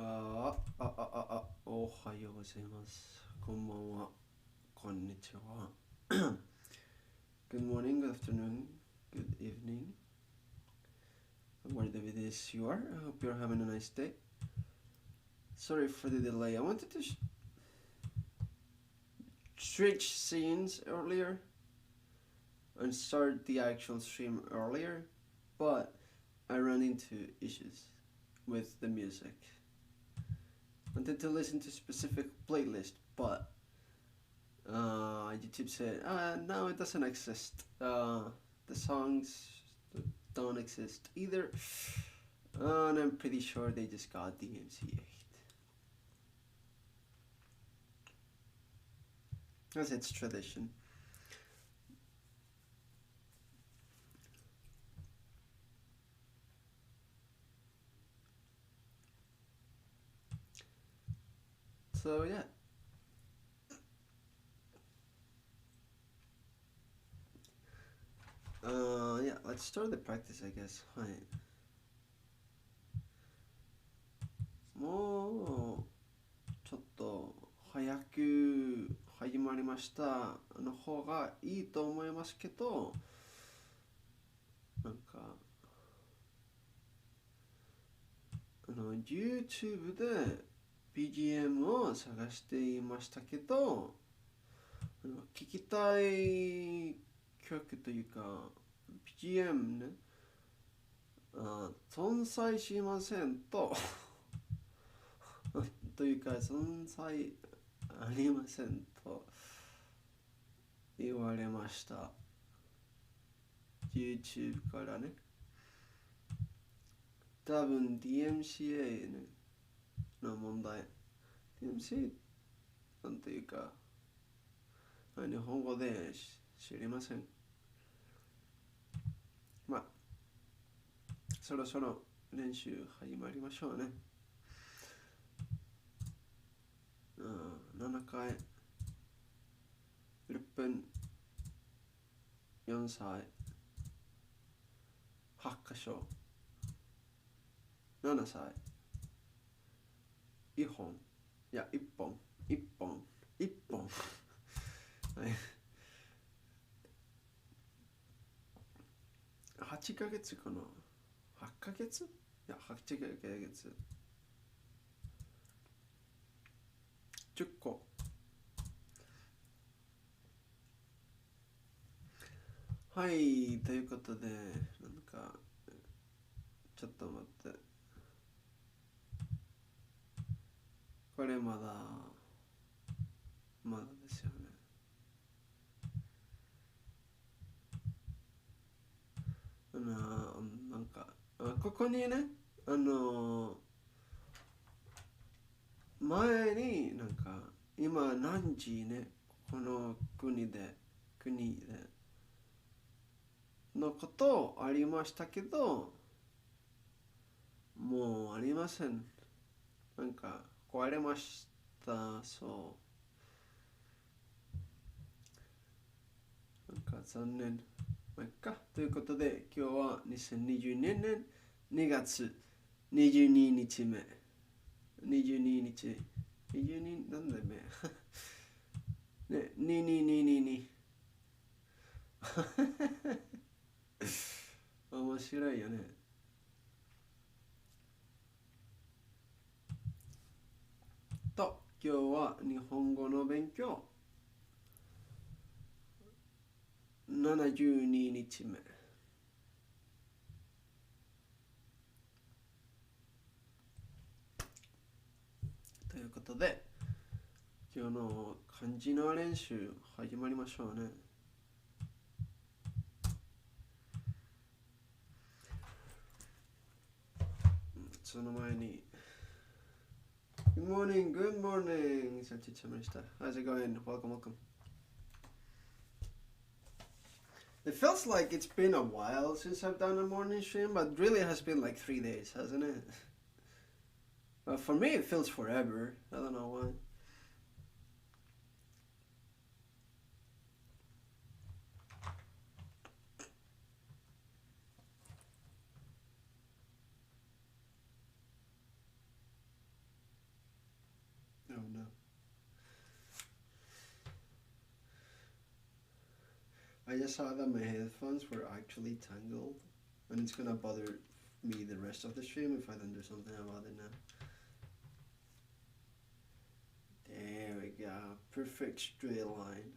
おはようございます。こんばんは。こんにちは。Good morning, good afternoon, good evening. Wherever it is you are, I hope you're having a nice day. Sorry for the delay. I wanted to switch scenes earlier and start the actual stream earlier, but I ran into issues with the music. I wanted to listen to a specific playlist, but YouTube said, no, it doesn't exist. The songs don't exist either. And I'm pretty sure they just got DMCA'd. As it's tradition. So yeah. Yeah, let's start the practice, I guess. はい。もうちょっと早く始まりましたの方がいいと思いますけど、なんかYouTube で BGM を探していましたけど、聞きたい曲というか BGM ね、存在しませんとというか存在ありませんと言われました。 YouTube からね。多分 DMCA の問題。 DMCA なんていうか日本語で知りません。まあそろそろ練習始まりましょうね。7回6分4歳8箇所7歳1本いや1本1本1本8ヶ月かな8ヶ月いや8ヶ月10個。はい、ということで、なんか、ちょっと待って。これまだですよね。なんか、ここにね、前になんか、今何時ね、この国でのことありましたけど、もうありません。なんか壊れました。そう。なんか残念。まあ、いっか。ということで、今日は2022年2月22日目。22日。22なんだよね。ね、2222。面白いよね。と、今日は日本語の勉強72日目。ということで、今日の漢字の練習始まりましょうね。その前に Good morning, good morning. How's it going? Welcome. It feels like it's been a while since I've done a morning stream, but really it has been like 3 days, hasn't it? Well, for me it feels forever. I don't know why. I just saw that my headphones were actually tangled, and it's gonna bother me the rest of the stream if I don't do something about it now. There we go, perfect straight line.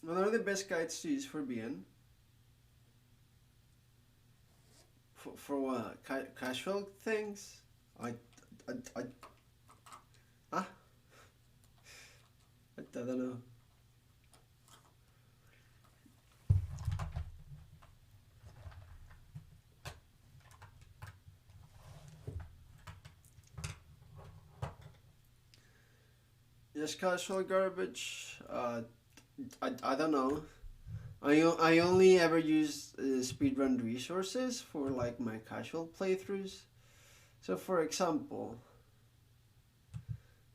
What are the best guides to use for BN? For what? Casual things? I don't know. Just casual garbage. I don't know. I only ever use speedrun resources for like my casual playthroughs. So for example,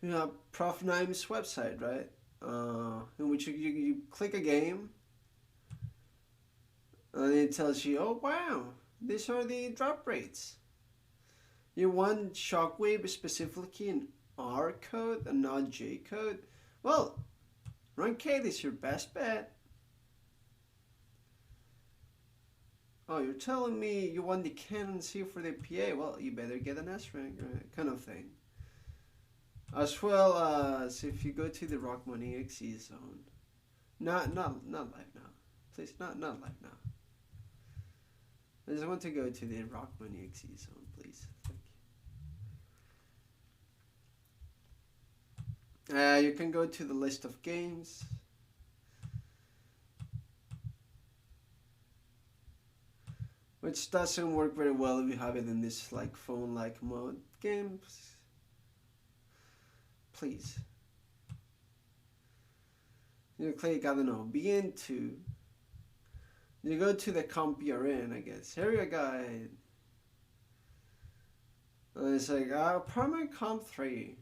you have Prof. Nime's website, right? In which you click a game, and it tells you, oh wow, these are the drop rates. You want Shockwave specifically in R code and not J code? Well, Rankade is your best bet. Oh, you're telling me you want the Canon C for the PA? Well, you better get an S rank, right? Kind of thing. As well as if you go to the Rock Money XE zone. Not live now. Please, not live now. I just want to go to the Rock Money XE zone, please. Thank you. You can go to the list of games. Which doesn't work very well if you have it in this like phone-like mode games. Please. You click, I don't know, BN2. You go to the comp you're in, I guess. Area guide. And it's like, primary comp 3.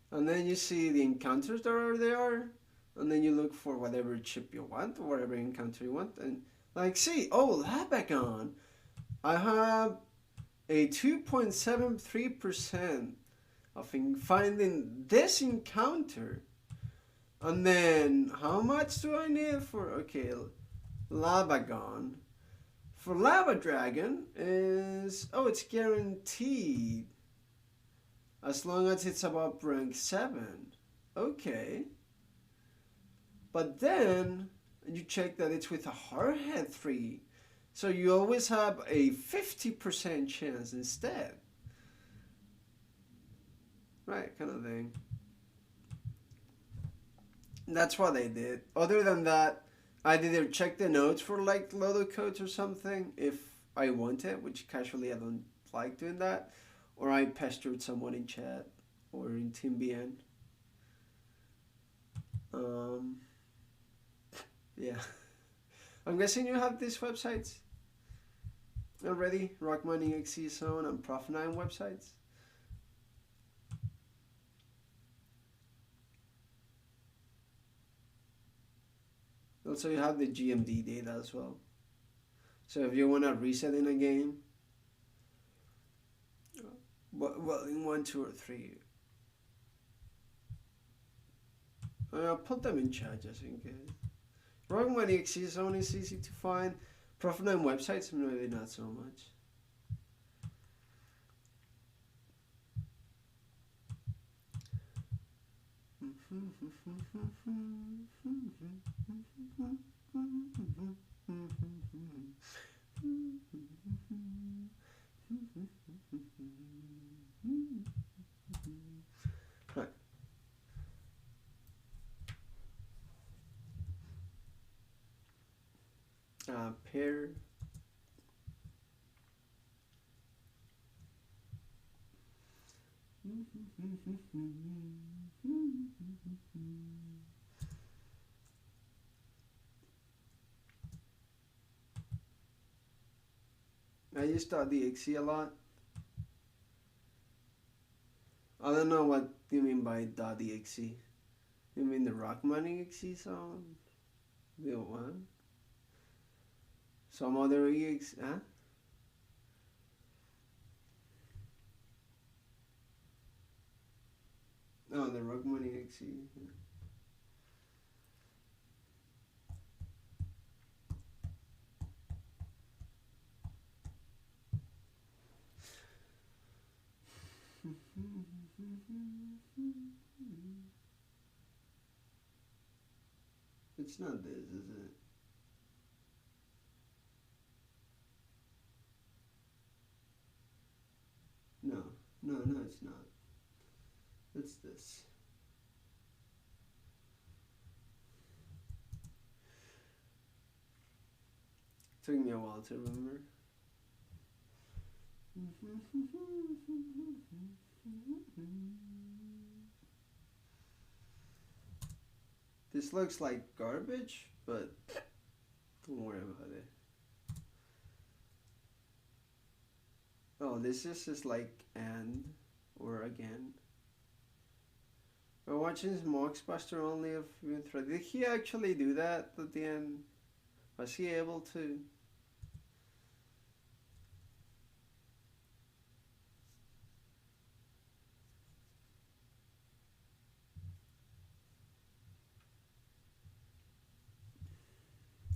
And then you see the encounters that are there. And then you look for whatever chip you want, or whatever encounter you want. And like, see, oh, Labagon. I have a 2.73% of finding this encounter. And then, how much do I need for, okay, Labagon. For Lava Dragon is, oh, it's guaranteed. As long as it's above rank 7. Okay. But then, you check that it's with a Hardhead 3. So you always have a 50% chance instead. Right, kind of thing. That's what I did. Other than that, I'd either check the notes for like Lodo codes or something if I want it, which casually I don't like doing that. Or I pestered someone in chat or in TeamBN. Yeah. I'm guessing you have these websites already? Rock Money, XE Zone, and Prof9 websites? Also, you have the GMD data as well. So if you want to reset in a game, well, in 1, 2, or 3, I'll put them in chat just in case. Rock Money XE Zone is easy to find. Prof9 websites, maybe not so much. Right. Pair. I use .exe a lot. I don't know what you mean by .exe. You mean the Rock Money XE Zone? The what? Some other gigs, huh? Oh, the Rock Money XE. Yeah. It's not this, is it? No, it's not. It's this. Took me a while to remember. This looks like garbage, but don't worry about it. Oh, this is just like and or again. We're watching Moxbuster only if you try. Did he actually do that at the end? Was he able to?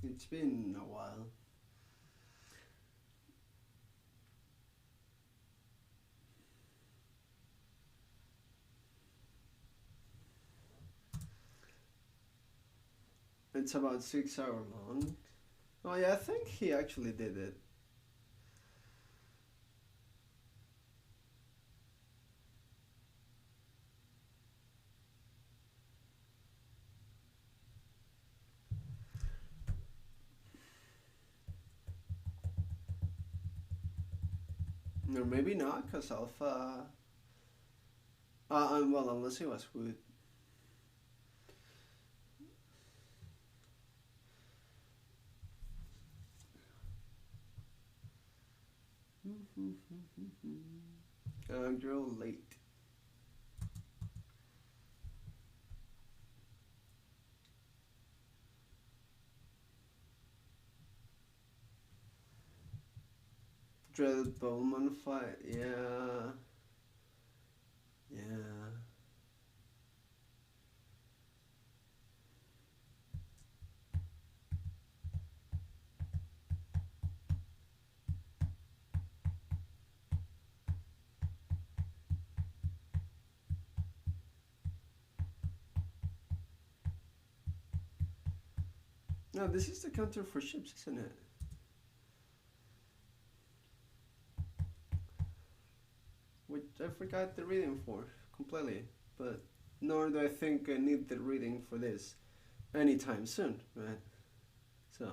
It's been a while. It's about 6 hours long. Oh yeah, I think he actually did it. Or maybe not, because Alpha... well, unless he was Wood. Girl late. Dreaded Bowman fight, yeah. No, this is the counter for ships, isn't it? Which I forgot the reading for completely, but nor do I think I need the reading for this anytime soon, right? So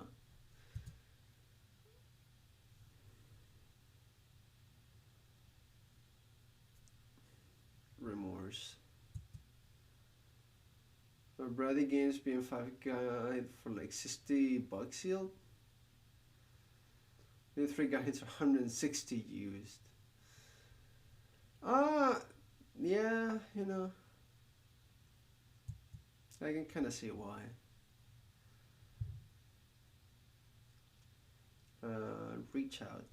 remorse. Or Brady Games BM5 guide for like $60 sealed. The 3 guides are 160 used. Yeah, you know, I can kind of see why. Reach out.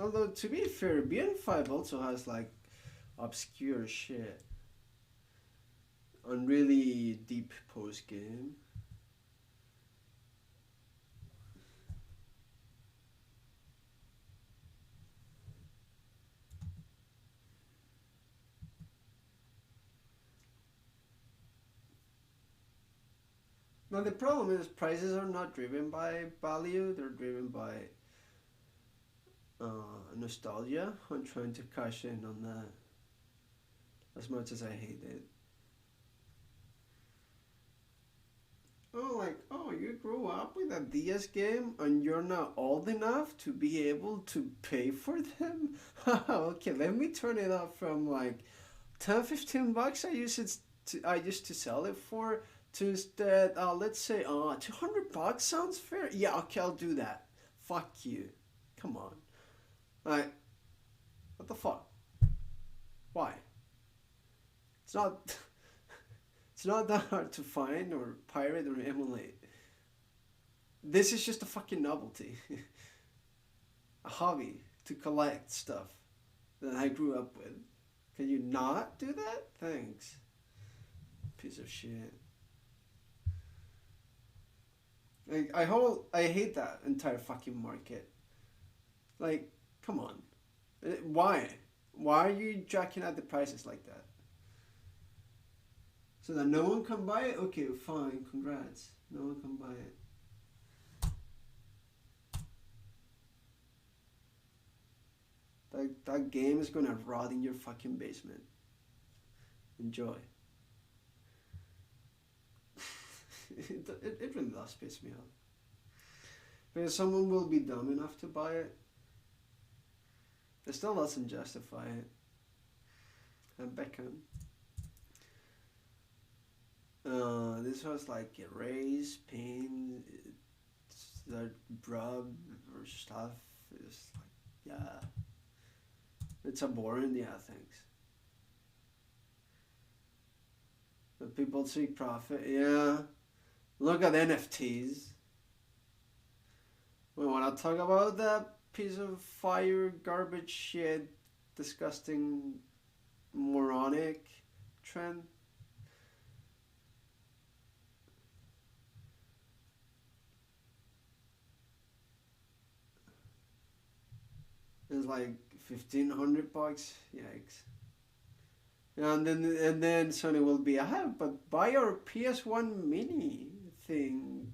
Although, to be fair, BN5 also has like obscure shit on really deep post game. Now the problem is prices are not driven by value, they're driven by nostalgia. I'm trying to cash in on that as much as I hate it. Oh, you grew up with a DS game and you're not old enough to be able to pay for them? Okay, let me turn it up from like 10-15 bucks I used to sell it for to instead let's say 200 bucks sounds fair. Yeah, okay, I'll do that. Fuck you. Come on. Like, what the fuck? Why? It's not it's not that hard to find or pirate or emulate. This is just a fucking novelty. A hobby to collect stuff that I grew up with. Can you not do that? Thanks. Piece of shit. I hate that entire fucking market. Like, come on. Why? Why are you jacking up the prices like that? So that no one can buy it? Okay, fine, congrats. No one can buy it. That game is gonna rot in your fucking basement. Enjoy. It really does piss me off. Because someone will be dumb enough to buy it. It still doesn't justify it. And Beckham. This was like erase, paint, rub or stuff. It's like, yeah. It's a boring, yeah, thanks. But people seek profit, yeah. Look at NFTs. We want to talk about that piece of fire, garbage shit, disgusting, moronic trend. It's like $1,500. Yikes. And then Sony will be, but buy our PS1 mini thing.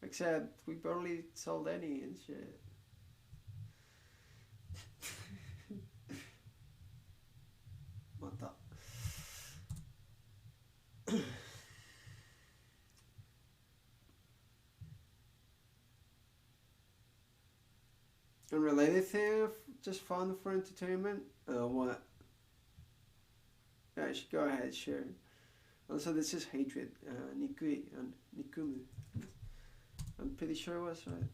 Except we barely sold any and shit. What the? Unrelated thing, just fun for entertainment. What? Yeah, I should go ahead, share. Also, this is hatred. Nikui and Nikumu. I'm pretty sure it was right.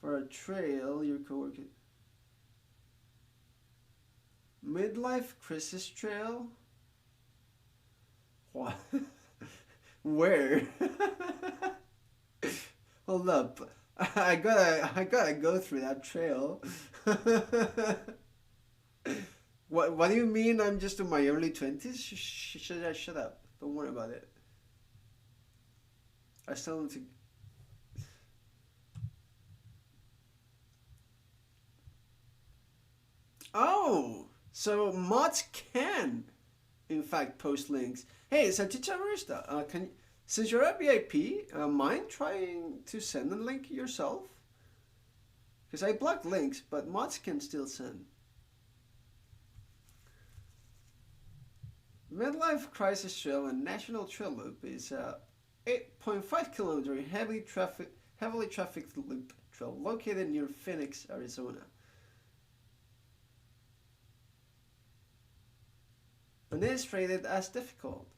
For a trail, your coworker. Midlife crisis trail? What? Where? Hold up. I gotta go through that trail. What do you mean I'm just in my early 20s? Shut up. Don't worry about it. I still need to... Oh! So mods can, in fact, post links. Hey, Salchicha Barista, can you... Since you're a VIP, mind trying to send a link yourself? Because I blocked links, but mods can still send. Midlife Crisis Trail and National Trail Loop is a 8.5 kilometer heavily trafficked loop trail located near Phoenix, Arizona. And it is rated as difficult.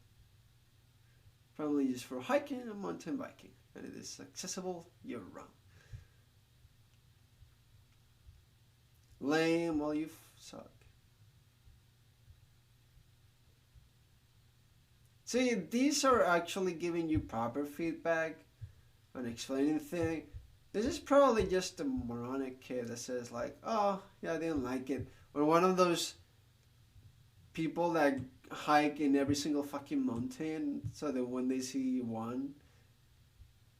Primarily used for hiking and mountain biking, and it is accessible year-round. Lame, well, you suck. See, these are actually giving you proper feedback and explaining things. This is probably just a moronic kid that says like, oh, yeah, I didn't like it. Or one of those people that hike in every single fucking mountain so that when they see one,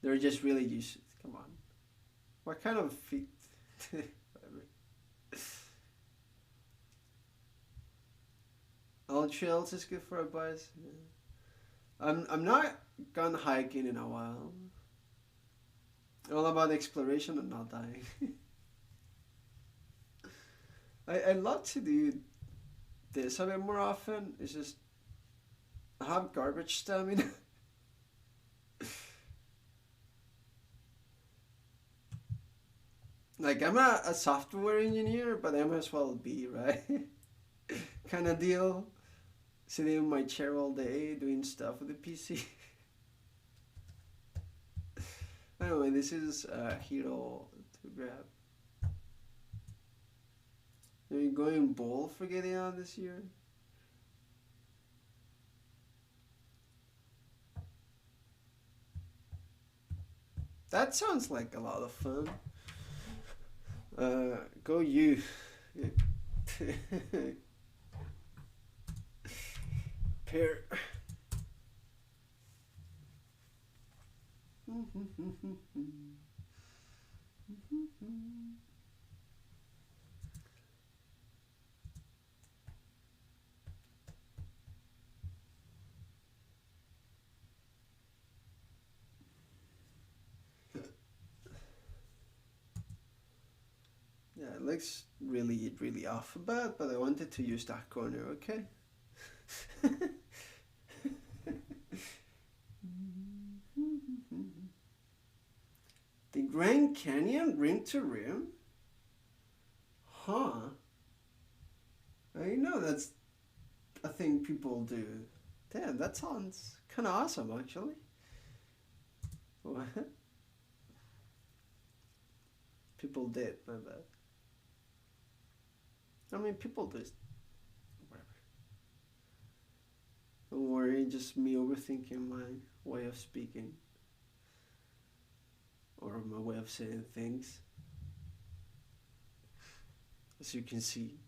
they're just really used to it. Come on. What kind of feet? Whatever. All trails is good for a buzz. Yeah. I'm not gone hiking in a while. All about exploration and not dying. I love to do this a bit more often. It's just I have garbage stamina. Like I'm a software engineer, but I might as well be, right? Kind of deal. sitting in my chair all day doing stuff with the PC. Anyway, this is Hero to grab. Are you going bold for getting out this year? That sounds like a lot of fun. Go you. Pair. Yeah, it looks really off a bit, but I wanted to use that corner, okay? The Grand Canyon rim to rim? Huh. I know that's a thing people do. Damn, that sounds kind of awesome, actually. What? People did, my bad. I mean, people do. Whatever. Don't worry, just me overthinking my way of speaking. Or my way of saying things. As you can see.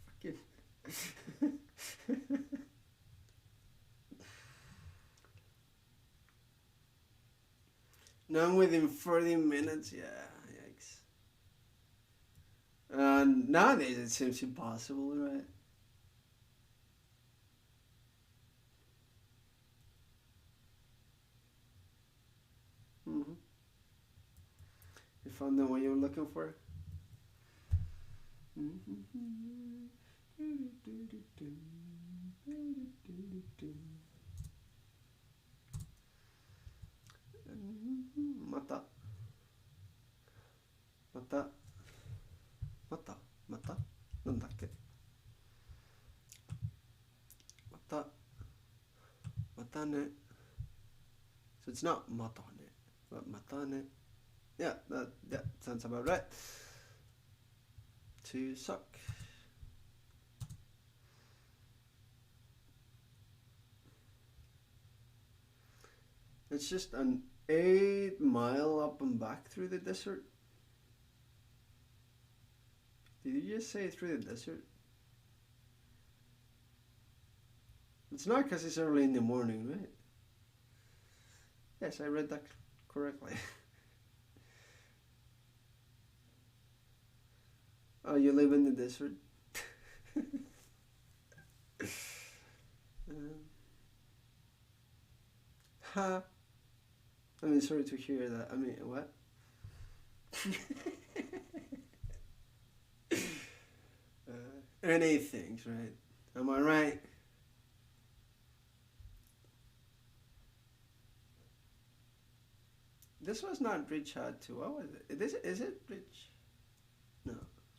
Fucking. Now I'm within 40 minutes, yeah, yikes. Nowadays it seems impossible, right? Mm-hmm. You found the one you were looking for? Mata. Mata. Mata. Mata. なんだっけ? Mata. Mata ne. So it's not mata ne, but mata ne. Yeah, that sounds about right. To suck. It's just an 8-mile up and back through the desert. Did you just say through the desert? It's not because it's early in the morning, right? Yes, I read that correctly. Oh, you live in the desert? Ha! I mean, sorry to hear that. I mean, what? Any things, right? Am I right? This was not Bridge Hut 2. What was it? Is it Bridge? No.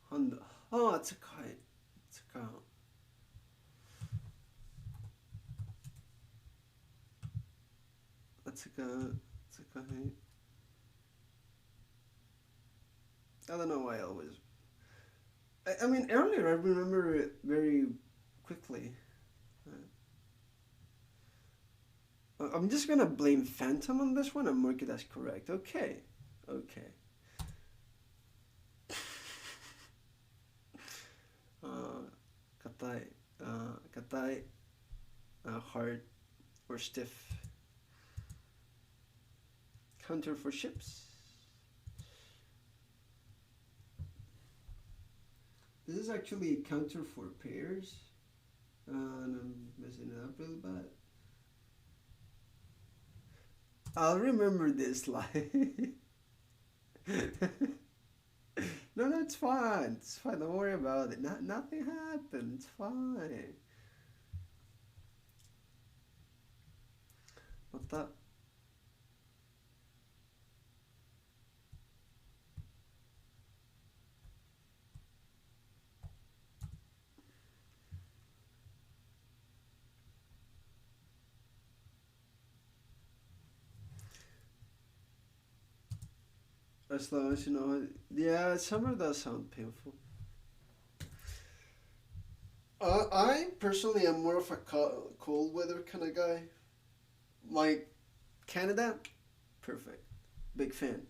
Honda. Oh, it's a kite. It's a cow. It's a kite. I don't know why I always... I mean, earlier I remember it very quickly. I'm just gonna blame Phantom on this one and mark it as correct. Okay. Katai. Katai. Hard or stiff. Counter for ships. This is actually a counter for pairs. And I'm messing it up really bad. I'll remember this line. No, it's fine. It's fine. Don't worry about it. Nothing happened. It's fine. Mata. as long as you know. Yeah, summer does sound painful. I personally am more of a cold weather kind of guy. Like Canada, perfect. Big fan.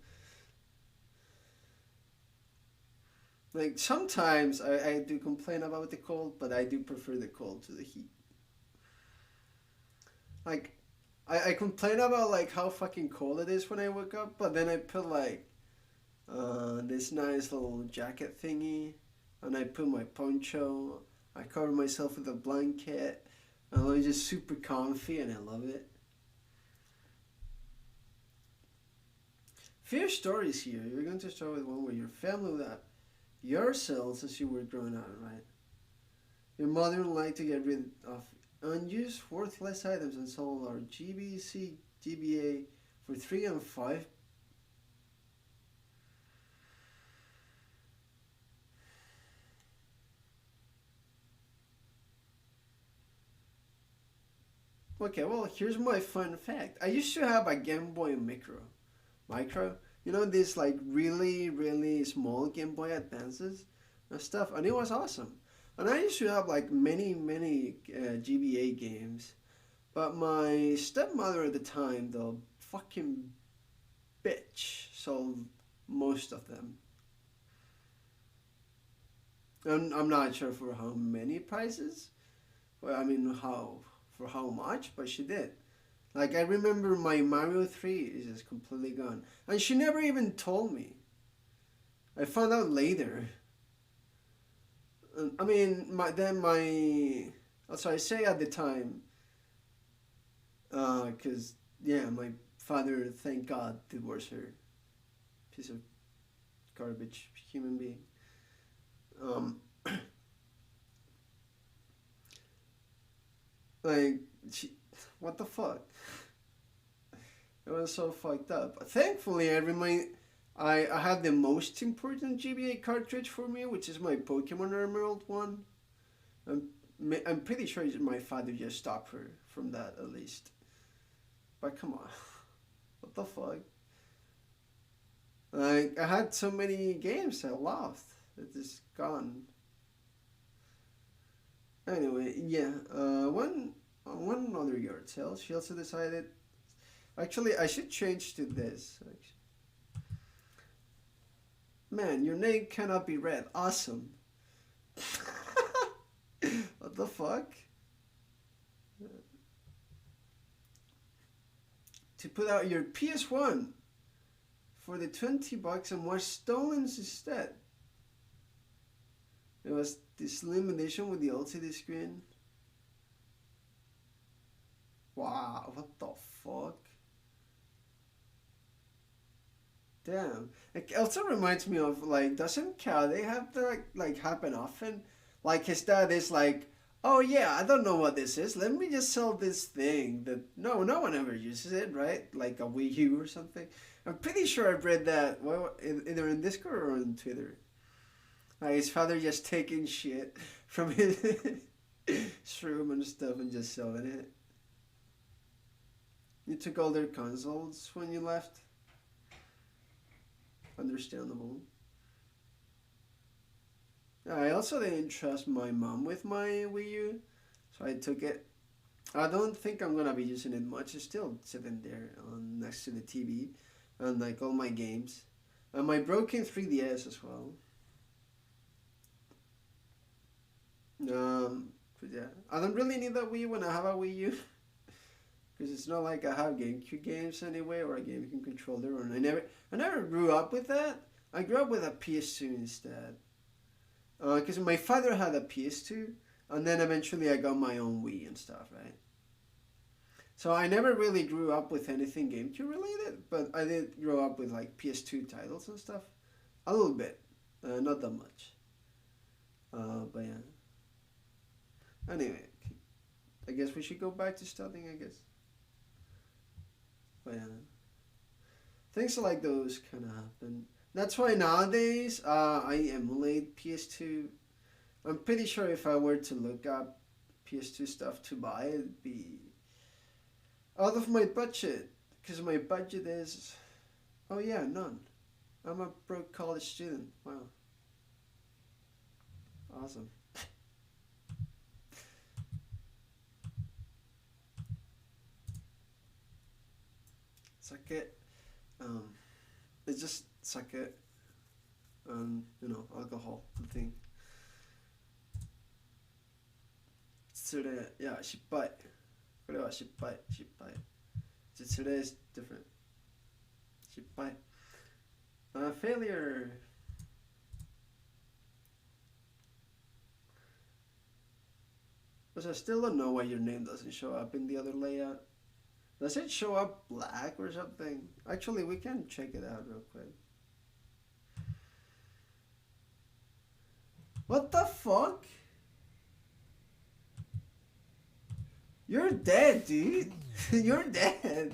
Like sometimes I do complain about the cold, but I do prefer the cold to the heat. Like I complain about like how fucking cold it is when I wake up, but then I put like this nice little jacket thingy, and I put my poncho. I cover myself with a blanket, and I'm just super comfy, and I love it. Few stories here. You're going to start with one where your family without yourselves as you were growing up, right? Your mother liked to get rid of unused, worthless items and sold our GBC, GBA for 3 and 5. Okay, well, here's my fun fact. I used to have a Game Boy Micro. You know, these like really, really small Game Boy Advances and stuff, and it was awesome. And I used to have like many GBA games, but my stepmother at the time, the fucking bitch, sold most of them. And I'm not sure for how many prices. Well, I mean, how much, but she did. Like I remember my Mario 3 is just completely gone, and she never even told me. I found out later. I mean, also I say at the time, cause yeah, my father, thank God, divorced her, piece of garbage human being. Um, like she, what the fuck? It was so fucked up. Thankfully, I have the most important GBA cartridge for me, which is my Pokemon Emerald one. I'm, I'm pretty sure my father just stopped her from that at least. But come on, what the fuck? Like I had so many games I loved. It is gone. Anyway, yeah. One other yard sale. She also decided. Actually, I should change to this. Man, your name cannot be read. Awesome. What the fuck? To put out your PS1 for the $20 and watch Stolens instead. It was the slim edition with the LCD screen. Wow, what the fuck? Damn. It also reminds me of like, doesn't Calais have that like happen often? Like his dad is like, oh yeah, I don't know what this is. Let me just sell this thing that no one ever uses it, right? Like a Wii U or something. I'm pretty sure I've read that either in Discord or on Twitter. Like his father just taking shit from his room and stuff and just selling it. You took all their consoles when you left. Understandable. I also didn't trust my mom with my Wii U, so I took it. I don't think I'm gonna be using it much. It's still sitting there next to the TV, and like all my games, and my broken 3DS as well. But yeah, I don't really need that Wii U when I have a Wii U, because it's not like I have GameCube games anyway or a GameCube controller. Or I never grew up with that. I grew up with a PS2 instead. Because my father had a PS2, and then eventually I got my own Wii and stuff, right? So I never really grew up with anything GameCube related, but I did grow up with like PS2 titles and stuff. A little bit, not that much. But yeah. Anyway, I guess we should go back to studying, I guess. But yeah. Things like those kind of happen. That's why nowadays I emulate PS2. I'm pretty sure if I were to look up PS2 stuff to buy, it'd be out of my budget. Because my budget is, oh yeah, none. I'm a broke college student. Wow. Awesome. Sake. It's just sake and alcohol. The thing. 失礼。Yeah, 失敗。これは失敗。失敗。失礼 is different. 失敗。Failure. Because I still don't know why your name doesn't show up in the other layout. Does it show up black or something? Actually, we can check it out real quick. What the fuck? You're dead, dude. You're dead.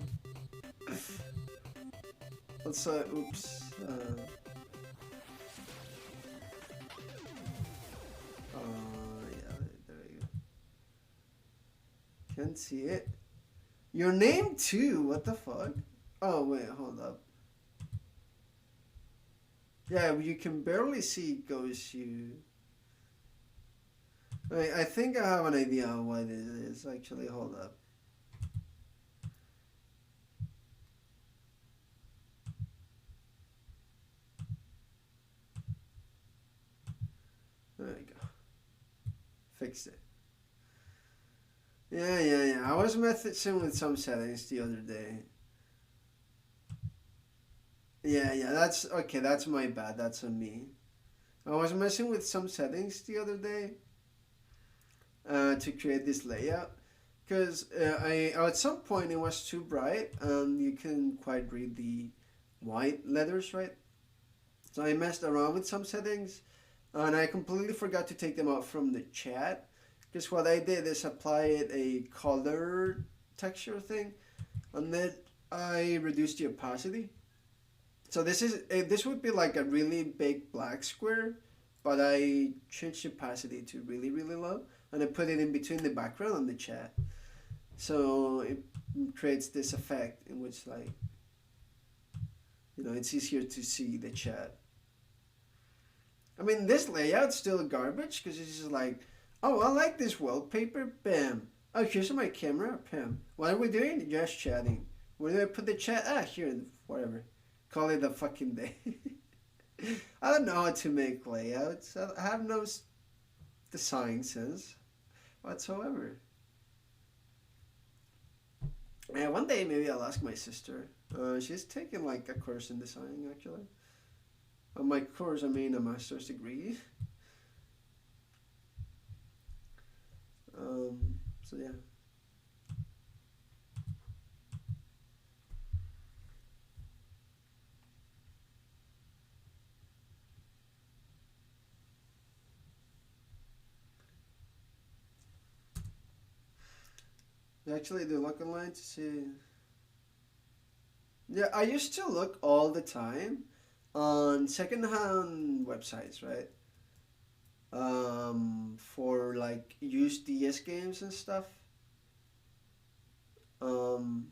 Let's oops. Yeah, there you go. Can't see it. Your name too? What the fuck? Oh wait, hold up. Yeah, you can barely see Goshu. I think I have an idea of why this is. Actually, hold up. There you go. Fixed it. Yeah. I was messing with some settings the other day. Yeah, that's okay. That's my bad. That's on me. I was messing with some settings the other day to create this layout because I at some point it was too bright and you couldn't quite read the white letters, right? So I messed around with some settings and I completely forgot to take them out from the chat because what I did is apply a color texture thing and then I reduced the opacity. So this would be like a really big black square, but I changed the opacity to really low and I put it in between the background and the chat. So it creates this effect in which it's easier to see the chat. I mean, this layout's still garbage because it's just like, oh, I like this wallpaper, bam. Oh, here's my camera, bam. What are we doing? Just chatting. Where do I put the chat? Here, whatever. Call it a fucking day. I don't know how to make layouts. I have no design sense whatsoever. Yeah, one day maybe I'll ask my sister. She's taking like a course in design actually. On my course, I mean a master's degree. So yeah. Actually, do look online to see. Yeah, I used to look all the time on secondhand websites, right? For like used DS games and stuff. When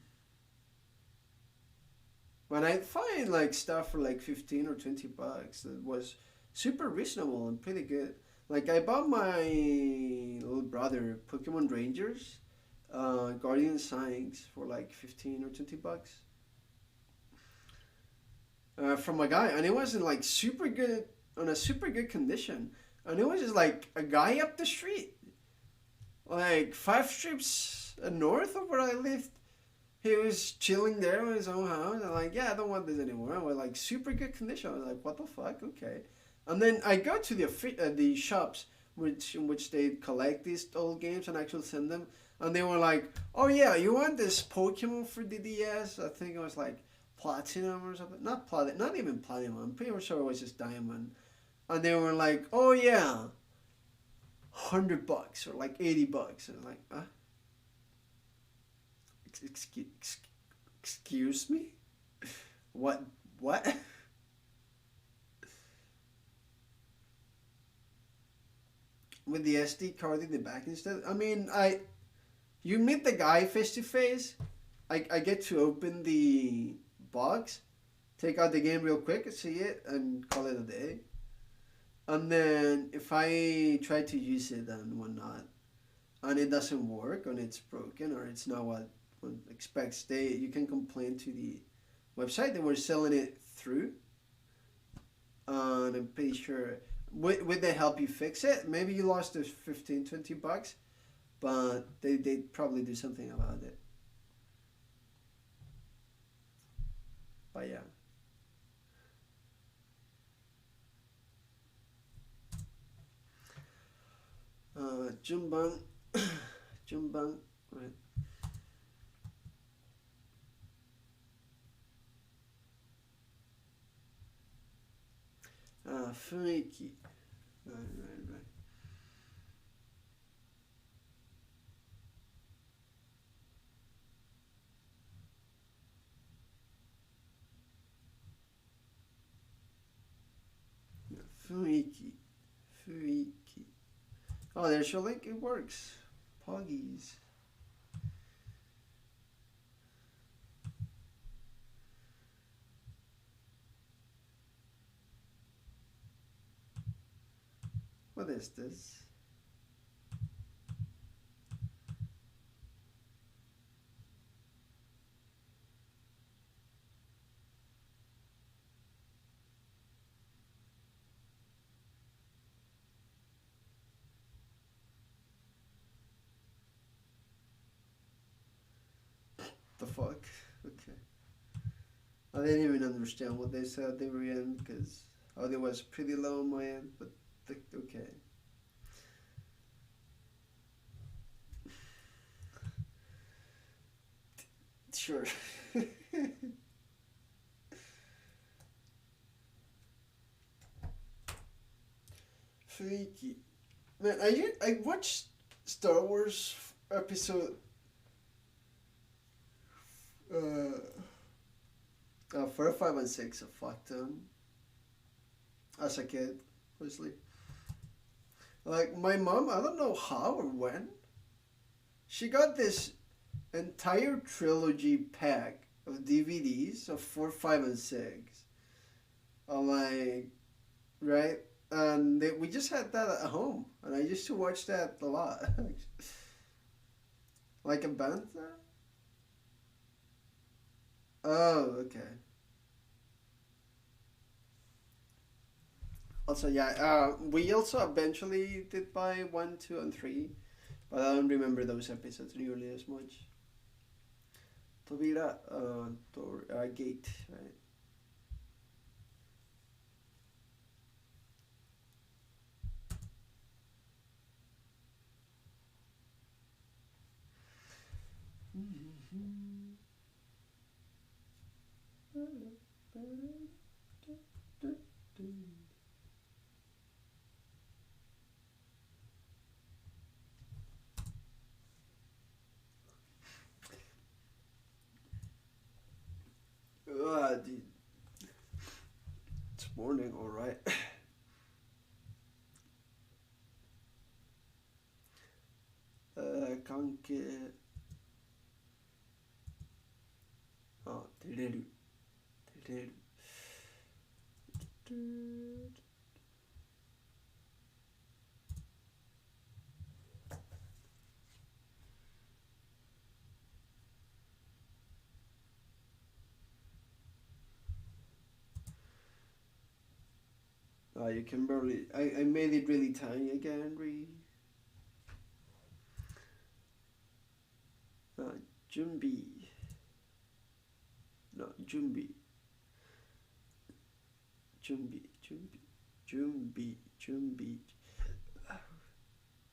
I find like stuff for like 15 or $20, that was super reasonable and pretty good. Like I bought my little brother Pokemon Rangers, Guardian Signs for like 15 or $20. From a guy, and it was in like super good, on a super good condition, and it was just like a guy up the street, like 5 streets north of where I lived. He was chilling there in his own house, and like, yeah, I don't want this anymore. I was like super good condition. I was like, what the fuck? Okay, and then I go to the shops in which they collect these old games and actually send them, and they were like, oh yeah, you want this Pokemon for the DS? I think it was like Platinum or something. Not Platinum, not even Platinum. I'm pretty sure it was just Diamond. And they were like, oh yeah, $100 or like $80. And I'm like, excuse me? What? With the SD card in the back instead? I mean, you meet the guy face to face. I get to open the box, take out the game real quick, see it, and call it a day. And then if I try to use it and whatnot, and it doesn't work, and it's broken, or it's not what one expects, you can complain to the website that we're selling it through. And I'm pretty sure with the help you fix it, maybe you lost those $15-20, but they'd probably do something about it. But yeah. Junbang, right. Funiki. Right. Funiki. Oh, there's your link. It works. Poggies. What is this? The fuck? Okay. I didn't even understand what they said they were in because audio was pretty low on my end, but okay. Sure. Freaky. Man, I watched Star Wars episode 4, 5, and 6. I fucked them as a kid, obviously. Like my mom, I don't know how or when, she got this entire trilogy pack of DVDs of 4, 5, and 6. I'm like, right? And we just had that at home, and I used to watch that a lot. Like a band? Oh, okay. Also, yeah, we also eventually did buy 1, 2, and 3, but I don't remember those episodes nearly as much. Tovira, gate, right? Dude. It's morning, alright. Kanke. Oh, tereru. You can barely. I made it really tiny again, Jumbi. No, Jumbi.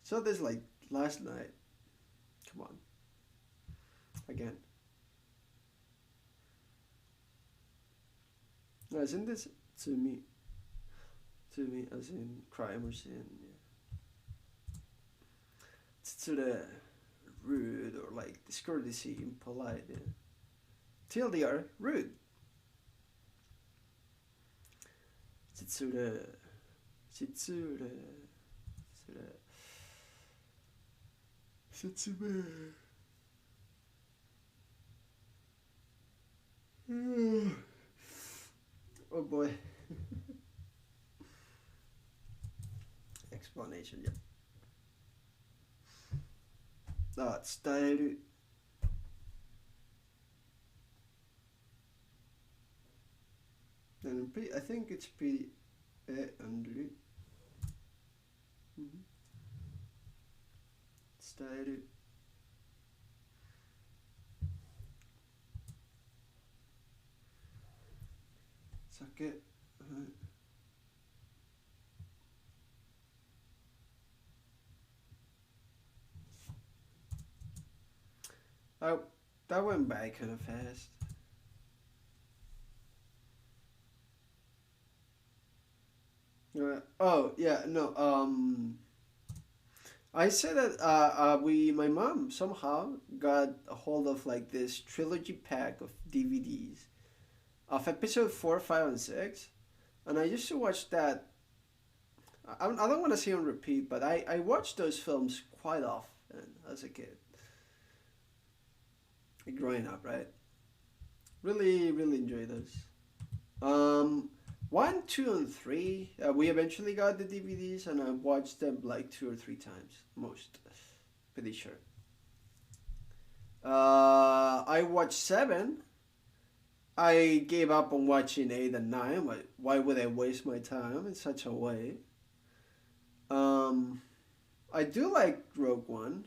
So there's like last night. Come on. Again. No, isn't this to me? To me, as in crime or sin. Yeah. To the rude or like discourtesy, impolite. Yeah. TLDR, rude. Chitsure. Setsume. Oh boy. Explanation, yeah. 伝える and I think it's pretty under 伝える酒 Oh, that went by kind of fast. Oh yeah, no. I said that my mom somehow got a hold of like this trilogy pack of DVDs of episode 4, 5, and 6, and I used to watch that. I don't want to say on repeat, but I watched those films quite often as a kid, growing up, right? Really, really enjoy those. Um, 1, 2, and 3. We eventually got the DVDs, and I watched them like 2 or 3 times, most. Pretty sure. I watched 7. I gave up on watching 8 and 9. Why would I waste my time in such a way? Um, I do like Rogue One.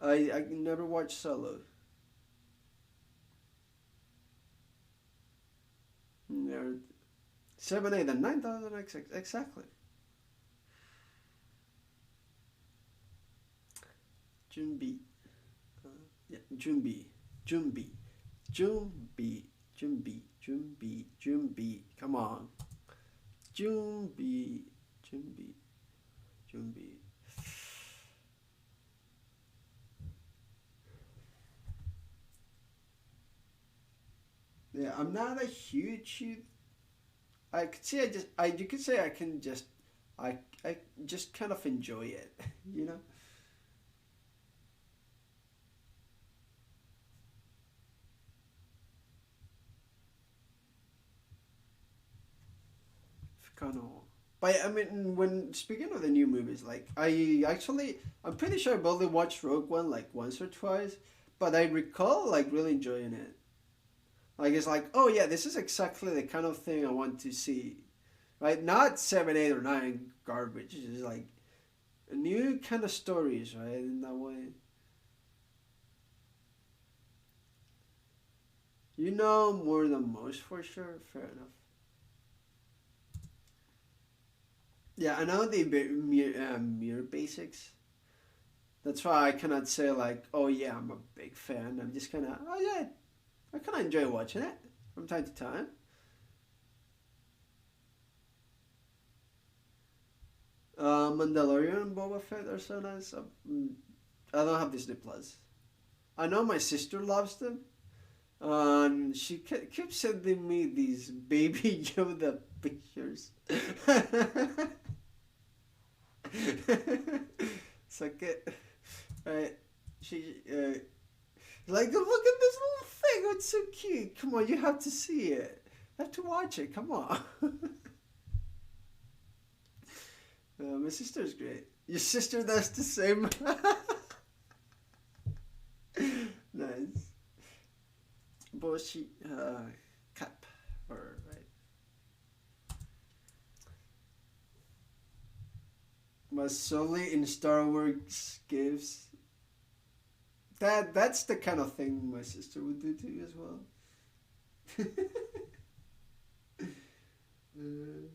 I never watched Solo. Never. 7, 8, and 9. Exactly. Junbi. Yeah, Junbi. Junbi. Junbi. Junbi. Junbi. Junbi. Come on. Junbi. Junbi. Junbi. Yeah, I'm not a huge. I could say you could say I can just, I just kind of enjoy it, you know. 不可能. But I mean, when speaking of the new movies, like I'm pretty sure I've only watched Rogue One like once or twice, but I recall like really enjoying it. Like it's like, oh yeah, this is exactly the kind of thing I want to see, right? Not 7, 8, or 9 garbage. It's just like new kind of stories, right? In that way, you know more than most for sure. Fair enough. Yeah, I know the mere basics. That's why I cannot say like, oh yeah, I'm a big fan. I'm just kind of, oh yeah, I kind of enjoy watching it from time to time. Mandalorian and Boba Fett are so nice. I don't have Disney Plus. I know my sister loves them, and she keeps sending me these baby Yoda pictures. It's like, right? She like, look at this little thing. It's so cute. Come on, you have to see it. You have to watch it. Come on. My sister's great. Your sister does the same. Nice. Boshi cap or right. Was only in Star Wars gives. That's the kind of thing my sister would do to you as well. uh,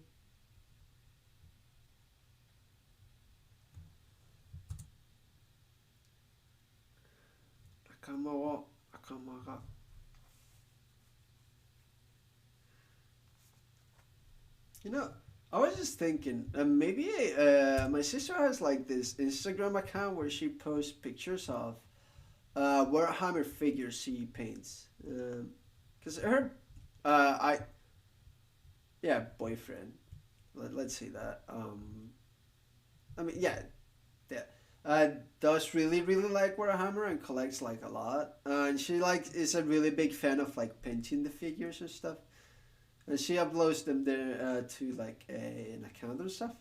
仲間が You know, I was just thinking, maybe my sister has like this Instagram account where she posts pictures of Warhammer figures she paints. Because her, I yeah, boyfriend. Let's say that. I mean, yeah, yeah. Does really like Warhammer and collects like a lot. And she like is a really big fan of like painting the figures and stuff. And she uploads them there to like an account and stuff.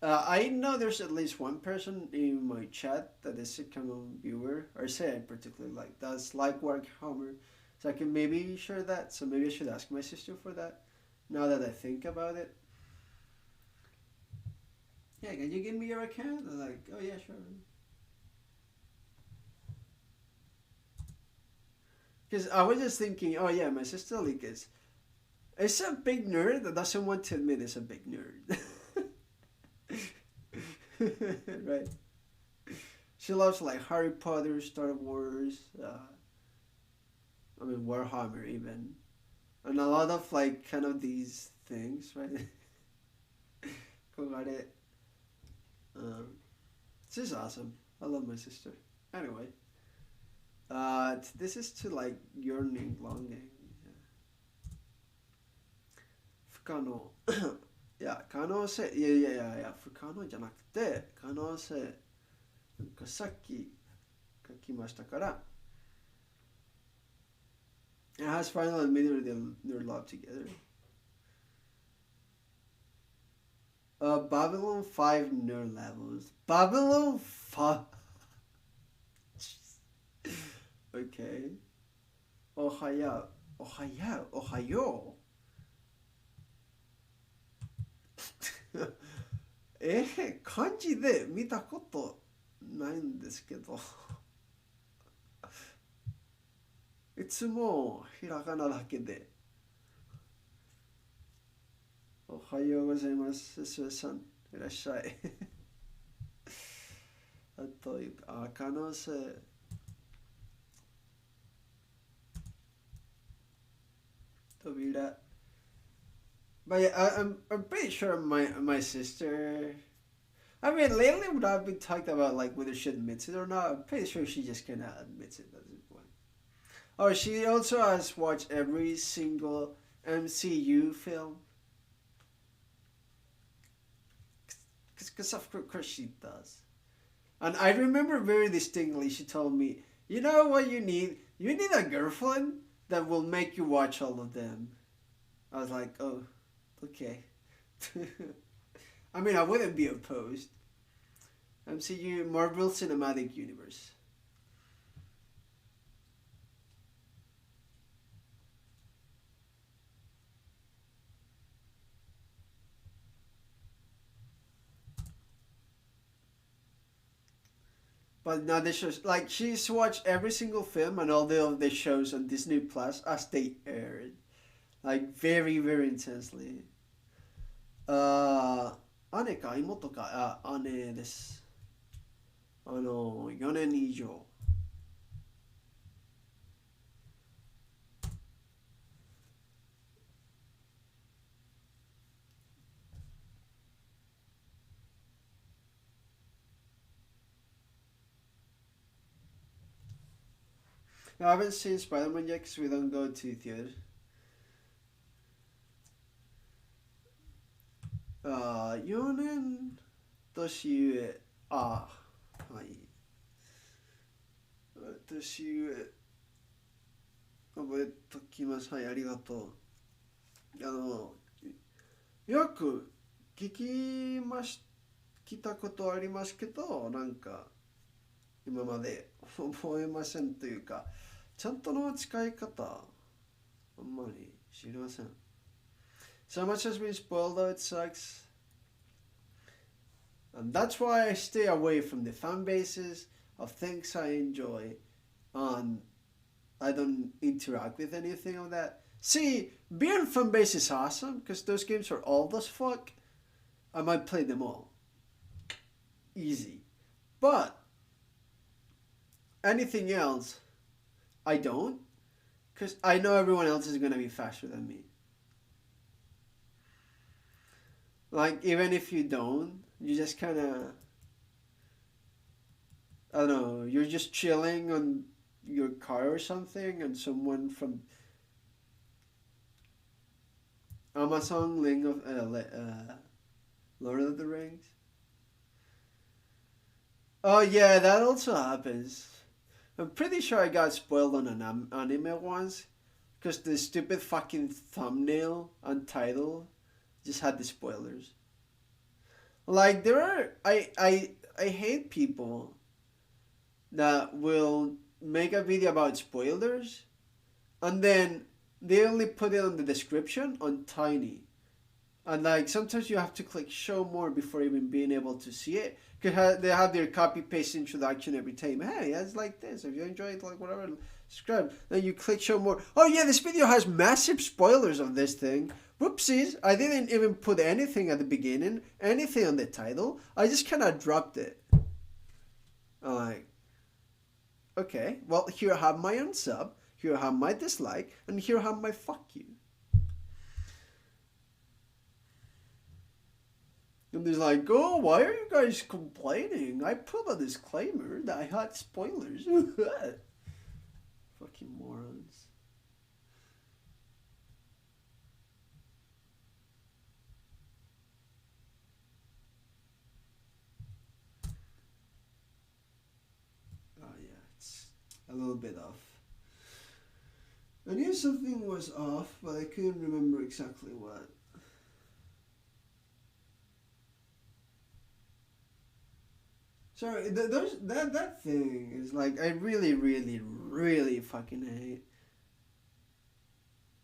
I know there's at least one person in my chat that is a common viewer, or say I particularly like, does like Warhammer. So I can maybe share that. So maybe I should ask my sister for that. Now that I think about it. Yeah, can you give me your account? I'm like, oh yeah, sure. Because I was just thinking, oh yeah, my sister like is a big nerd that doesn't want to admit it's a big nerd. Right. She loves like Harry Potter, Star Wars, Warhammer even, and a lot of like kind of these things, right? Got it. She's awesome. I love my sister. Anyway, this is to like yearning, longing. 不可能。いや、可能性、不可能じゃなくて、可能性、さっき書きましたから、it has finally admitted their love together. Babylon 5 nerd levels. Babylon 5. Okay. おはよう。おはよう。おはよう。漢字で見たことないんですけどいつもひらがなだけでおはようございますすえさんいらっしゃいあと可能性扉But yeah, I'm pretty sure my sister. I mean, lately when I've been talking about like whether she admits it or not, I'm pretty sure she just kind of admits it at this point. Oh, she also has watched every single MCU film. Because of course she does. And I remember very distinctly she told me, you know what you need? You need a girlfriend that will make you watch all of them. I was like, oh. Okay. I mean, I wouldn't be opposed. MCU, Marvel Cinematic Universe. But now the shows, like she's watched every single film and all the shows on Disney Plus as they aired. Like very, very intensely. 姉か妹か、姉です。4年以上。I haven't seen Spider-Man yet because we don't go to theaters. 4年年上。はい。年上。覚えときます。はい、ありがとう。よく聞いたことありますけど、なんか、今まで覚えませんというか、ちゃんとの使い方、あんまり知りません。So much has been spoiled though, it sucks. And that's why I stay away from the fan bases of things I enjoy and I don't interact with anything of that. See, being fan base is awesome because those games are old as fuck. I might play them all. Easy. But anything else, I don't because I know everyone else is going to be faster than me. Like, even if you don't, you just kind of, I don't know, you're just chilling on your car or something, and someone from Amazon Lord of the Rings. Oh yeah, that also happens. I'm pretty sure I got spoiled on an anime once, because the stupid fucking thumbnail and title just had the spoilers. Like I hate people that will make a video about spoilers and then they only put it on the description on tiny. And like sometimes you have to click show more before even being able to see it. Because they have their copy paste introduction every time. Hey, it's like this. If you enjoy it, like whatever, subscribe. Then you click show more. Oh yeah, this video has massive spoilers of this thing. Whoopsies, I didn't even put anything at the beginning, anything on the title. I just kind of dropped it. I'm like, okay, well here I have my unsub, here I have my dislike, and here I have my fuck you. And there's like, oh, why are you guys complaining? I put a disclaimer that I had spoilers. Fucking morons. Oh yeah, it's a little bit off. I knew something was off, but I couldn't remember exactly what. Sorry, that thing is like, I really, really, really fucking hate.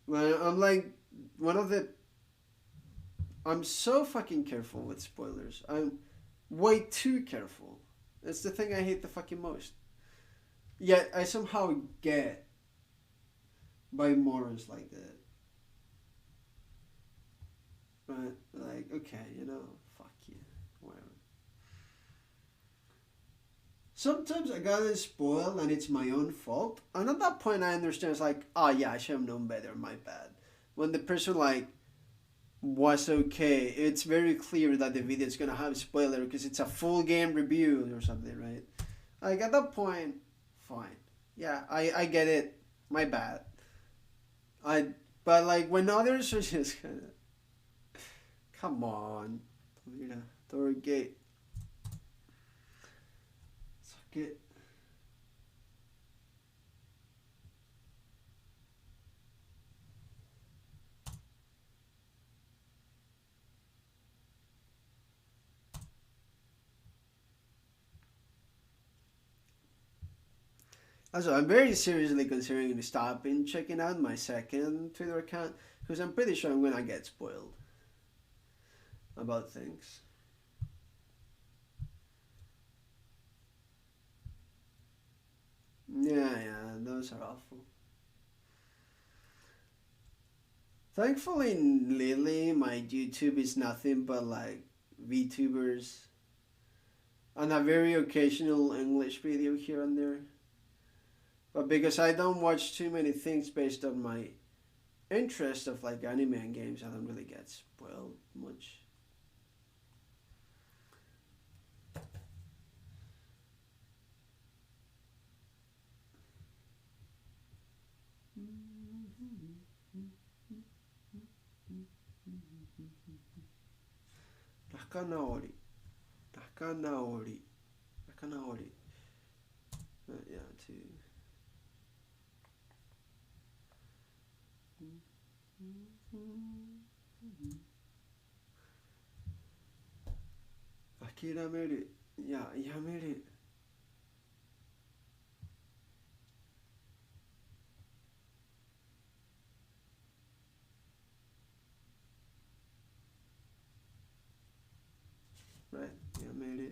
When I'm like, I'm so fucking careful with spoilers. I'm way too careful. That's the thing I hate the fucking most. Yet I somehow get by morons like that. Right? Like, okay, you know, fuck you. Whatever. Sometimes I got it spoiled and it's my own fault. And at that point I understand, it's like, oh yeah, I should have known better, my bad. When the person like was okay, it's very clear that the video is gonna have a spoiler because it's a full game review or something, right? Like at that point, fine. Yeah, I get it. My bad. But like when others are just kinda, come on. Torgate. Suck it. Also, I'm very seriously considering stopping checking out my second Twitter account because I'm pretty sure I'm gonna get spoiled about things. Yeah, those are awful. Thankfully, lately, my YouTube is nothing but like VTubers and a very occasional English video here and there. But because I don't watch too many things based on my interest of like anime and games, I don't really get spoiled much. Nakanaori. Yeah, too. Akirameru. Yeah, yameru. Right, yameru.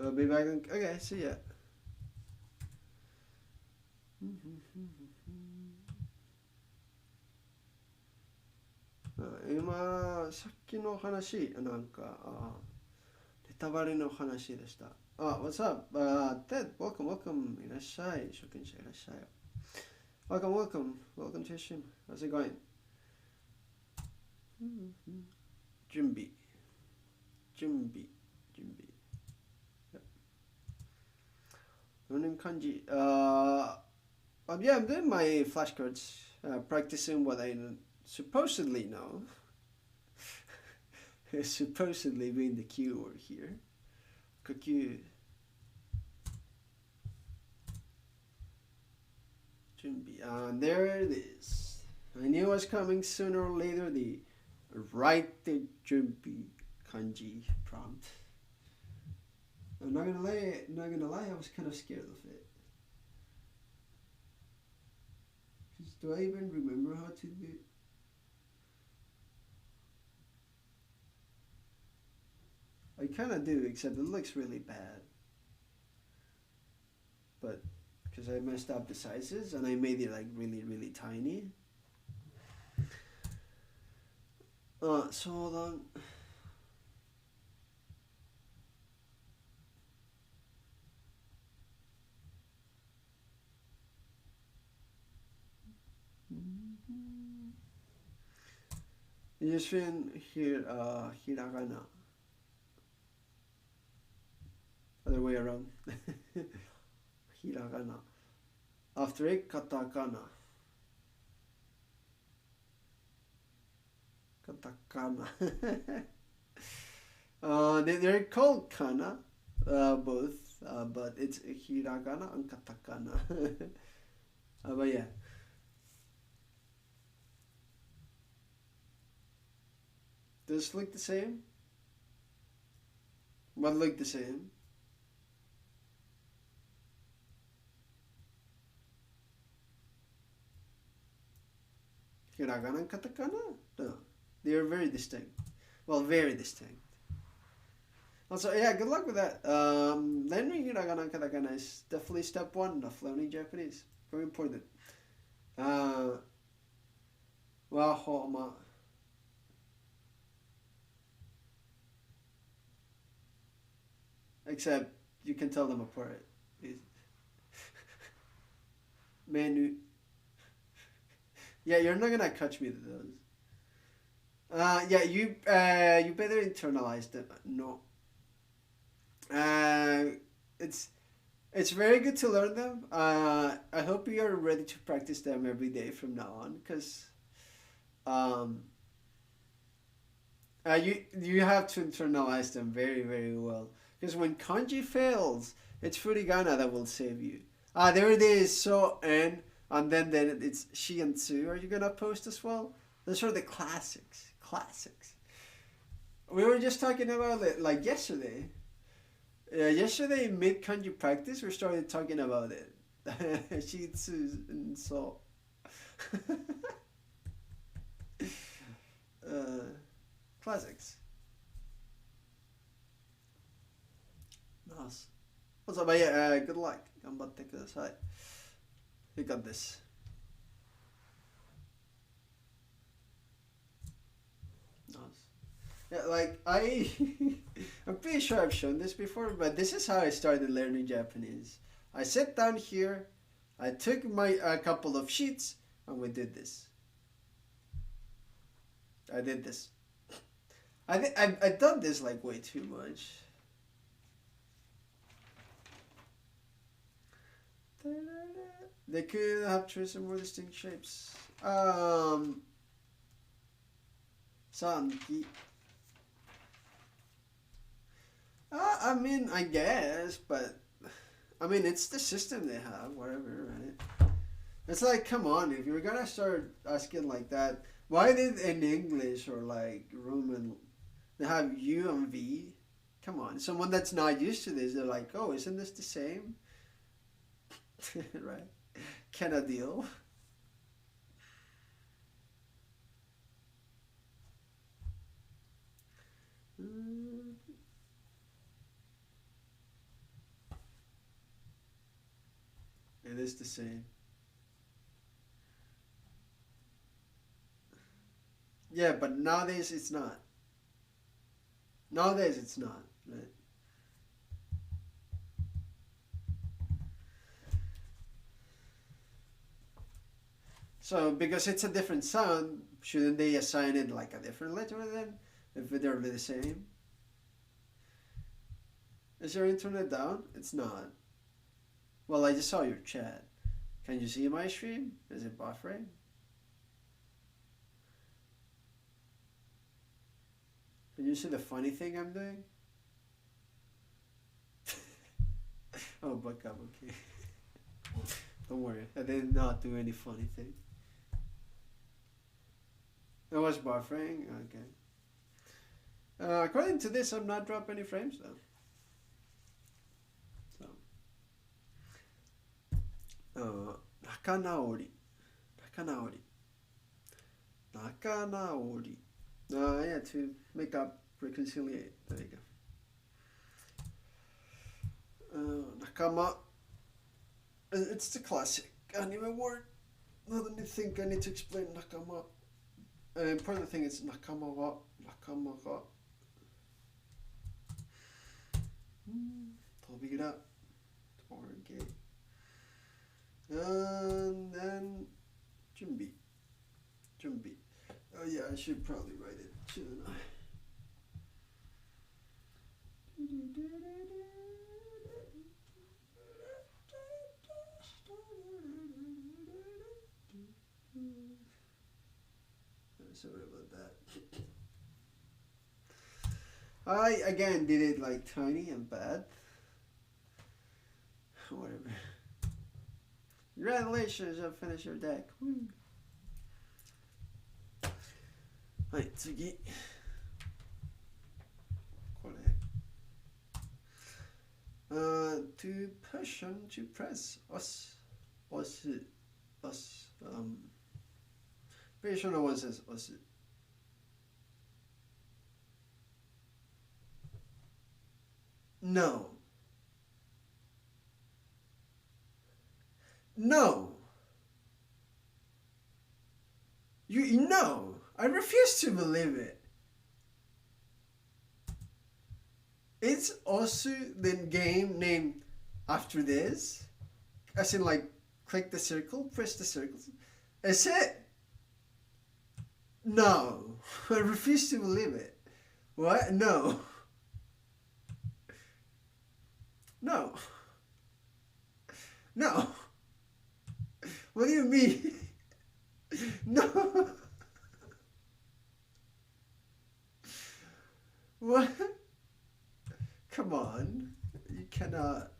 I'll be back in, okay, see ya. 今さっきの話なんかネタバレの話でした。What's up? Ted, welcome. いらっしゃい。初見者いらっしゃい。Welcome to your stream. How's it going? 準備。Learning kanji. Yeah, I'm doing my flashcards, practicing what I supposedly know. Supposedly being the keyword here. Kokyu. Junbi. There it is. I knew it was coming sooner or later. The write the Junbi kanji prompt. I'm not gonna lie, I was kind of scared of it. Do I even remember how to do it? I kind of do, except it looks really bad. But because I messed up the sizes and I made it like really, really tiny. So hold on. You just find here hiragana. Other way around. Hiragana. After it, katakana. Katakana. They're called kana, both, but it's hiragana and katakana. But yeah. Does it look the same? What look the same? Hiragana and katakana? No. They are very distinct. Well, very distinct. Also, yeah, good luck with that. Learning hiragana and katakana is definitely step one of learning Japanese. Very important. Wahoma. Except you can tell them apart. Menu. Yeah, you're not gonna catch me to those. Yeah, you better internalize them. No. It's very good to learn them. I hope you are ready to practice them every day from now on, because you have to internalize them very, very well. Because when kanji fails, it's furigana that will save you. There it is. So and then it's shi and tsu. Are you gonna post as well? Those are the classics. Classics. We were just talking about it like yesterday. Yesterday in mid kanji practice, we started talking about it. Shi, tsu, and so. Classics. Nice. What's up, yeah, good luck. 頑張ってください. You got this. Nice. Yeah, like I'm pretty sure I've shown this before, but this is how I started learning Japanese. I sat down here, I took a couple of sheets, and we did this. I did this. I've done this like way too much. They could have chosen more distinct shapes. Sanki. I mean, I guess, but I mean, it's the system they have, whatever, right? It's like, come on, if you're gonna start asking like that, why did in English or like Roman they have U and V? Come on, someone that's not used to this, they're like, oh, isn't this the same? Right? Can I deal? It is the same. Yeah, but nowadays it's not. Nowadays it's not, right? So, because it's a different sound, shouldn't they assign it like a different letter then? If they're the same? Is your internet down? It's not. Well, I just saw your chat. Can you see my stream? Is it buffering? Can you see the funny thing I'm doing? Oh, back up, okay. Don't worry, I did not do any funny thing. I was buffering. Okay. According to this, I'm not dropping any frames though. So, nakanaori. Yeah, to make up, reconciliate. There you go. Nakama. It's the classic anime word. Not that I think I need to explain nakama. Important thing is nakama wa. Tobira. Target. And then Jumbi. Oh yeah, I should probably write it, shouldn't I? Sorry about that. I again did it like tiny and bad. Whatever. Congratulations, you finished your deck. Woo. はい、次。これ。To push on, to press. 押す。Pretty sure no one says 押す。No. You know. I refuse to believe it. It's Osu the game named after this? As in like click the circle, press the circles. Is it? No. I refuse to believe it. What? No. What do you mean? No. What? Come on. You cannot.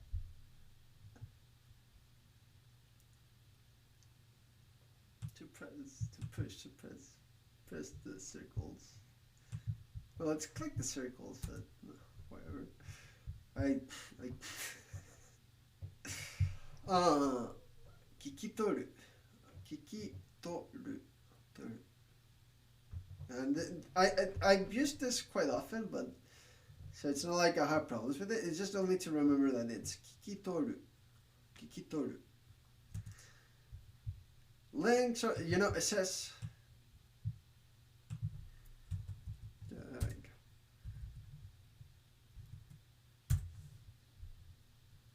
To push, press the circles. Well, let's click the circles, but whatever. Kikitoru. And I've used this quite often, but so it's not like I have problems with it. It's just only to remember that it's kikitoru. Links, it says. There we go.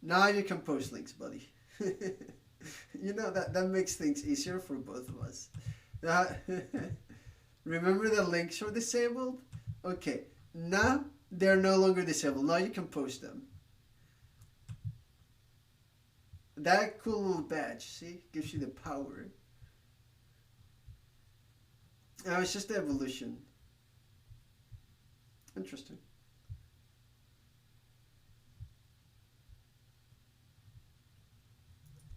Now you can post links, buddy. that makes things easier for both of us. Remember the links were disabled? Okay, now they're no longer disabled. Now you can post them. That cool little badge, see? Gives you the power. Oh, it's just the evolution. Interesting.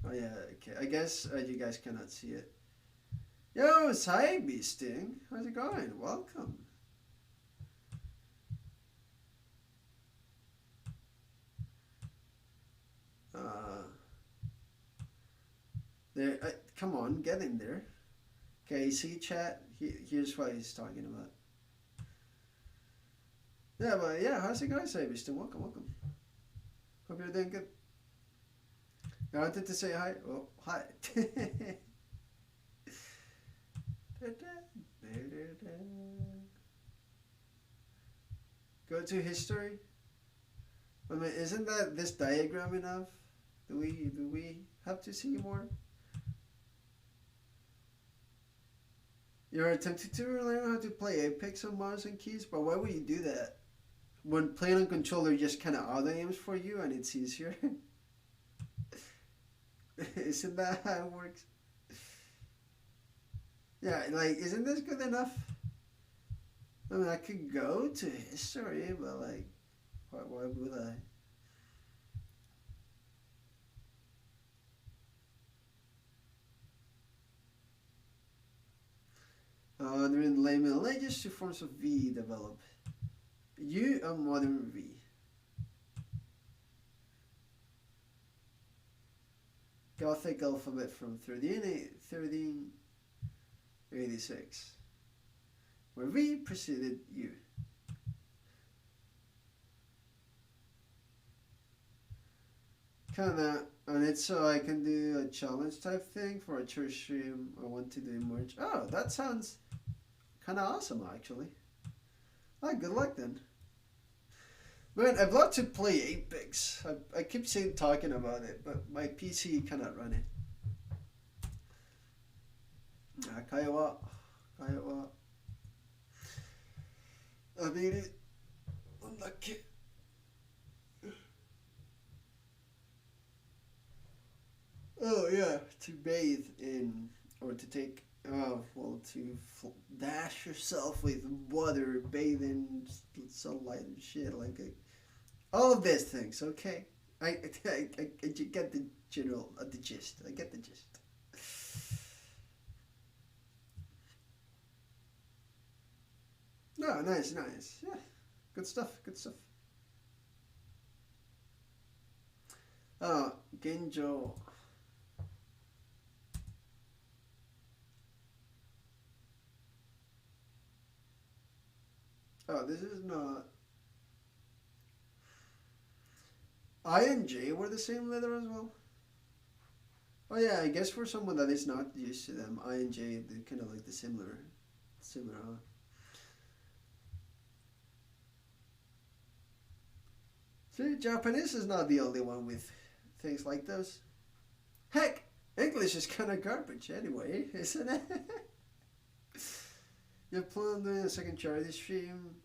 Oh yeah, okay. I guess you guys cannot see it. Yo, hi, Beasting. How's it going? Welcome. There. Come on, get in there. Okay, see chat. Here's what he's talking about. Yeah, but yeah, how's it going, hi, Beasting? Welcome. Hope you're doing good. I wanted to say hi. Oh, hi. Go to history. I mean, isn't that this diagram enough? Do we have to see more? You're attempting to learn how to play Apex on mouse and keys, but why would you do that? When playing on controller just kind of auto aims for you and it's easier. Isn't that how it works? Yeah, like, isn't this good enough? I mean, I could go to history, but like, why would I? During the late Middle Ages, two forms of V developed. U and modern V. Gothic alphabet from 1386, where V preceded U. Kinda, and it's so I can do a challenge type thing for a church stream. I want to do merge. Oh, that sounds kind of awesome, actually. Ah, good luck then. Man, I'd love to play Apex. I keep saying talking about it, but my PC cannot run it. Kaya wa. I made it. Unlucky. Oh yeah, to bathe in, or to take, to dash yourself with water, bathe in sunlight and shit, like all of these things. Okay, I get the the gist. I get the gist. No, nice. Yeah, good stuff. Genjo. Oh, this is not. I and J were the same letter as well. Oh yeah, I guess for someone that is not used to them, I and J, they're kind of like the similar. Huh? See, Japanese is not the only one with things like those. Heck, English is kind of garbage anyway, isn't it? You plan on doing a second charity stream?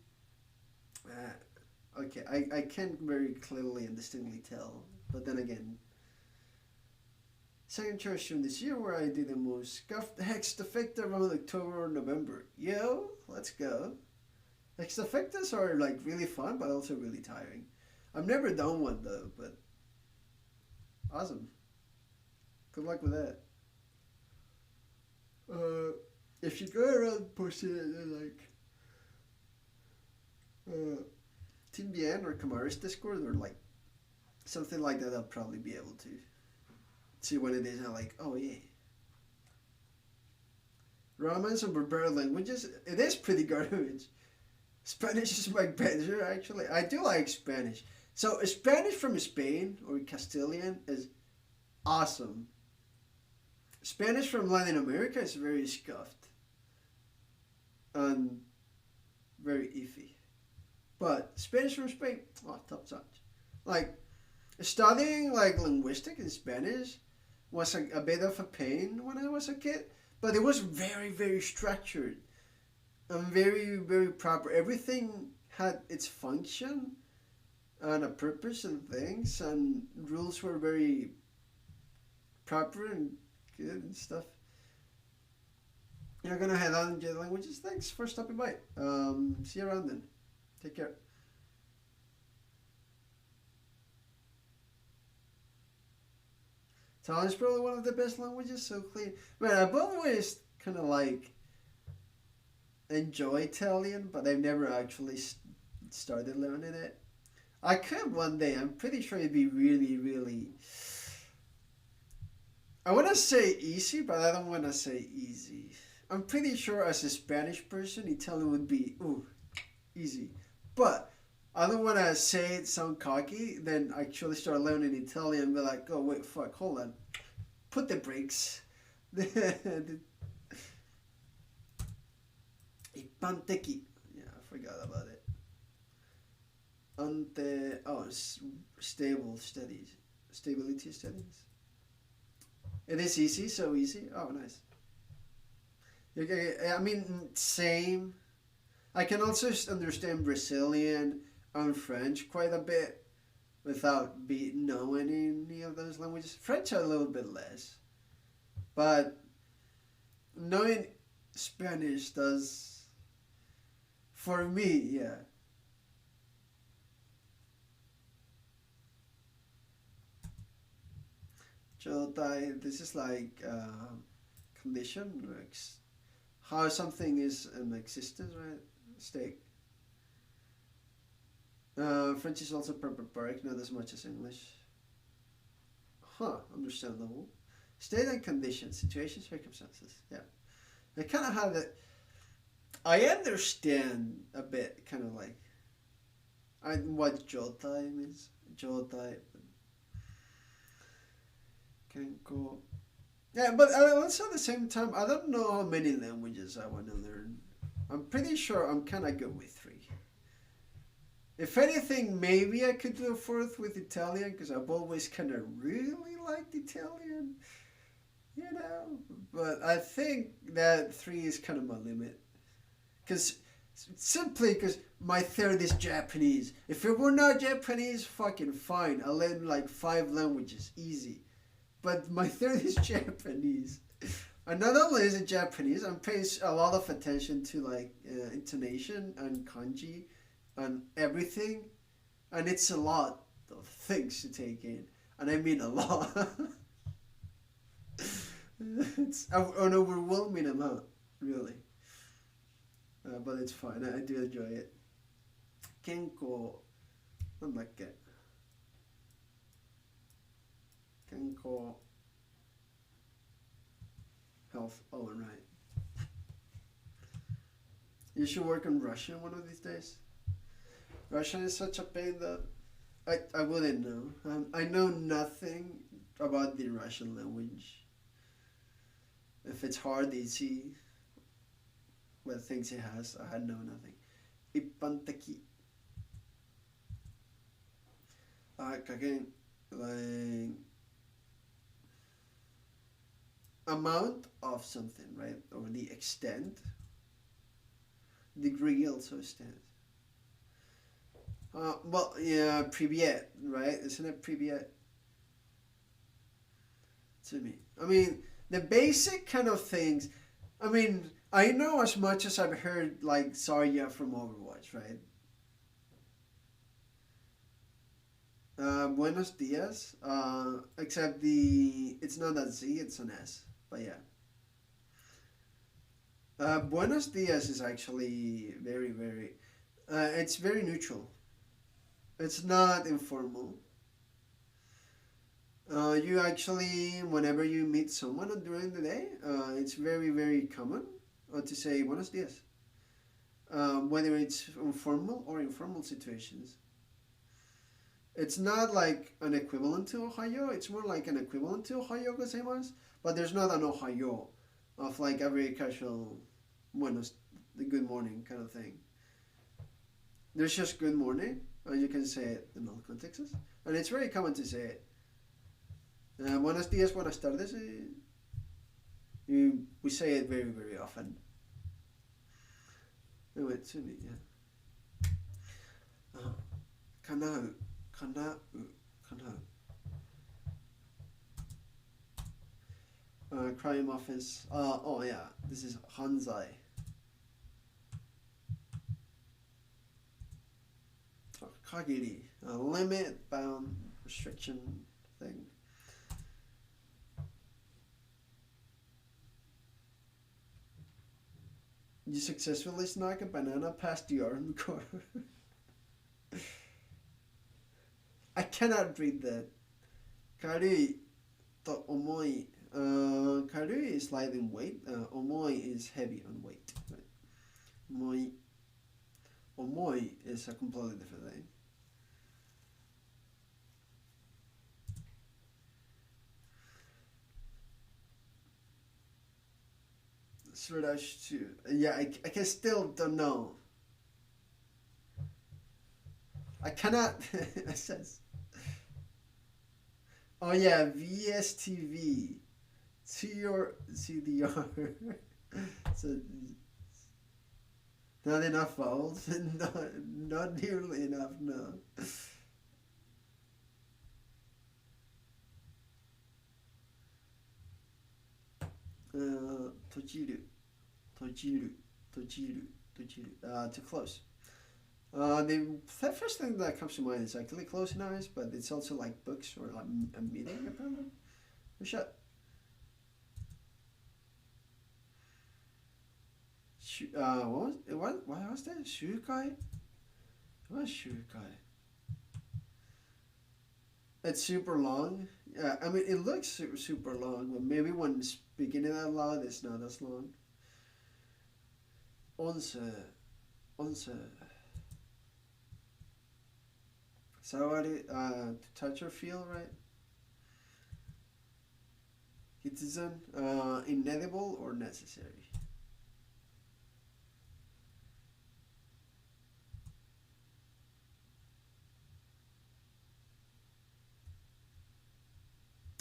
Okay, I can't very clearly and distinctly tell, but then again, second charity stream this year where I did the most scuffed hex defector around October or November. Yo, let's go. Hex defectors are like really fun, but also really tiring. I've never done one though, but awesome. Good luck with that. If you go around posting it like Team Bien or Kamara's Discord or like something like that, I'll probably be able to see what it is. I'm like, oh yeah. Romance and barbarian languages, it is pretty garbage. Spanish is my better actually. I do like Spanish. So Spanish from Spain or Castilian is awesome. Spanish from Latin America is very scuffed and very iffy. But Spanish from Spain, top notch. Like studying like linguistic in Spanish was a bit of a pain when I was a kid, but it was very, very structured and very, very proper. Everything had its function and a purpose and things, and rules were very proper and good and stuff. You're gonna head on to languages. Thanks for stopping by. See you around then. Take care. Italian is probably one of the best languages, so clean. Man, I've always kind of like enjoy Italian, but I've never actually started learning it. I could one day. I'm pretty sure it'd be really, really. I want to say easy, but I don't want to say easy. I'm pretty sure as a Spanish person, Italian would be easy. But I don't want to say it sound cocky, then actually start learning Italian and be like, oh wait, fuck, hold on. Put the brakes. Ipanteki. Yeah, I forgot about it. Stability studies. It is easy, so easy. Oh, nice. Okay, I mean, same. I can also understand Brazilian and French quite a bit without knowing any of those languages. French a little bit less, but knowing Spanish does for me, yeah. Jotai, this is like condition, like how something is an existence, right? State. French is also barbaric, not as much as English. Understandable. State and condition, situation, circumstances. Yeah. I kind of have it. I understand a bit, kind of like what jotai means. Jotai. Kenko. Yeah, but also at the same time, I don't know how many languages I want to learn. I'm pretty sure I'm kind of good with 3. If anything, maybe I could do a 4th with Italian, because I've always kind of really liked Italian, you know. But I think that 3 is kind of my limit. Simply because my 3rd is Japanese. If it were not Japanese, fucking fine. I'll learn like 5 languages, easy. But my 3rd is Japanese. And not only is it Japanese, I'm paying a lot of attention to like intonation and kanji and everything. And it's a lot of things to take in. And I mean a lot. It's an overwhelming amount, really. But it's fine. I do enjoy it. Kenko. Kenko. Health. Oh, right. You should work on Russian one of these days. Russian is such a pain that I wouldn't know. I know nothing about the Russian language. If it's hard, easy, what things it has, I know nothing. Ippanteki. Again, like amount of something, right? Or the extent. Degree also extent. Well, yeah, Privyet, right? Isn't it Privyet? To me. I mean, the basic kind of things. I mean, I know as much as I've heard, like, Zarya from Overwatch, right? Buenos dias. Except it's not a Z, it's an S. But yeah. Buenos dias is actually very, very... it's very neutral. It's not informal. You actually, whenever you meet someone during the day, it's very, very common to say buenos dias. Whether it's informal or informal situations. It's not like an equivalent to Ohio. It's more like an equivalent to Ohio gozaimasu. But there's not an Ohio of like a very casual the good morning kind of thing. There's just good morning. You can say it in all contexts. And it's very common to say it. Buenos dias, buenas tardes. We say it very, very often. Anyway, tsumi, yeah. Kanau. Crime offense. Oh yeah, this is Hanzai. Kagiri. A limit, bound, restriction thing. You successfully snuck a banana past the armed car. I cannot read that. Karui to omoi. Karui is light in weight. Omoi is heavy on weight. Right? Omoi is a completely different thing. /2. Yeah, I can still don't know. I cannot. It says. Oh yeah, VSTV. CDR. So not enough vowels. not nearly enough. No. Tojiru. Too close. The first thing that comes to mind is actually closing eyes, but it's also like books or like a meeting apparently. Or shut. what was that? 集会? What is 集会? It's super long. Yeah, I mean, it looks super long, but maybe when speaking it out loud, it's not as long. 音声 触る to touch or feel, right? 必然 inedible or necessary.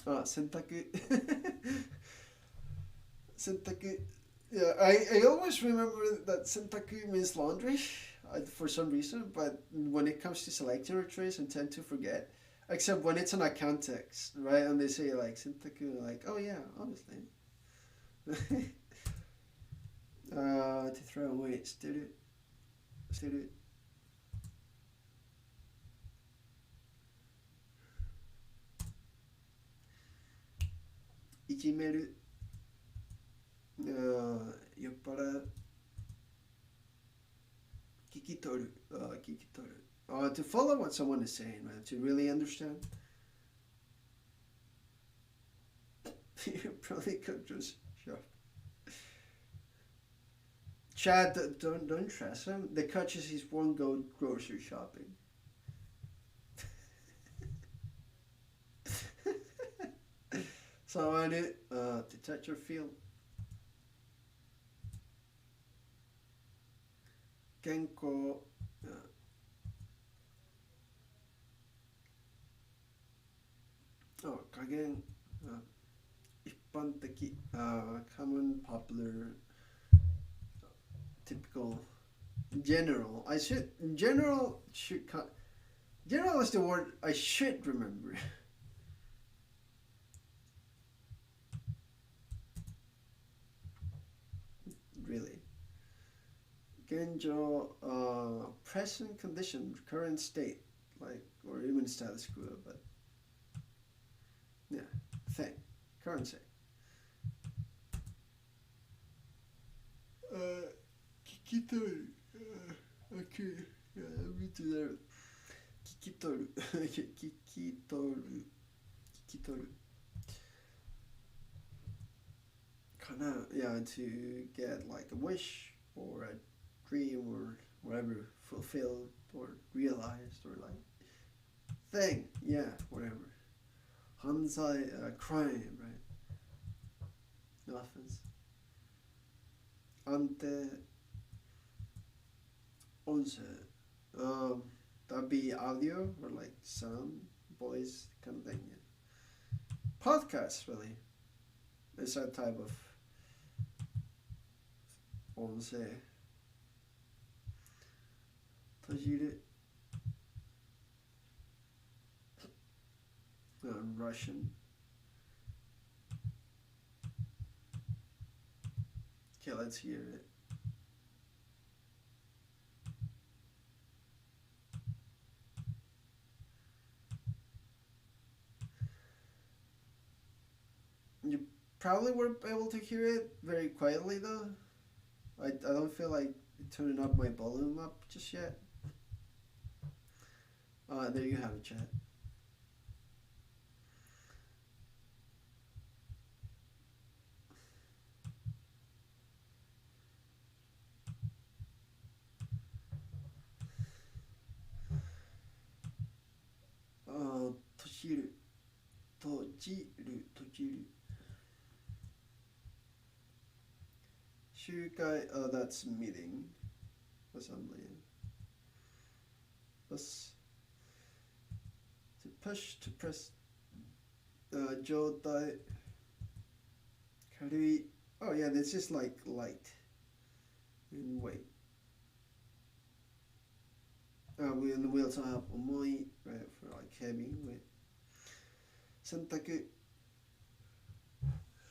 Ah, 洗濯 洗濯 Yeah, I always remember that 洗濯 means laundry for some reason, but when it comes to selecting or trace, I tend to forget. Except when it's in a context, right? And they say like 洗濯, like, oh yeah, obviously. To throw away, 捨てる いじめる 酔っ払う 聞き取る to follow what someone is saying, right? To really understand. You probably could just shop. Chad, don't trust him. The catch is he won't go grocery shopping. So I did to touch or feel. 健康 加減 一般的 common, popular, typical, general. General is the word I should remember. Really. 現状 present condition, current state, like, or even status quo, but yeah, thing, current state. 聞き取る okay, yeah, let me do that. 聞き取る聞き取るかな yeah, to get like a wish or a dream or whatever fulfilled or realized or like thing, yeah, whatever. 犯罪 crime, right? Offense. 安定 音声 that'd be audio or like sound, voice kind of thing, yeah. Podcast, really. It's that type of 音声 閉じる Russian. Okay, let's hear it. You probably weren't able to hear it very quietly though. I don't feel like turning up my volume up just yet. There you have it, chat. To 閉じる集会 that's meeting, assembly. Thus, to push, to press 状態軽い oh yeah, this is like light in weight. We also have 重い right, for like heavy weight. 選択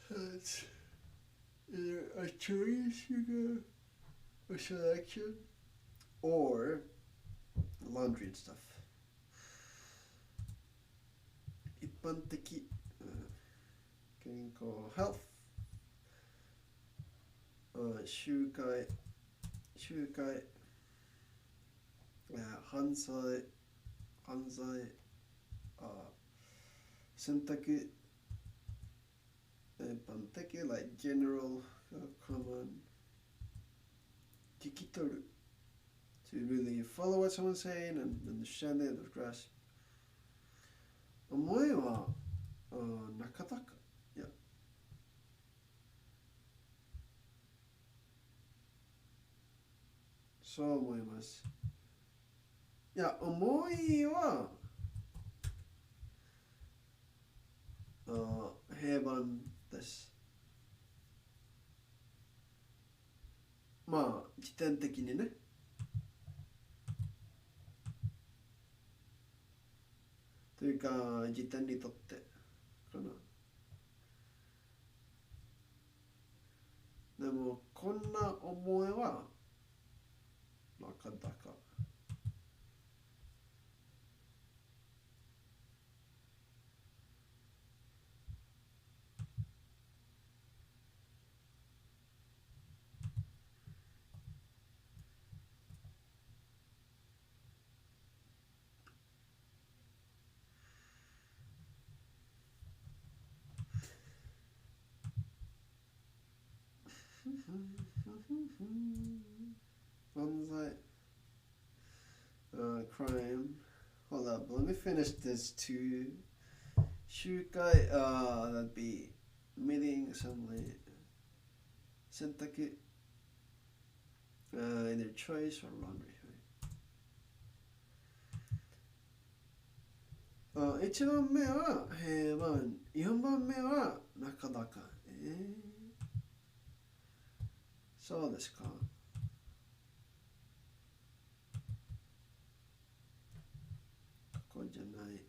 that's either a choice a selection or laundry and stuff. 一般的 健康 health 集会集会、犯罪、選択、一般的、like general, common, 聞き取る to really follow what someone's saying and understand it or grasp. 思いはなかなか、いや、そう思います。いや、思いは平凡です。まあ、時点的にね。というか、時点にとってかな。でも、こんな思いはなかなか。犯罪、crime. Hold up, let me finish this too. 集会、that'd be meeting, assembly, 選択、either choice or laundry. 1番目は平凡、4番目はなかなか。そうですか。ここじゃない。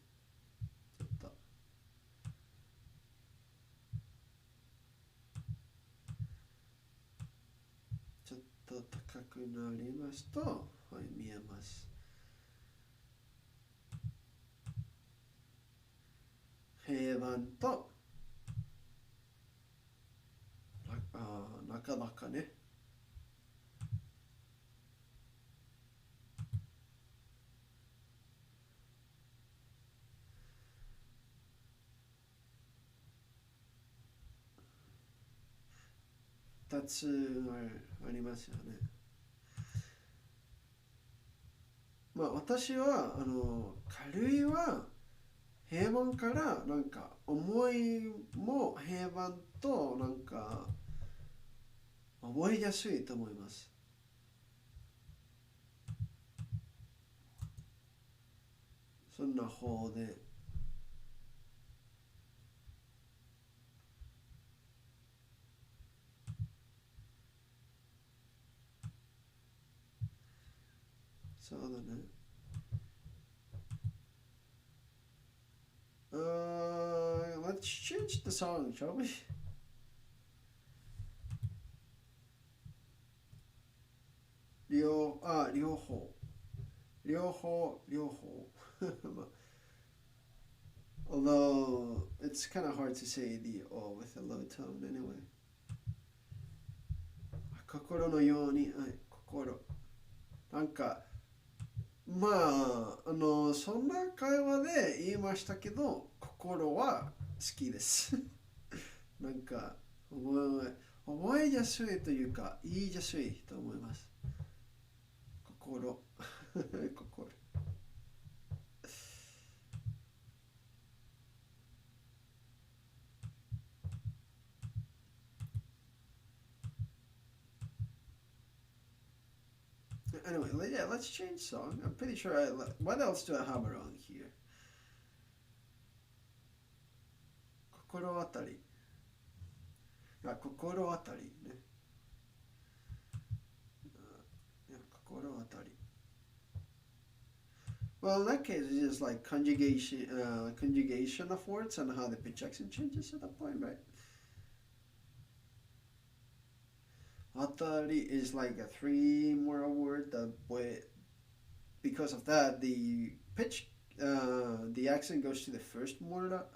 ちょっと高くなりますと、はい、見えます。平凡となかなかね。2つありますよね。まあ私は軽いは平凡からなんか重いも平凡となんか覚えやすいと思います。そんな方で。そうだね。Let's change the song, shall we? 両方。Although it's kind of hard to say the O with a low tone anyway. 心のように、はい、心。なんか、まあ、そんな会話で言いましたけど、心は好きです。なんか、覚えやすいというか、言いやすいと思います。心。心。Anyway, yeah, let's change song. I'm pretty sure what else do I have around here? 心当たり。心当たりね。心当たり。Well, in that case, it's just like conjugation of words and how the projection changes at that point, right? Atari is like a 3 more word that because of that the pitch the accent goes to the first mora.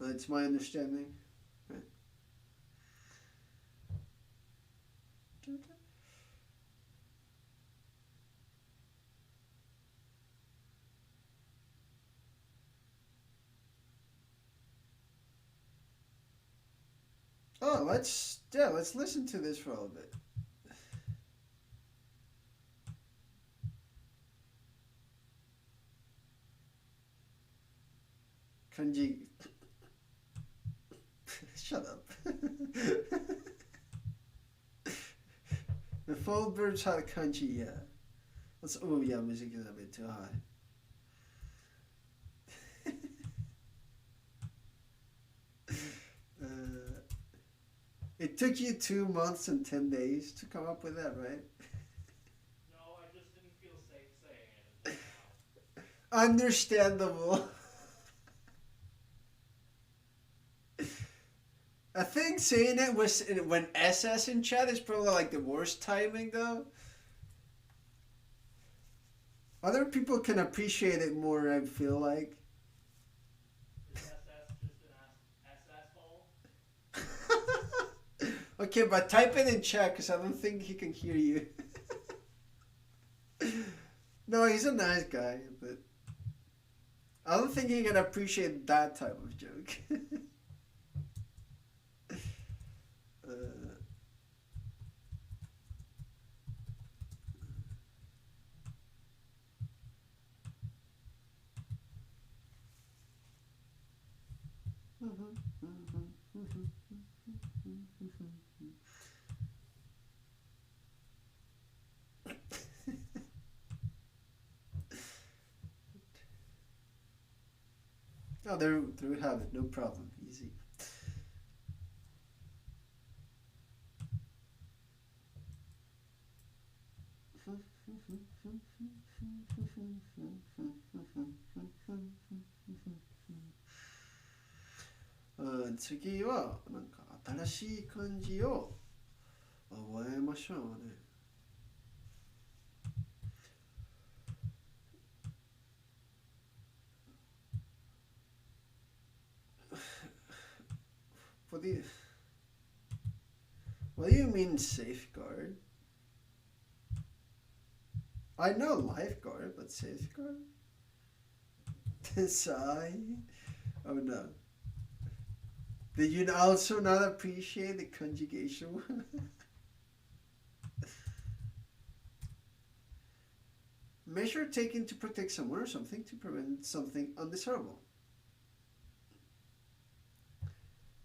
That's my understanding. Right. let's listen to this for a little bit. Kanji. Shut up. The full birds had kanji, yeah. Oh yeah, music is a bit too high. It took you 2 months and 10 days to come up with that, right? No, I just didn't feel safe saying it until now. Understandable. I think saying it was when SS in chat is probably like the worst timing though. Other people can appreciate it more, I feel like. Is SS just an SS hole? Okay, but type it in chat because I don't think he can hear you. No, he's a nice guy, but I don't think he can appreciate that type of joke. Oh, there we have it. No problem. Easy.次はなんか新しい漢字を覚えましょうね。What do you mean safeguard? I know lifeguard, but safeguard? Sigh? Oh no. Did you also not appreciate the conjugation? Measure taken to protect someone or something to prevent something undesirable.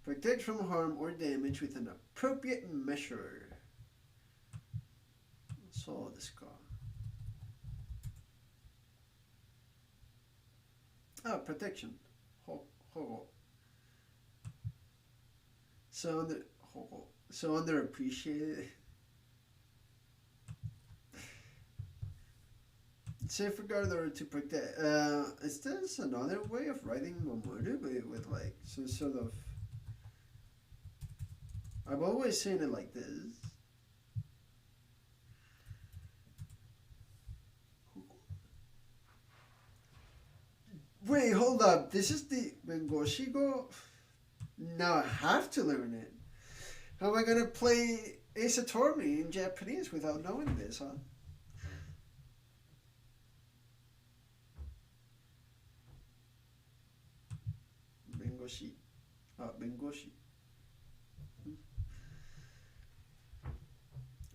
Protect from harm or damage with an appropriate measure. So this car. Oh, protection. So underappreciated. Safeguard or to protect. Is this another way of writing Mamoru with like some sort of? I've always seen it like this. Wait, hold up. This is the Bengoshigo. Now I have to learn it. How am I gonna play Ace Attorney in Japanese without knowing this, huh? Bengoshi. Bengoshi.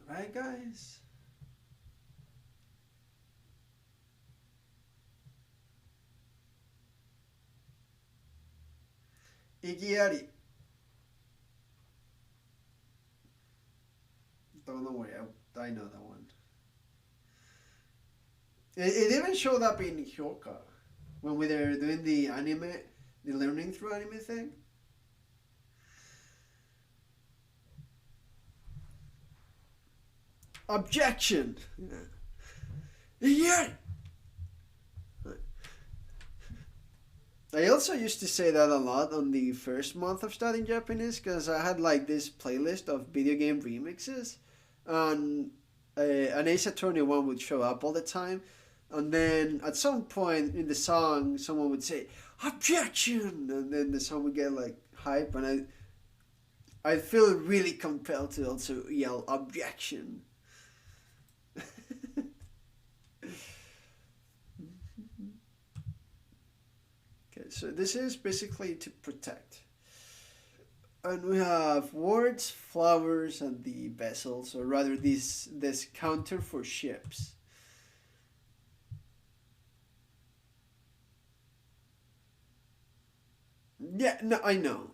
Right, guys? Ikiari. Don't worry, I know that one. It even showed up in Hyoka when we were doing the anime, the learning through anime thing. Objection! Yeah! I also used to say that a lot on the first month of studying Japanese because I had like this playlist of video game remixes, and an Ace Attorney one would show up all the time, and then at some point in the song, someone would say "objection," and then the song would get like hype, and I feel really compelled to also yell "objection." So this is basically to protect. And we have words, flowers, and the vessels, or rather, this counter for ships. Yeah, no, I know.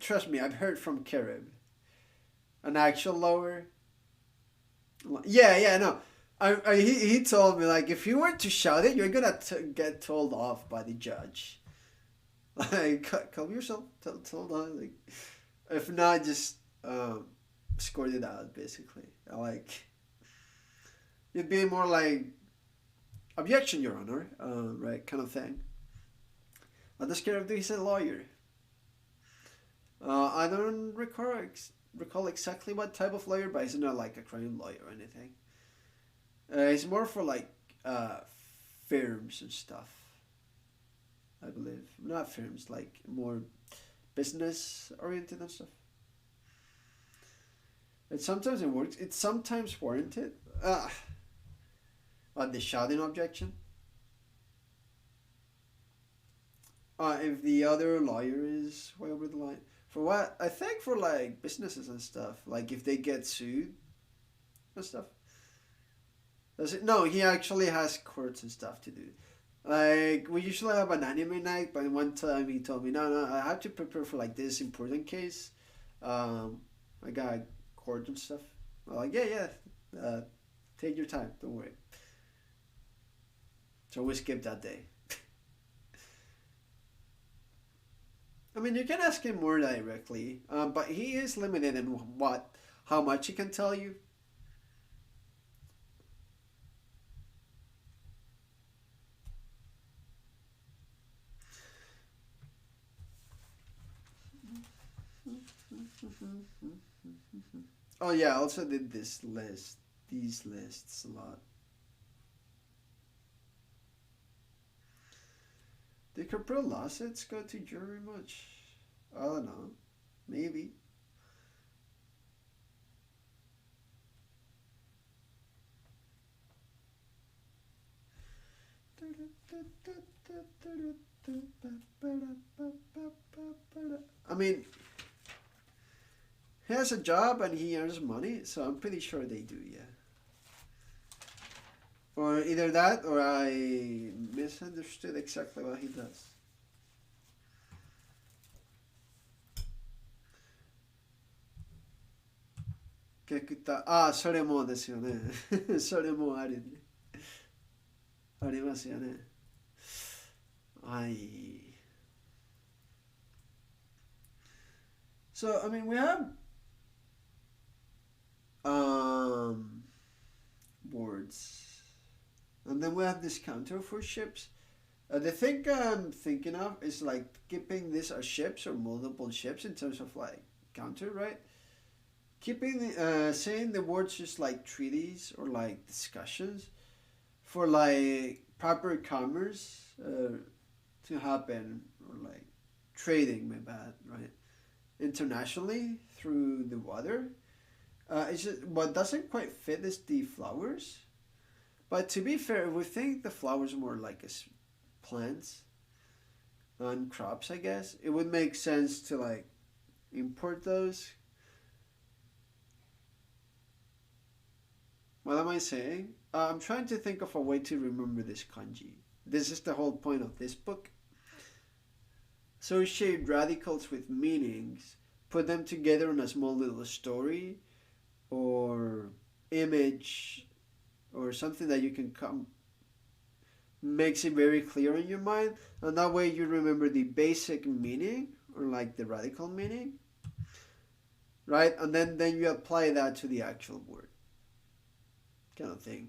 Trust me, I've heard from Carib. An actual lower. Yeah, yeah, no. He told me like if you were to shout it, you're gonna get told off by the judge. Like calm yourself. Tell them like if not, just scored it out basically. Like it'd be more like objection, Your Honor, right, kind of thing. The Sheriff, he's a lawyer. I don't recall exactly what type of lawyer, but he's not like a crime lawyer or anything. It's more for like uh, firms and stuff, I believe. Not firms, like more business oriented and stuff. And sometimes it works. It's sometimes warranted. The shouting objection. If the other lawyer is way over the line. For what? I think for like businesses and stuff. Like if they get sued and stuff. Does it? No, he actually has courts and stuff to do. Like we usually have an anime night, but one time he told me, no, no, I have to prepare for like this important case. Um, I got court and stuff. I'm like, yeah, yeah, take your time, don't worry. So we skipped that day. I mean, you can ask him more directly, but he is limited in how much he can tell you. Oh yeah, I also did these lists a lot. Did corporate lawsuits go to jury much? I don't know. Maybe. I mean, he has a job and he earns money, so I'm pretty sure they do, yeah. Or either that or I misunderstood exactly what he does.それもですよね。それもあるね。ありますよね。はい。So, I mean, we have um, boards. And then we have this counter for ships. The thing I'm thinking of is like keeping this as ships or multiple ships in terms of like counter, right? Keeping saying the words just like treaties or like discussions for like proper commerce to happen or like trading, my bad, right? Internationally through the water. It's just, what doesn't quite fit is the flowers. But to be fair, we think the flowers are more like as plants and crops, I guess. It would make sense to like import those. What am I saying? I'm trying to think of a way to remember this kanji. This is the whole point of this book. Associate radicals with meanings, put them together in a small little story or image or something that you can come makes it very clear in your mind, and that way you remember the basic meaning or like the radical meaning, right? And then you apply that to the actual word, kind of thing.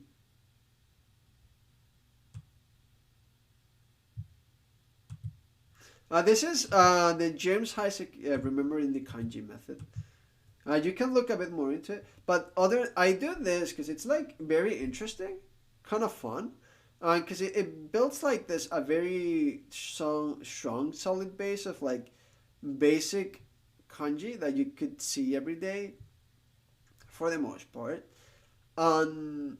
This is the James Isaac remembering the kanji method. You can look a bit more into it, but other I do this because it's like very interesting, kind of fun, because it builds like this a very strong solid base of like basic kanji that you could see every day for the most part. Um,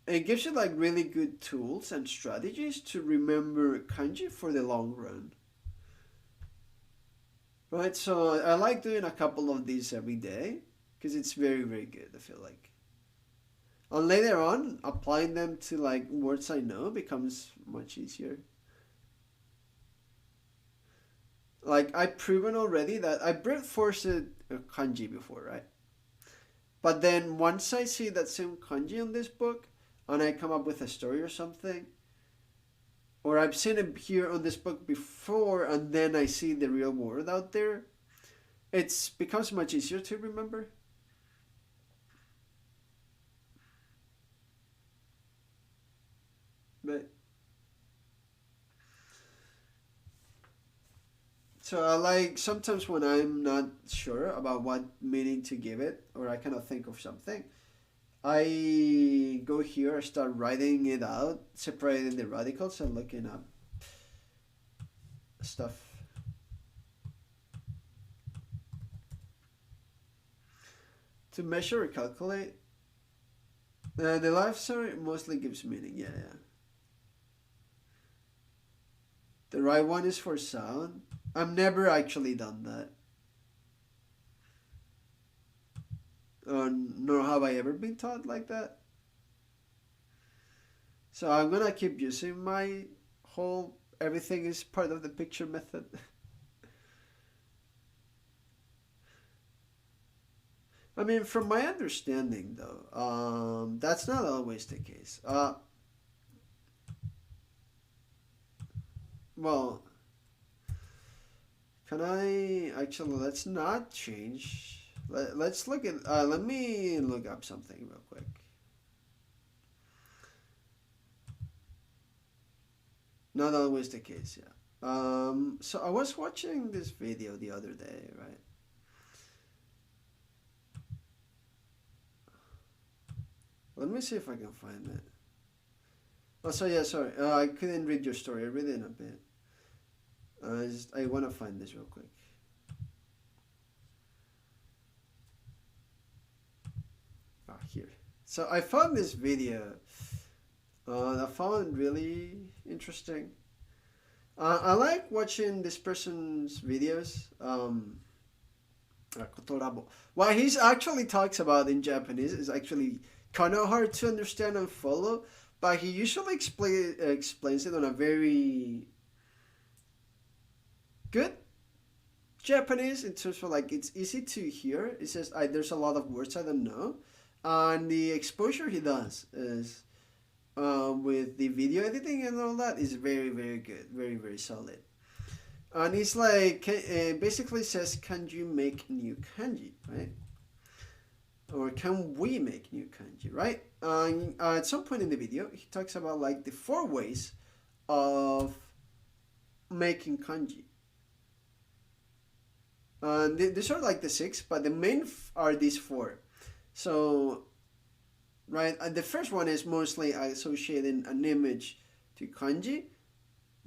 it gives you like really good tools and strategies to remember kanji for the long run. Right, so I like doing a couple of these every day because it's very, very good, I feel like. And later on, applying them to like words I know becomes much easier. Like I've proven already that I brute forced kanji before, right? But then once I see that same kanji in this book and I come up with a story or something, or I've seen it here on this book before and then I see the real word out there, it becomes much easier to remember. But so I like sometimes when I'm not sure about what meaning to give it or I cannot think of something, I go here, I start writing it out, separating the radicals and looking up stuff. To measure or calculate, the life story mostly gives meaning, yeah, yeah. The right one is for sound. I've never actually done that. Nor have I ever been taught like that. So I'm gonna keep using my whole everything is part of the picture method. I mean, from my understanding, though, that's not always the case. Well, can I actually? Let's not change. Let's look at. Let me look up something real quick. Not always the case, yeah. So I was watching this video the other day, right? Let me see if I can find it. Oh, so yeah, sorry. I couldn't read your story. I read it in a bit. I want to find this real quick. Ah, here. So I found this video. I found it really interesting. I like watching this person's videos. Kotorabo. What he actually talks about in Japanese is actually kind of hard to understand and follow, but he usually explains it on a very good Japanese in terms of like it's easy to hear. It says there's a lot of words I don't know, and the exposure he does is with the video editing and all that is very, very good, very, very solid. And it's like basically says, can you make new kanji, right? Or can we make new kanji, right? At some point in the video, he talks about like the 4 ways of making kanji. These are like the 6, but the main are these 4. So, right, the first one is mostly associating an image to kanji,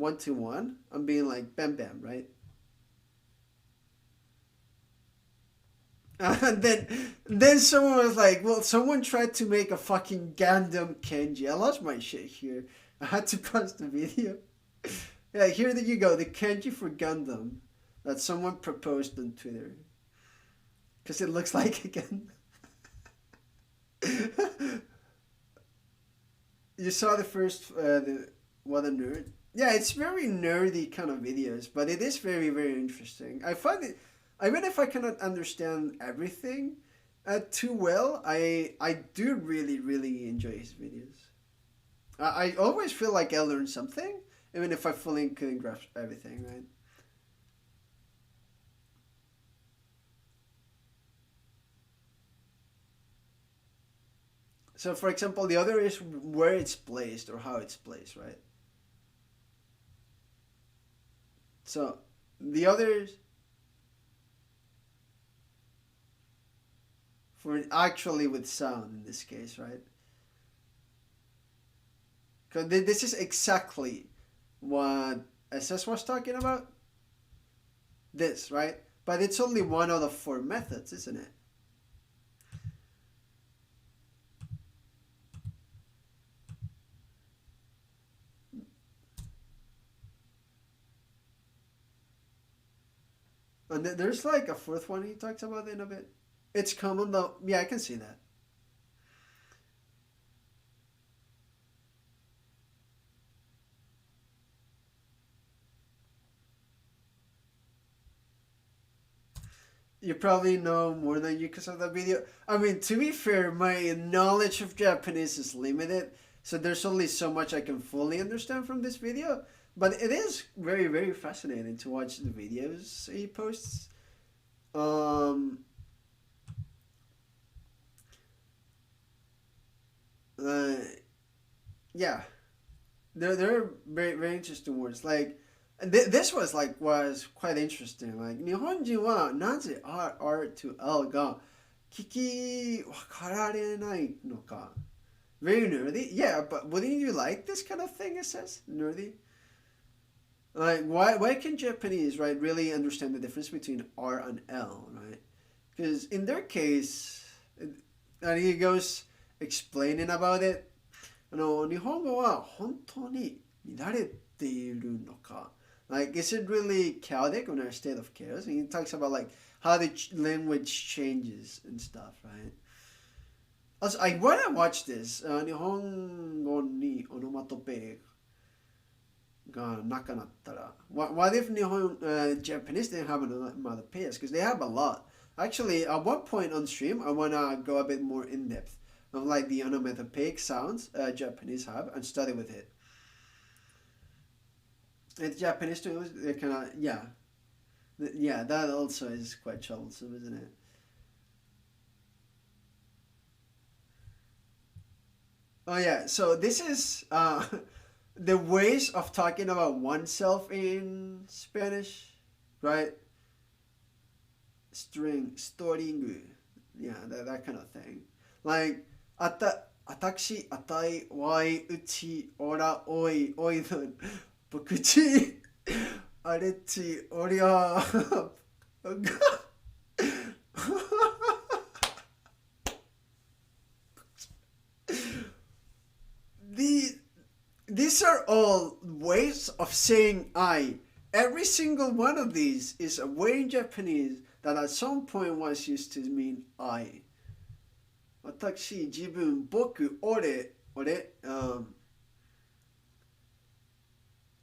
1-to-1, and being like bam bam, right? And then someone was like, well, someone tried to make a fucking Gundam kanji. I lost my shit here. I had to pause the video. Yeah, here you go, the kanji for Gundam that someone proposed on Twitter. Because it looks like a Gundam. You saw the first, what a nerd. Yeah, it's very nerdy kind of videos, but it is very, very interesting. I find it, even if I cannot understand everything too well, I do really, really enjoy his videos. I always feel like I learned something, even if I fully couldn't grasp everything, right? So, for example, the other is where it's placed or how it's placed, right? So, the others for actually with sound in this case, right? Because this is exactly what SS was talking about. This, right? But it's only one out of 4 methods, isn't it? And there's like a fourth one he talks about in a bit. It's common though. Yeah, I can see that. You probably know more than you because of that video. I mean, to be fair, my knowledge of Japanese is limited, so there's only so much I can fully understand from this video. But it is very, very fascinating to watch the videos he posts. Um, uh, yeah, they're very, very interesting words. Like this was quite interesting. Like 日本人はなぜ R to L が聞き分かられないのか。Very nerdy. Yeah, but wouldn't you like this kind of thing? It says nerdy. Like why can Japanese right really understand the difference between R and L, right? Because in their case, and he goes explaining about it. 日本語は本当に乱れているのか? Like, is it really chaotic or in a state of chaos? And he talks about like how the language changes and stuff, right? Also, I want to watch this. 日本語にオノマトペがなくなったら what if Japanese didn't have onomatopoeias? Because they have a lot. Actually, at one point on stream, I want to go a bit more in depth of like the onomatopoeic sounds Japanese have and study with it. And Japanese too, they kind of, yeah, that also is quite troublesome, isn't it? Oh yeah, so this is the ways of talking about oneself in Spanish, right? Storing, yeah, that kind of thing. Like, atashi, atai, wai, uchi, ora, oi, oidon, bokuchi, arechi, oria. These are all ways of saying I. Every single one of these is a way in Japanese that at some point was used to mean I. 私、自分、僕、俺、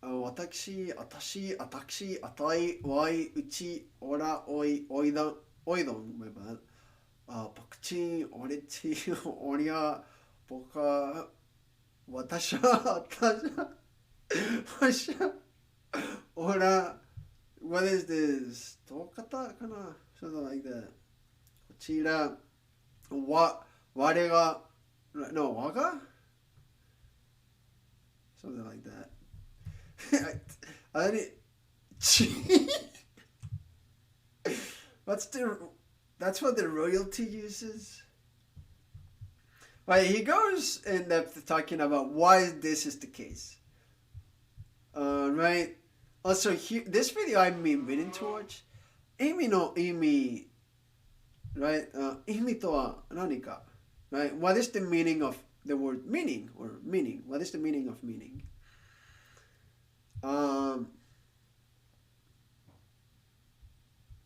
私、あたし、あたい、わい、うち、おら、おい、おいどん、my bad. 僕ちん、俺ち、おりゃ、僕は、私は、おら、what is this? どうかたかな Something like that. こちら、我が、no, 我が Something like that. I didn't. That's what the royalty uses. Right, he goes in depth talking about why this is the case. Right. Also, here, this video I've been meaning to watch. 意味の意味 right? 意味とは何か right? What is the meaning of the word meaning or meaning? What is the meaning of meaning?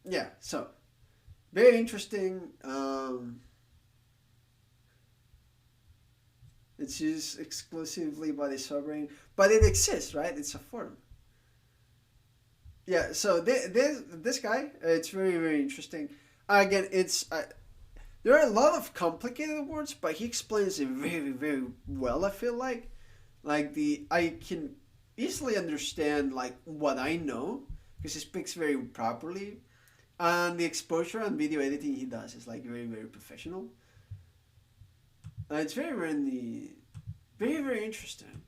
Yeah, so very interesting. It's used exclusively by the sovereign, but it exists, right? It's a form. Yeah, so this guy, it's very, very interesting. Again, there are a lot of complicated words, but he explains it very, very well. I feel like I can easily understand like what I know because he speaks very properly, and the exposure and video editing he does is like very, very professional. It's very, very interesting.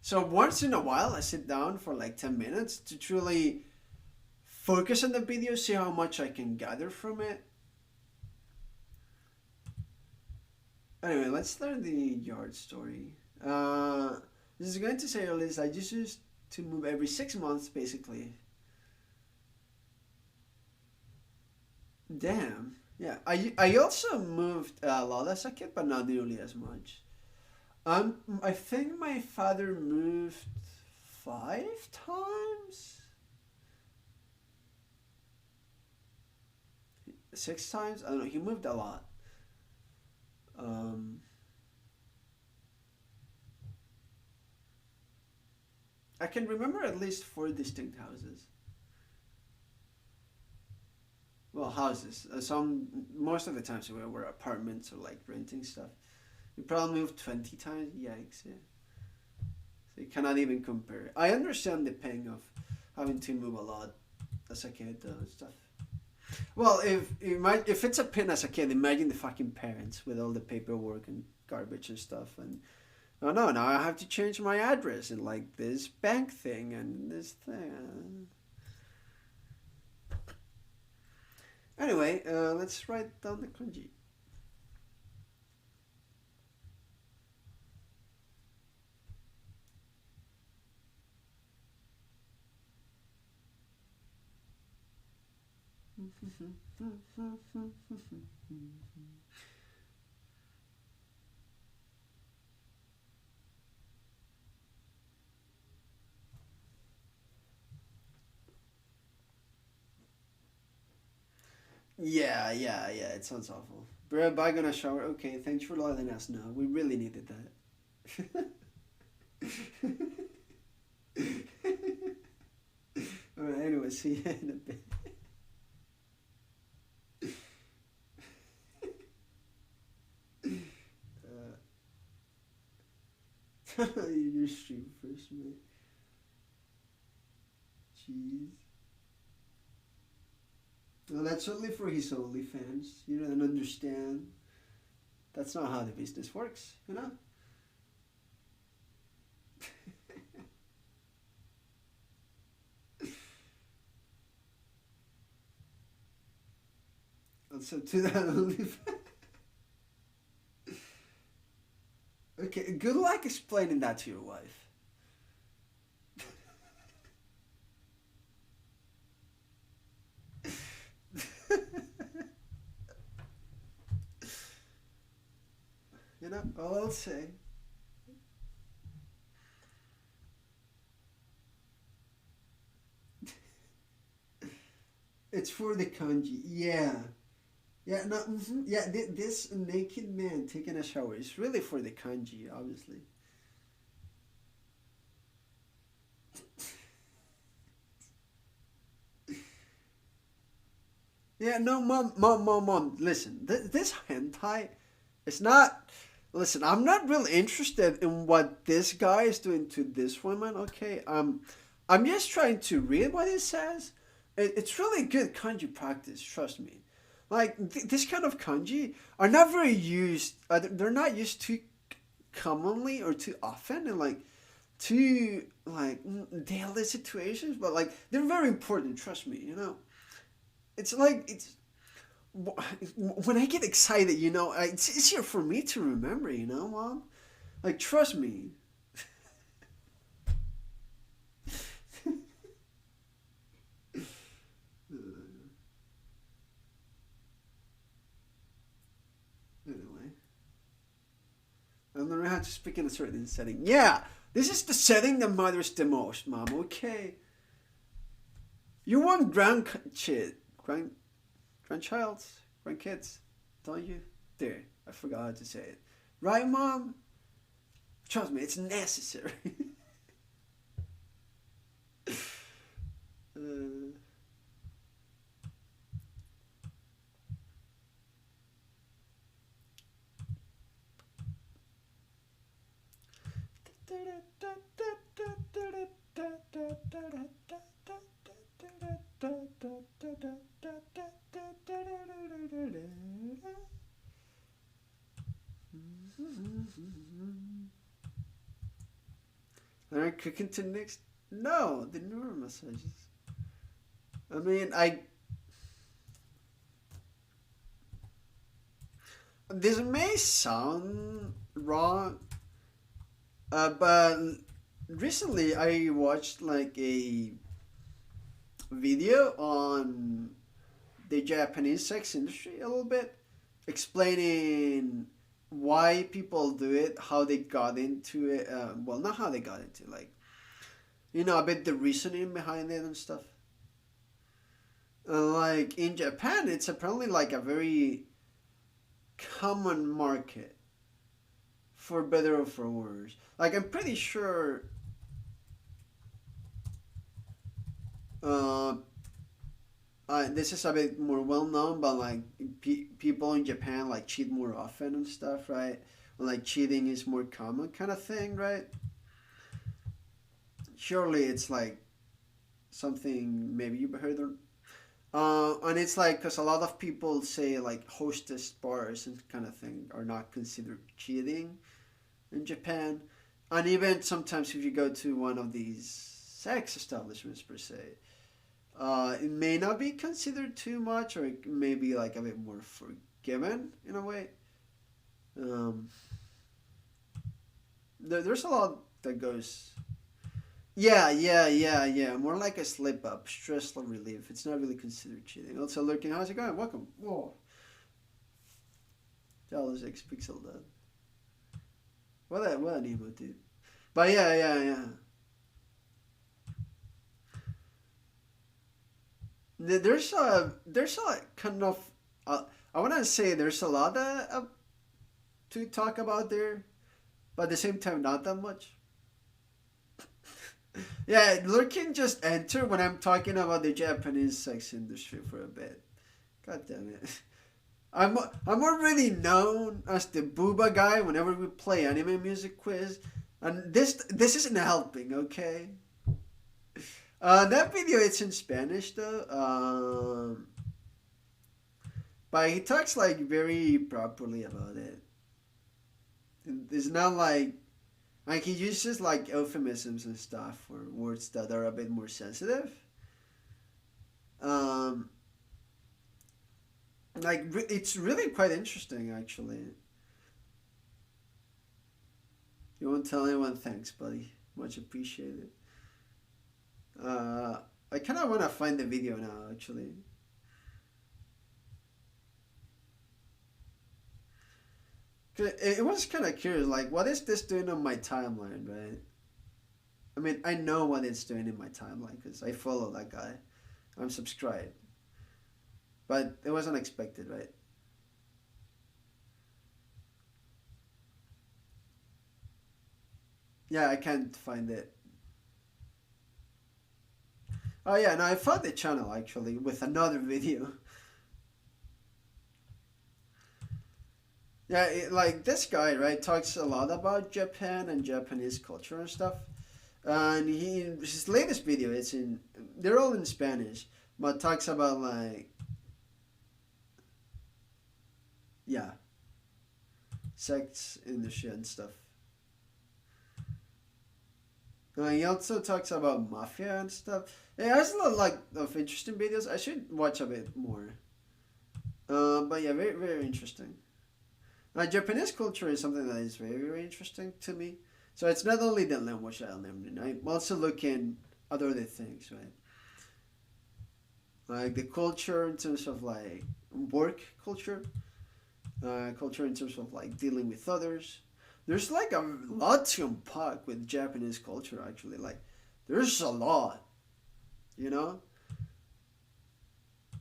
So once in a while, I sit down for like 10 minutes to truly focus on the video, see how much I can gather from it. Anyway, let's start the yard story. This is going to say at least I just used to move every 6 months, basically. Damn. Yeah, I also moved a lot as a kid, but not nearly as much. I think my father moved 5 times. 6 times. I don't know. He moved a lot. I can remember at least 4 distinct houses. Well, houses. Most of the times we were apartments or like renting stuff. We probably moved 20 times. Yikes! Yeah. So you cannot even compare. I understand the pain of having to move a lot as a kid and stuff. Well, if it's a pain as a kid, imagine the fucking parents with all the paperwork and garbage and stuff. And oh no, now I have to change my address and like this bank thing and this thing. Anyway, let's write down the kanji. Yeah, it sounds awful. Bro, bye, gonna shower. Okay, thanks for letting us know. We really needed that. Alright, anyway, see you in a bit. You stream first, man. Jeez. Well, that's only for his OnlyFans. You don't understand. That's not how the business works, you know? Also, to that OnlyFans. Okay, good luck explaining that to your wife. You know, all I'll say. It's for the kanji. Yeah. Yeah, no, yeah, this naked man taking a shower is really for the kanji, obviously. Yeah, no, mom, listen, this hentai is not. Listen, I'm not really interested in what this guy is doing to this woman. Okay, I'm just trying to read what it says. It's really good kanji practice. Trust me. Like this kind of kanji are not very used. They're not used too commonly or too often, and like too like daily situations. But like they're very important. Trust me. You know, it's like it's when I get excited. You know, it's easier for me to remember. You know, mom. Like trust me. Anyway. I don't know how to speak in a certain setting. Yeah, this is the setting that matters the most, mom. Okay. You want grandkids, don't you? There, I forgot how to say it. Right, mom? Trust me, it's necessary. uh, Alright, cooking to next. No, the neural massages. I mean, this may sound wrong, but recently I watched like a video on the Japanese sex industry a little bit, explaining why people do it, how they got into it. Well, not how they got into it, like, you know, a bit the reasoning behind it and stuff. Like in Japan, it's apparently like a very common market, for better or for worse. Like I'm pretty sure uh, this is a bit more well known, but like people in Japan like cheat more often and stuff, right? Like cheating is more common kind of thing, right? Surely it's like something maybe you've heard of. And it's like because a lot of people say like hostess bars and kind of thing are not considered cheating in Japan, and even sometimes if you go to one of these sex establishments per se, it may not be considered too much, or it may be like a bit more forgiven in a way. Um, there's a lot that goes. Yeah. More like a slip up, stress relief. It's not really considered cheating. Also, lurking. How's it going? Welcome. Whoa. $6 pixel dad. What an emo dude. But yeah. There's a kind of I wanna say there's a lot to talk about there, but at the same time not that much. Yeah, lurking just enter when I'm talking about the Japanese sex industry for a bit. God damn it. I'm already known as the booba guy whenever we play anime music quiz, and this isn't helping. Okay. That video it's in Spanish though. But he talks like very properly about it. It's not like he uses like euphemisms and stuff for words that are a bit more sensitive. Um, it's really quite interesting actually. You won't tell anyone, thanks, buddy. Much appreciated. Uh, I kind of want to find the video now actually. It was kind of curious, like, what is this doing on my timeline, right? I mean, I know what it's doing in my timeline because I follow that guy. I'm subscribed. But it was unexpected, right? Yeah, I can't find it. Oh, yeah, no, I found the channel actually with another video. Yeah, like this guy, right, talks a lot about Japan and Japanese culture and stuff. And his latest video, they're all in Spanish, but talks about like, yeah, sex industry and stuff. He also talks about mafia and stuff. He has a lot like of interesting videos. I should watch a bit more. But yeah, very very interesting. Japanese culture is something that is very very interesting to me. So it's not only the language that I learned, I'm also looking at other things, right? Like the culture in terms of like work culture, culture in terms of like dealing with others. There's like a lot to unpack with Japanese culture actually. Like there's a lot, you know.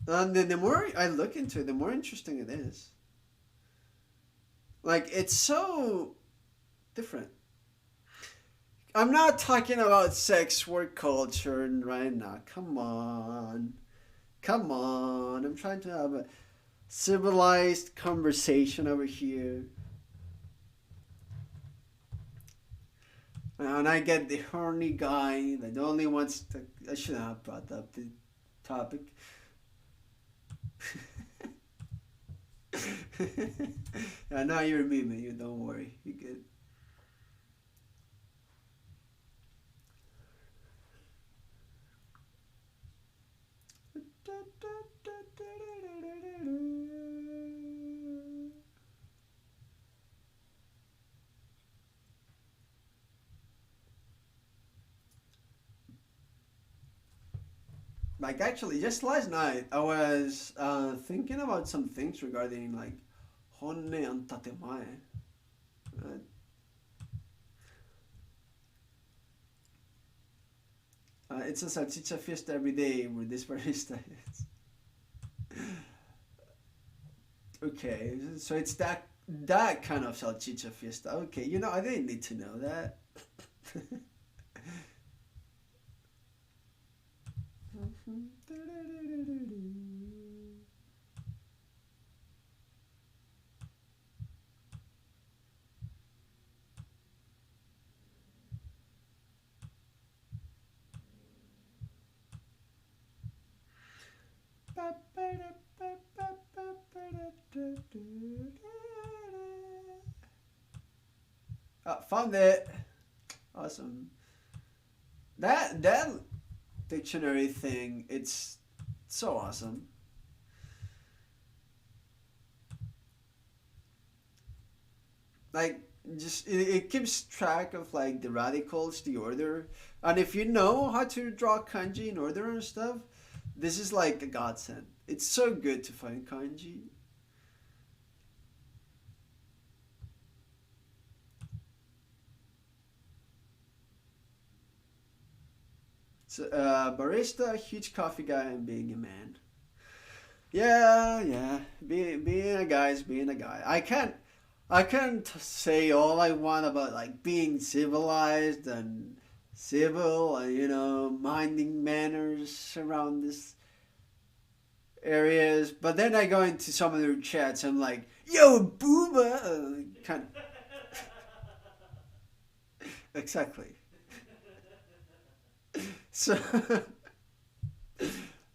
And then the more I look into it, the more interesting it is. Like it's so different. I'm not talking about sex work culture right now. Come on. Come on. I'm trying to have a civilized conversation over here. And I get the horny guy that only wants to. I should have brought up the topic. Yeah, now you're me, man. You don't worry. You good. Like actually, just last night I was thinking about some things regarding like honne and tatemae. Right? It's a salchicha fiesta every day where this barista is. Okay, so it's that kind of salchicha fiesta. Okay, I didn't need to know that. Found it. Awesome. That dictionary thing, it's so awesome. Like, just it keeps track of like the radicals, the order, and if you know how to draw kanji in order and stuff, this is like a godsend. It's so good to find kanji. So, barista, huge coffee guy, and being a man. Yeah. Being a guy is being a guy. I can't say all I want about like being civilized and civil and minding manners around this areas. But then I go into some of their chats. I'm like, yo, booba, kind of exactly. So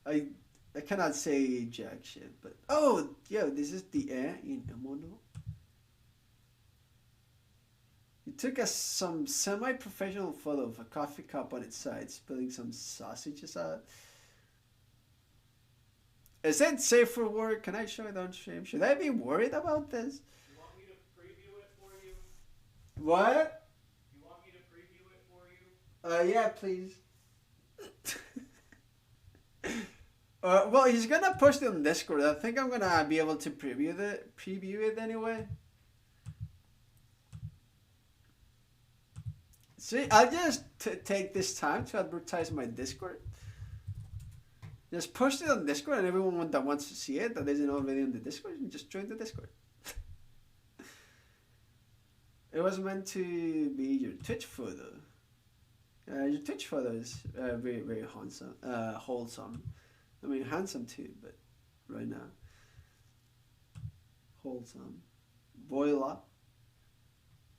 I I cannot say jack shit. But oh, yo, this is the air in Emono. He took some semi-professional photo of a coffee cup on its side, spilling some sausages out. Is it safe for work? Can I show it on stream? Should I be worried about this? You want me to preview it for you? What? You want me to preview it for you? Yeah, please. Well, he's gonna post it on Discord. I think I'm gonna be able to preview it anyway. See, I'll just take this time to advertise my Discord. Just post it on Discord, and everyone that wants to see it, that isn't already on the Discord, you just join the Discord. It was meant to be your Twitch photo. Your Twitch photo is very, very wholesome. I mean, handsome too, but right now. Wholesome. Boiler.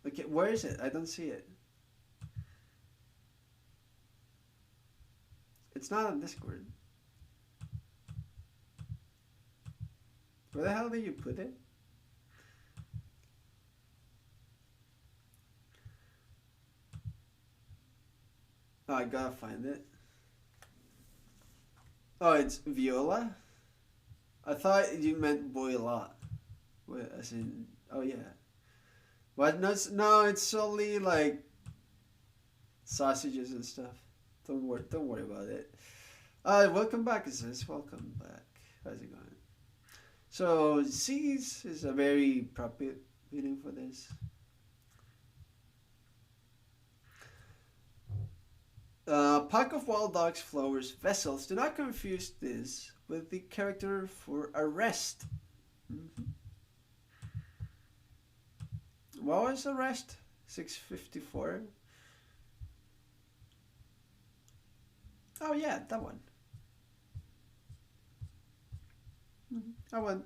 Okay, where is it? I don't see it. It's not on Discord. Where the hell did you put it? Oh, I gotta find it. Oh, it's Viola? I thought you meant Boila. As in, oh yeah. What? No, it's only like sausages and stuff. Don't worry about it. Welcome back, sis. Welcome back. How's it going? So, C's is a very appropriate meaning for this. Pack of wild dogs, flowers, vessels. Do not confuse this with the character for arrest. Mm-hmm. What was arrest? 654. Oh yeah, that one. That one.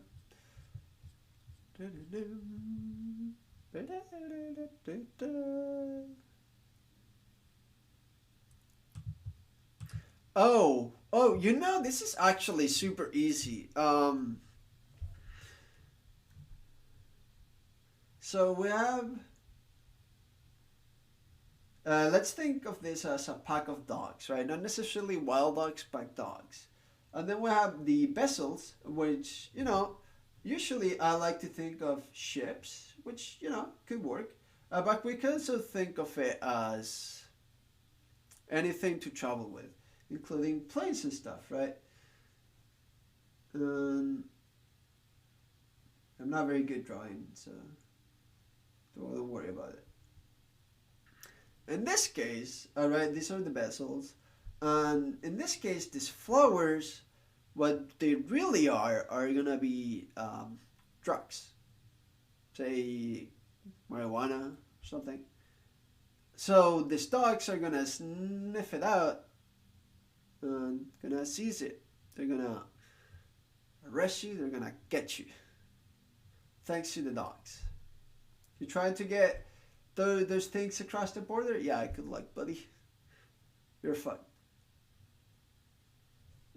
Oh, this is actually super easy. So we have, let's think of this as a pack of dogs, right? Not necessarily wild dogs, pack dogs. And then we have the vessels, which, usually I like to think of ships, which, could work. But we can also think of it as anything to travel with, including planes and stuff, right? I'm not very good drawing, so don't worry about it. In this case, alright, these are the vessels. And in this case, these flowers what they really are gonna be drugs, say marijuana or something. So these dogs are gonna sniff it out and gonna seize it. They're gonna arrest you. They're gonna get you. Thanks to the dogs. You trying to get those things across the border? Yeah, good luck, buddy. You're fucked.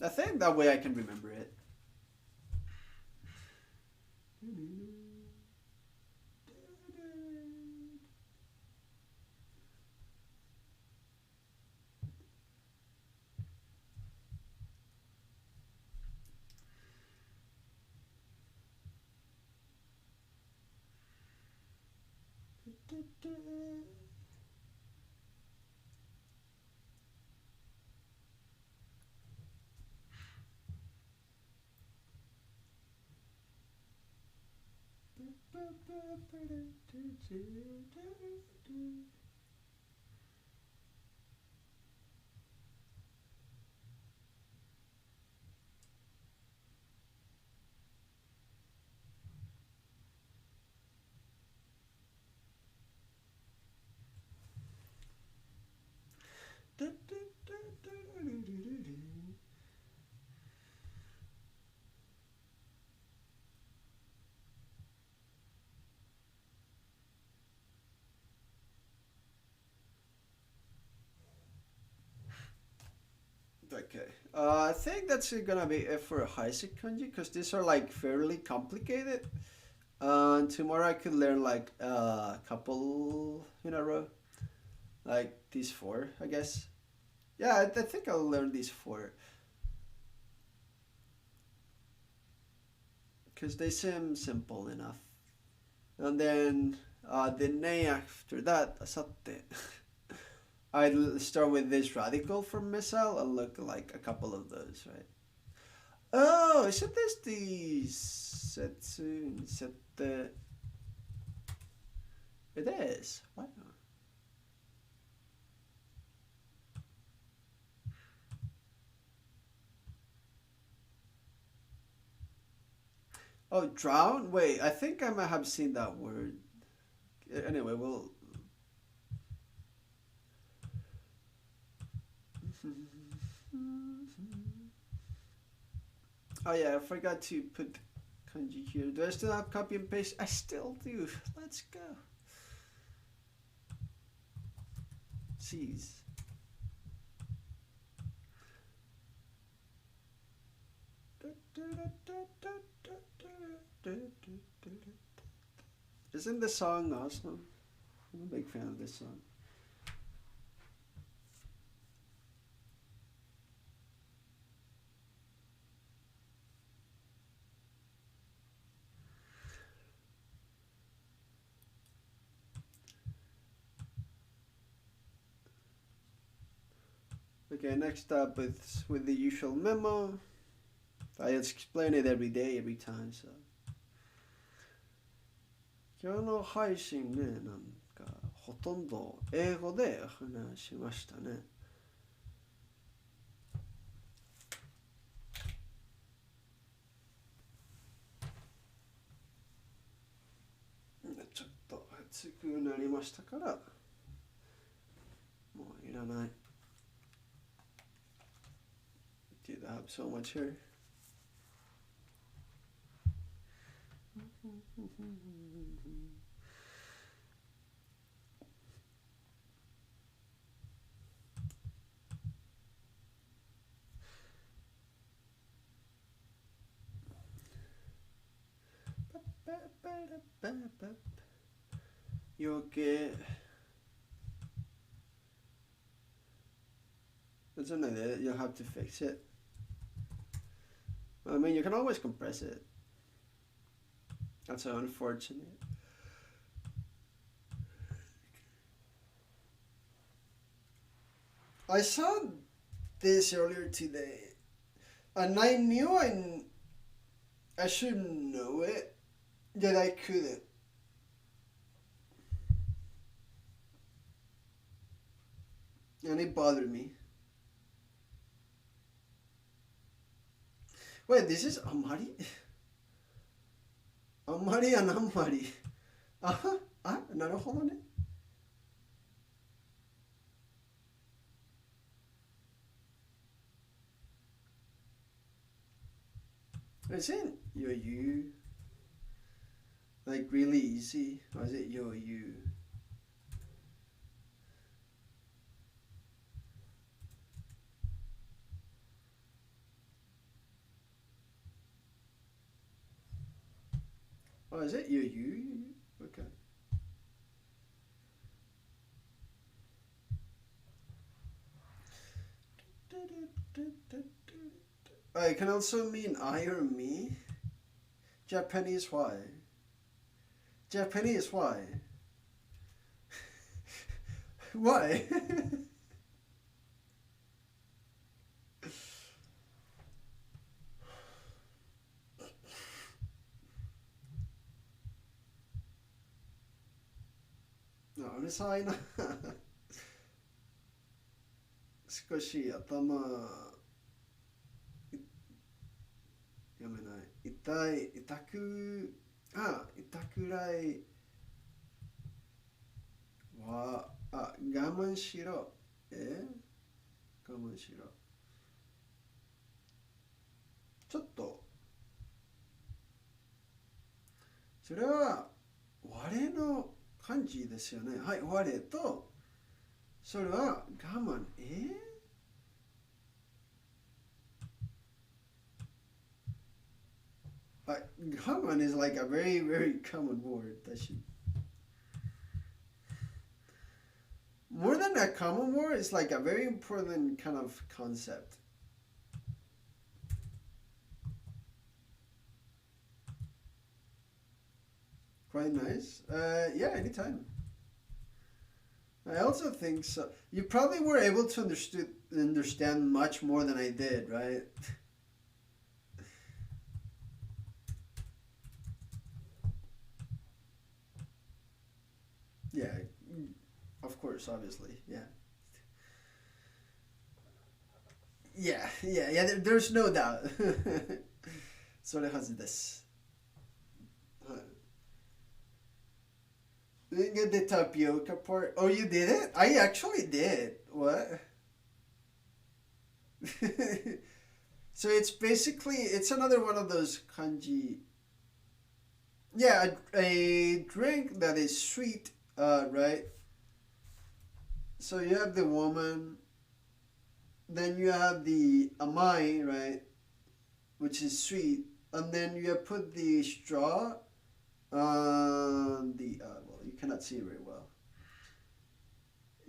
I think that way I can remember it. Okay. I think that's gonna be it for Heisei kanji because these are like fairly complicated. And tomorrow I could learn like a couple in a row, like these four, I guess. Yeah, I think I'll learn these four because they seem simple enough. And then the name after that, asatte. I'll start with this radical from missile and look like a couple of those, right? Oh, isn't this the setsu sette? It is. Wow. Oh, drown? Wait, I think I might have seen that word. Anyway, we'll. Oh yeah, I forgot to put kanji here. Do I still have copy and paste? I still do. Let's go. Jeez. Isn't the song awesome? I'm a big fan of this song. Okay, next up with the usual memo. I explain it every day, every time, so. 今日の配信ね、なんかほとんど英語で話しましたね。ちょっと暑くなりましたから、もういらない。Did I have so much hair? You okay? That's an idea. You'll have to fix it. I mean, you can always compress it. That's so unfortunate. I saw this earlier today, and I knew I should know it, yet I couldn't. And it bothered me. Wait, this is amari? Amari and amari. なるほどね。Isn't you like really easy? Or is it you? Oh, is it you? Okay. It can also mean I or me. Japanese why? Japanese why? Why? No, うるさいな。少し頭読めない。痛くらいは、我慢しろ。我慢しろ。ちょっと。それは、我の漢字ですよね。はい、我と、それは我慢。Gaman is like a very, very common word. More than a common word, it's like a very important kind of concept. Quite nice. Yeah, anytime. I also think so. You probably were able to understand much more than I did, right? Yeah, of course, obviously, yeah. Yeah, there's no doubt. それはずです。はい。Didn't get the tapioca part. Oh, you did it? I actually did. What? So it's another one of those kanji. Yeah, a drink that is sweet, right? So you have the woman, then you have the amai, right? Which is sweet, and then you put the straw on the, well, you cannot see very well.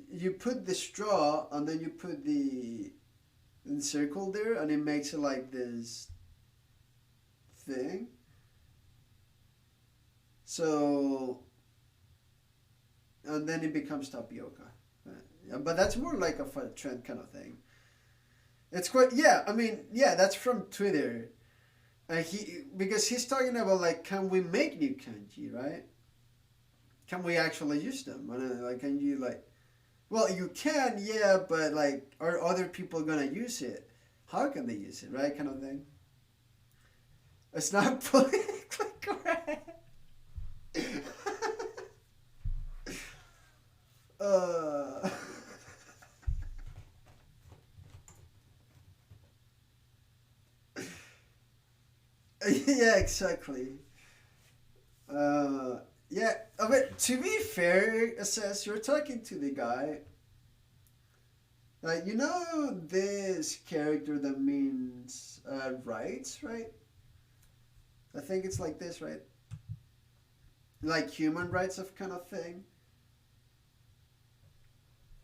You put the straw, and then you put the circle there, and it makes it like this thing. So, and then it becomes tapioca. Yeah, but that's more like a fun trend kind of thing. It's quite, yeah, I mean, yeah, that's from Twitter. Because he's talking about like, can we make new kanji, right? Can we actually use them? Like, can you like, well, you can, yeah, but like, are other people gonna use it? How can they use it, right? Kind of thing. It's not politically correct. uh, yeah, exactly. Yeah, I mean, to be fair, Assess, you're talking to the guy. Like, you know this character that means rights, right? I think it's like this, right? Like human rights of kind of thing.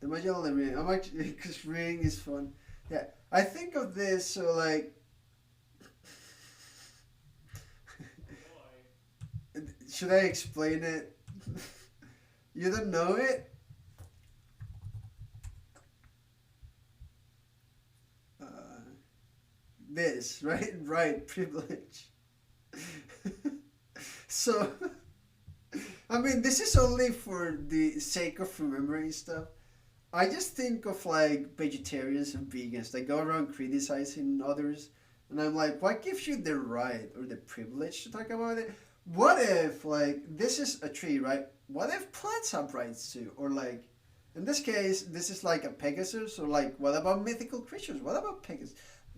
Imagine only reading. I'm actually, because reading is fun. Yeah, I think of this, so like, should I explain it? You don't know it? This, right? Right, privilege. So, I mean, this is only for the sake of remembering stuff. I just think of like vegetarians and vegans that go around criticizing others And I'm like, what gives you the right or the privilege to talk about it? What if, like, this is a tree, right? What if plants have rights too? Or, like, in this case, this is like a Pegasus, or, like, what about mythical creatures? What about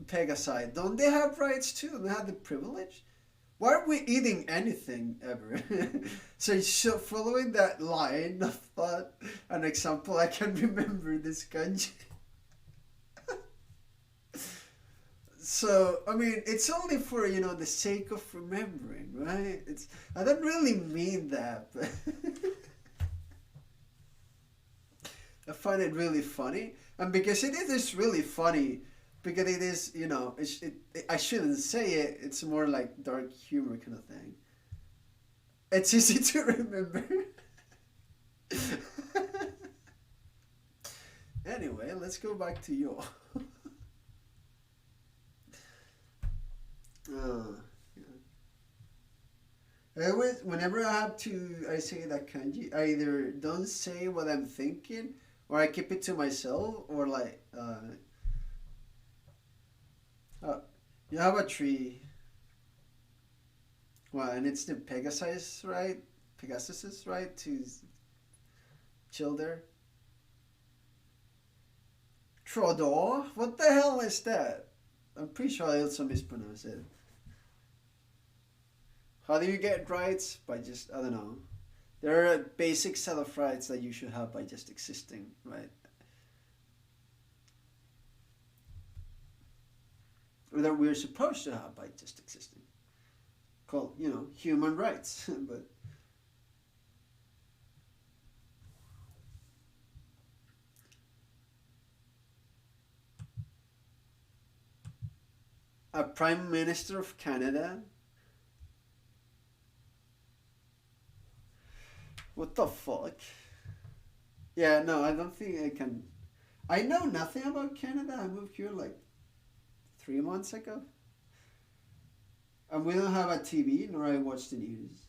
Pegasi? Don't they have rights too? Don't they have the privilege? Why are we eating anything ever? So, following that line of thought, an example I can remember this kanji. So, I mean, it's only for, the sake of remembering, right? I don't really mean that, but I find it really funny. And because it is really funny, because it is, I shouldn't say it, it's more like dark humor kind of thing. It's easy to remember. Anyway, let's go back to yo. Yeah. Whenever I say that kanji, I either don't say what I'm thinking, or I keep it to myself, or like, you have a tree. Well, and it's the Pegasus, right? Pegasus, right? To chill there. Trodo? What the hell is that? I'm pretty sure I also mispronounced it. How do you get rights? By just, I don't know. There are a basic set of rights that you should have by just existing, right? Or that we're supposed to have by just existing. Called, human rights. But a Prime Minister of Canada? What the fuck? Yeah, no, I don't think I can. I know nothing about Canada. I moved here like 3 months ago. And we don't have a TV, nor I watch the news.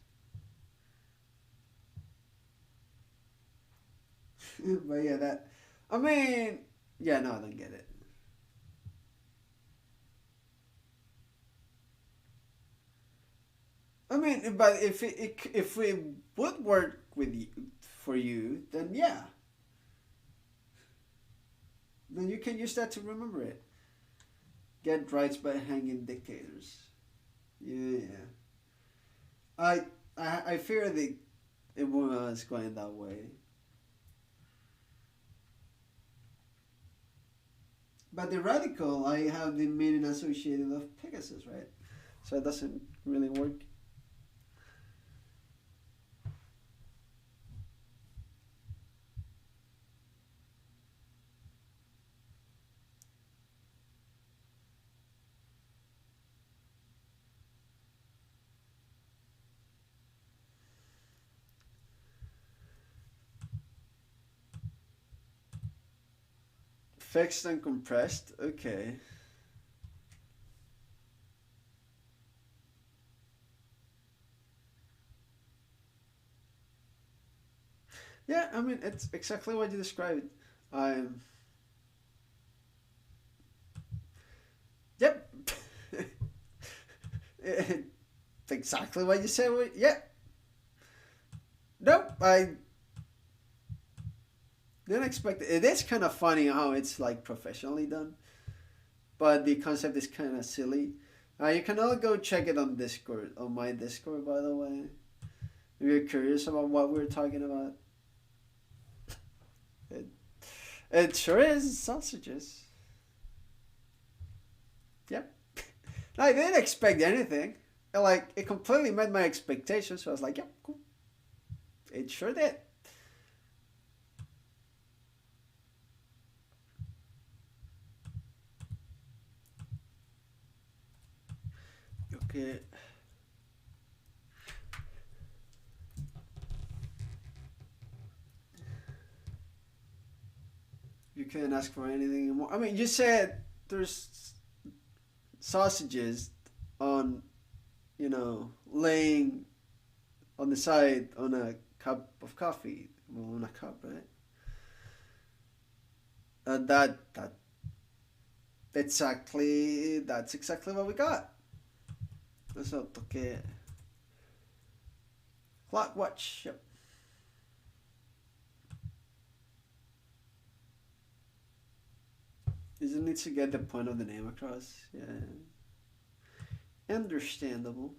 But yeah, I mean, yeah, no, I don't get it. I mean, but if we would work with you, for you, then yeah. Then you can use that to remember it. Get rights by hanging dictators. Yeah. I fear that it was going that way. But the radical, I have the meaning associated of Pegasus, right? So it doesn't really work. Fixed and compressed, okay. Yeah, I mean, it's exactly what you described. I'm. Yep. It's exactly what you said. Yeah. Nope, I didn't expect it. It is kind of funny how it's like professionally done, but the concept is kind of silly. You can all go check it on Discord, on my Discord, by the way. If you're curious about what we're talking about, it, it sure is sausages. Yep. I didn't expect anything. Like, it completely met my expectations, so I was like, yep, cool. It sure did. Okay. You can't ask for anything more. I mean, you said there's sausages on, laying on the side on a cup of coffee. Well, on a cup, right? That that's exactly what we got. So, toke. Clock watch. Yep. Isn't it to get the point of the name across? Yeah. Understandable.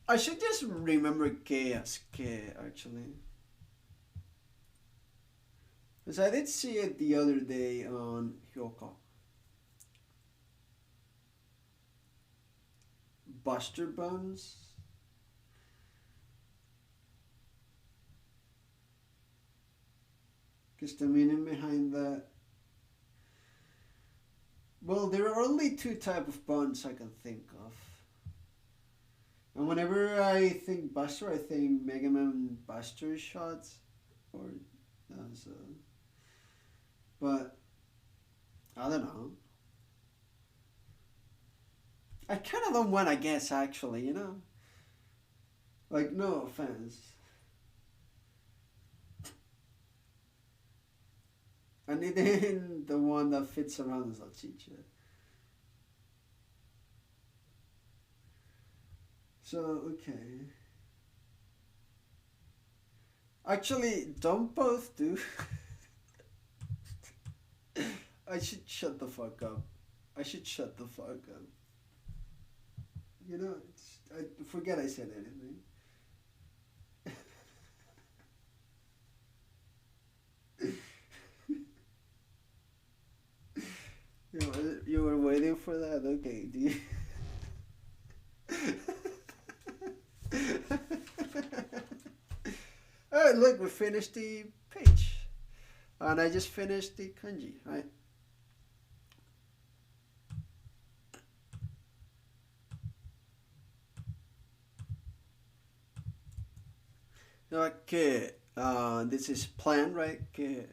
I should just remember K as K, actually. Because I did see it the other day on Hyoka. Buster Buns. Because the meaning behind that. Well, there are only two type of buns I can think of. And whenever I think Buster, I think Mega Man Buster shots. Or, so. But, I don't know. I kind of don't want to guess, actually, you know? Like, no offense. And then the one that fits around the salchicha. So, okay. Actually, don't both do. I should shut the fuck up. You know, I forget I said anything. You were waiting for that? Okay, do you... Alright, look, we finished the page. And I just finished the kanji, right? Okay, this is plan, right? Okay.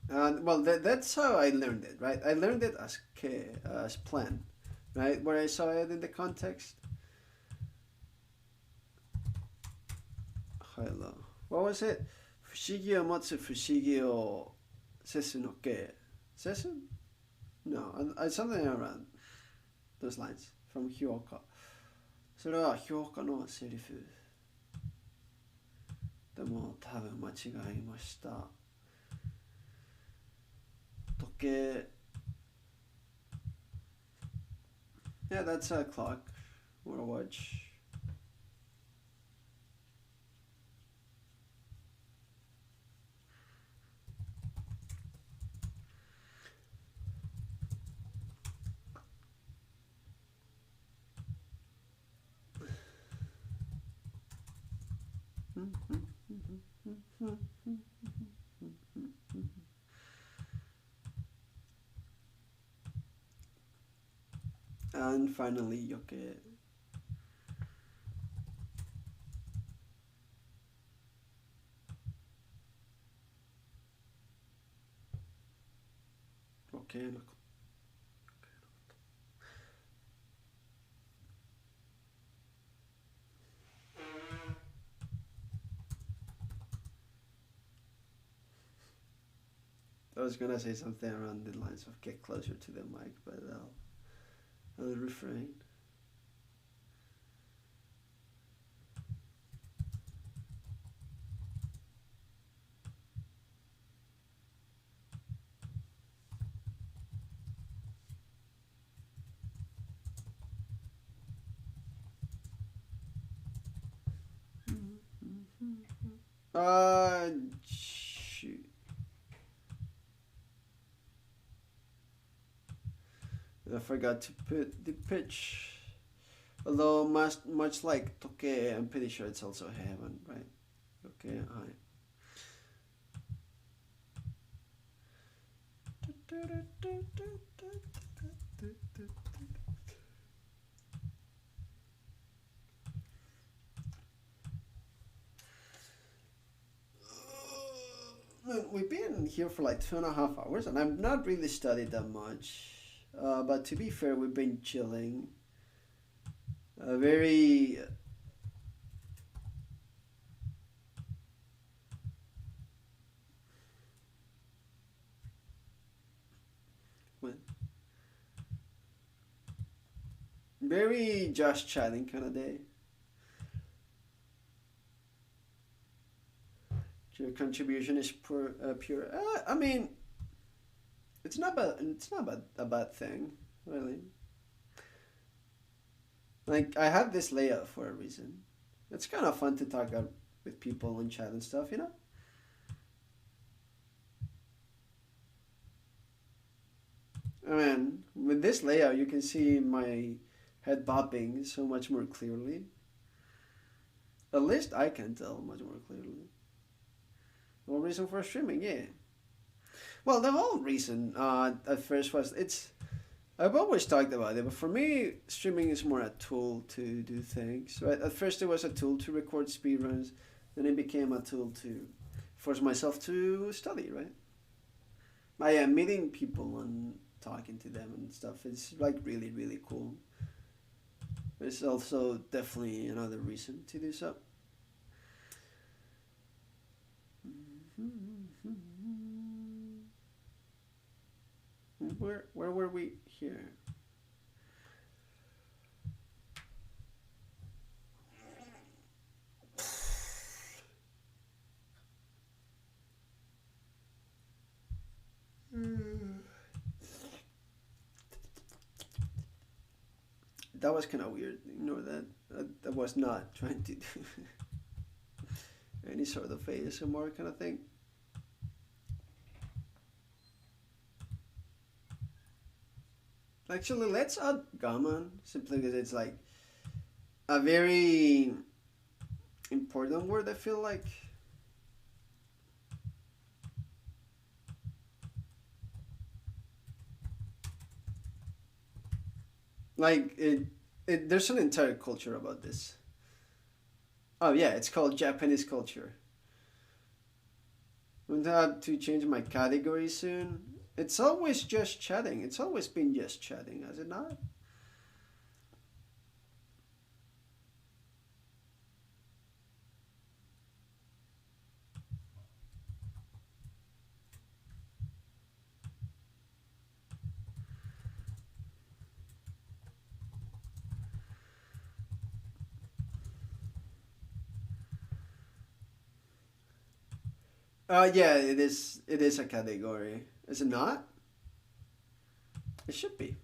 Well, that's how I learned it, right? I learned it as as plan, right? Where I saw it in the context. Hello. What was it? 不思議を持つ不思議をせすのけ。せす? No, something around those lines from Hyoka. それは評価のセリフ。でも多分間違えました。時計。Yeah, that's a clock or a watch. And finally, yoke. Okay. I was gonna say something around the lines of get closer to the mic, but I'll refrain. Shoot. I forgot to put the pitch. Although much like toke, I'm pretty sure it's also heaven, right? Okay, alright. We've been here for like 2.5 hours, and I've not really studied that much. But to be fair, we've been chilling. Very Very just chatting kind of day. Your contribution is pure. I mean, it's not a bad thing, really. Like, I have this layout for a reason. It's kind of fun to talk with people and chat and stuff, you know? I mean, with this layout, you can see my head bobbing so much more clearly. At least I can tell much more clearly. No reason for streaming, yeah. Well, the whole reason at first was I've always talked about it, but for me, streaming is more a tool to do things. Right? At first, it was a tool to record speedruns, then it became a tool to force myself to study. Right? I am meeting people and talking to them and stuff. It's like really, really cool. It's also definitely another reason to do so. Where were we here? That was kind of weird. Ignore that. That was not trying to do any sort of ASMR kind of thing. Actually, let's add gammon simply because it's like a very important word. I feel like. Like there's an entire culture about this. Oh yeah, it's called Japanese culture. I'm gonna have to change my category soon. It's always just chatting. It's always been just chatting, has it not? Yeah, it is. It is a category. Is it not? It should be.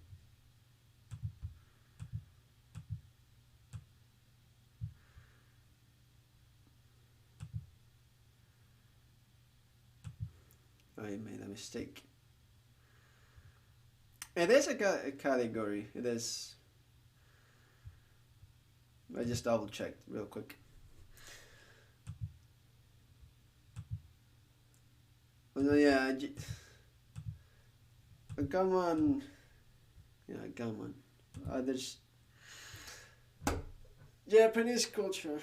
I made a mistake. It is a category. It is. I just double checked real quick. Oh, yeah, gammon. Yeah, gammon. There's Japanese culture.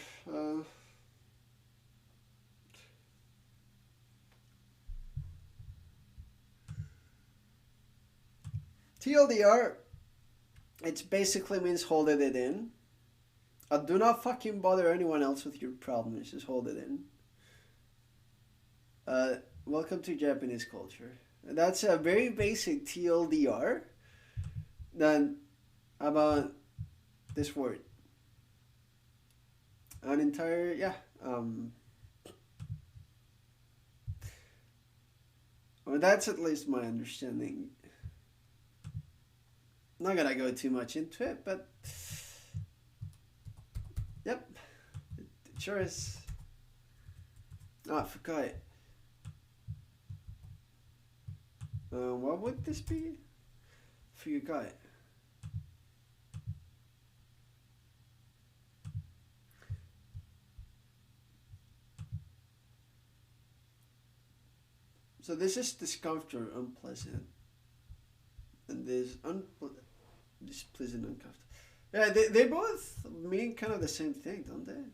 TLDR, it basically means holding it in. Do not fucking bother anyone else with your problems, just hold it in. Welcome to Japanese culture. That's a very basic TLDR then about this word. An entire, yeah. Well, that's at least my understanding. Not gonna go too much into it, but yep, it sure is. Oh, I forgot it. What would this be? Forgot it. So this is discomfort, unpleasant, and this displeasant, uncomfortable. Yeah, they both mean kind of the same thing, don't they?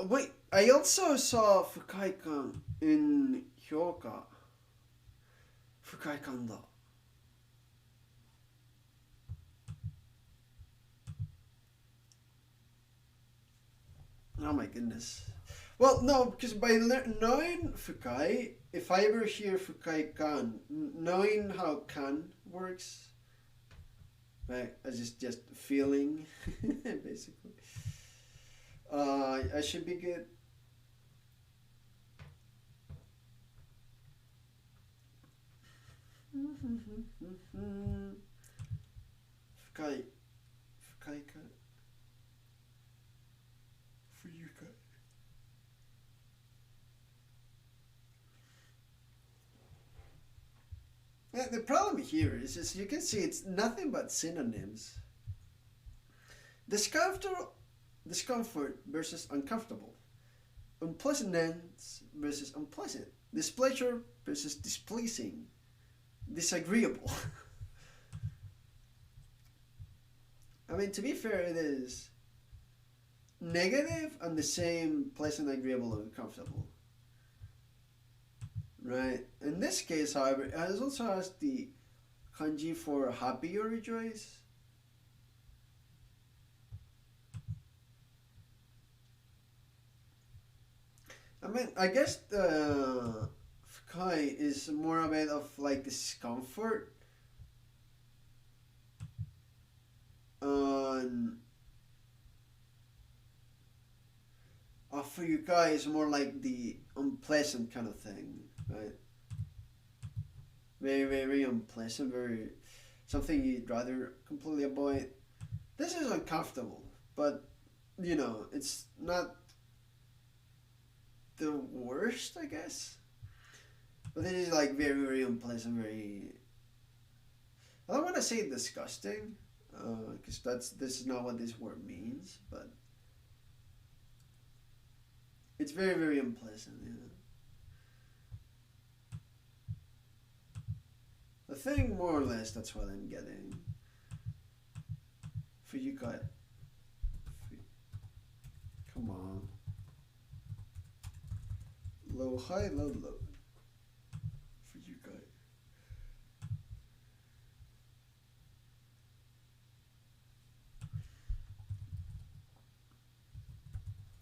Wait, I also saw Fukaikan in Hyoka. Fukaikan da. Oh my goodness. Well, no, because by knowing fukai, if I ever hear fukai kan, knowing how kan works, right, as just feeling, basically, I should be good. Fukai, fukai kan, fuyukai. Yeah, the problem here is, as you can see, it's nothing but synonyms. Discomfort versus uncomfortable. Unpleasantness versus unpleasant. Displeasure versus displeasing. Disagreeable. I mean, to be fair, it is negative and the same pleasant, agreeable, and uncomfortable. Right? In this case, however, it also has the kanji for happy or rejoice. I mean, I guess the fukai is more a bit of like discomfort. And for you guys, more like the unpleasant kind of thing, right? Very, very unpleasant, very something you'd rather completely avoid. This is uncomfortable, but it's not the worst, I guess. But this is like very, very unpleasant, very. I don't want to say disgusting, because this is not what this word means, but it's very, very unpleasant. I think more or less that's what I'm getting. For you guys, come on. Low, high, low, low. For you guys.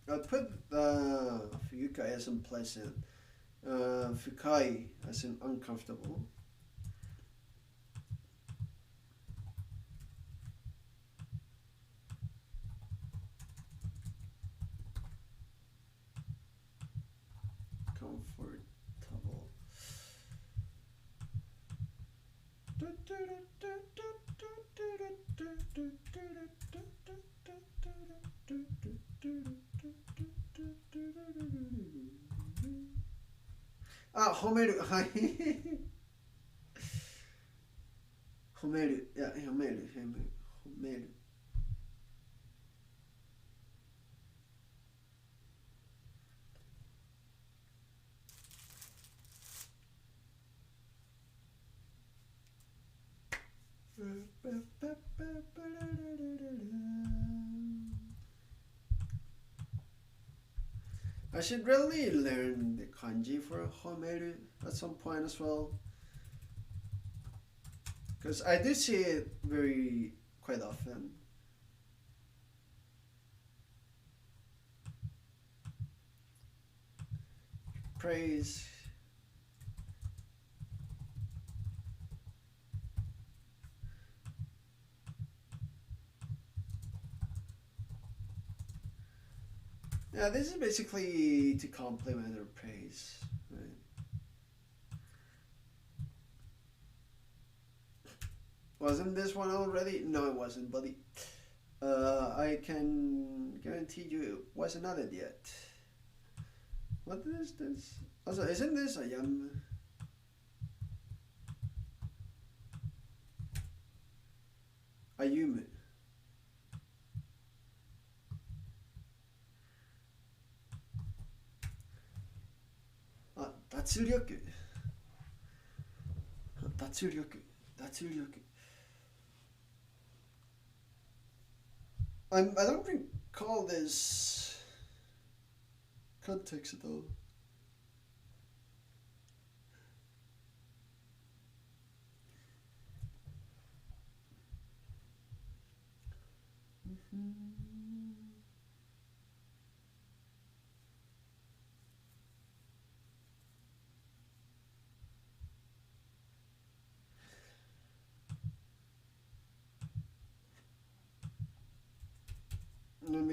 I'll put Fuyukai as unpleasant, Fukai as in uncomfortable. Comfortable. Ah, Homeru. Homeru. Yeah, Homeru. Homeru. I should really learn the kanji for Homeru at some point as well. Because I do see it quite often. Praise. Yeah, this is basically to compliment or praise, right? Wasn't this one already? No, it wasn't, buddy. I can guarantee you it wasn't added yet. What is this? Also, isn't this a yam? Ayumu. Ah, Datsuryoku. Datsuryoku. Datsuryoku. I don't recall this context at all.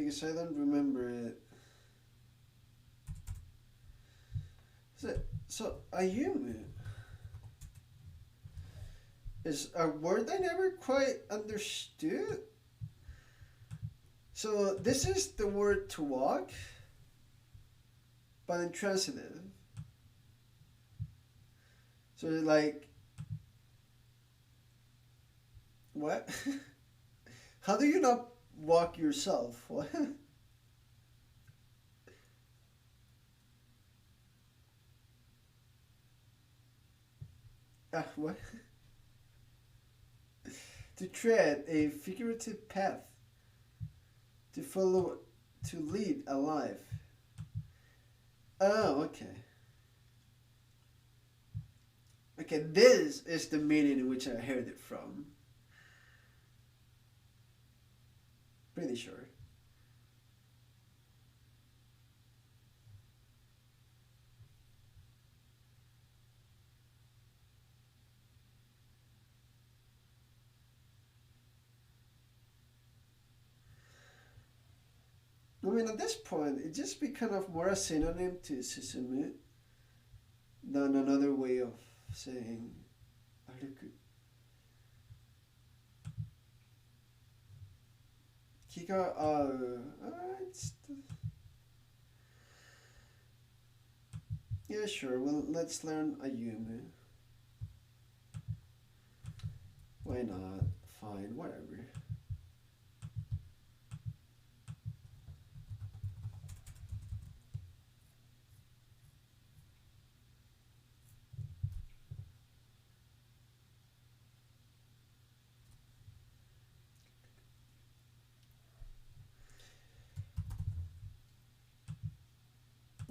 because I don't remember it. So ayumu is a word I never quite understood. So this is the word to walk, but in transitive. So like, what? How do you not walk yourself? What? What? To tread a figurative path, to follow, to lead a life. Oh, okay. Okay, this is the meaning in which I heard it from. Pretty sure. I mean, at this point, it just be kind of more a synonym to susumu than another way of saying aruku. Kiga au. Yeah, sure. Well, let's learn ayumu. Why not? Fine, whatever.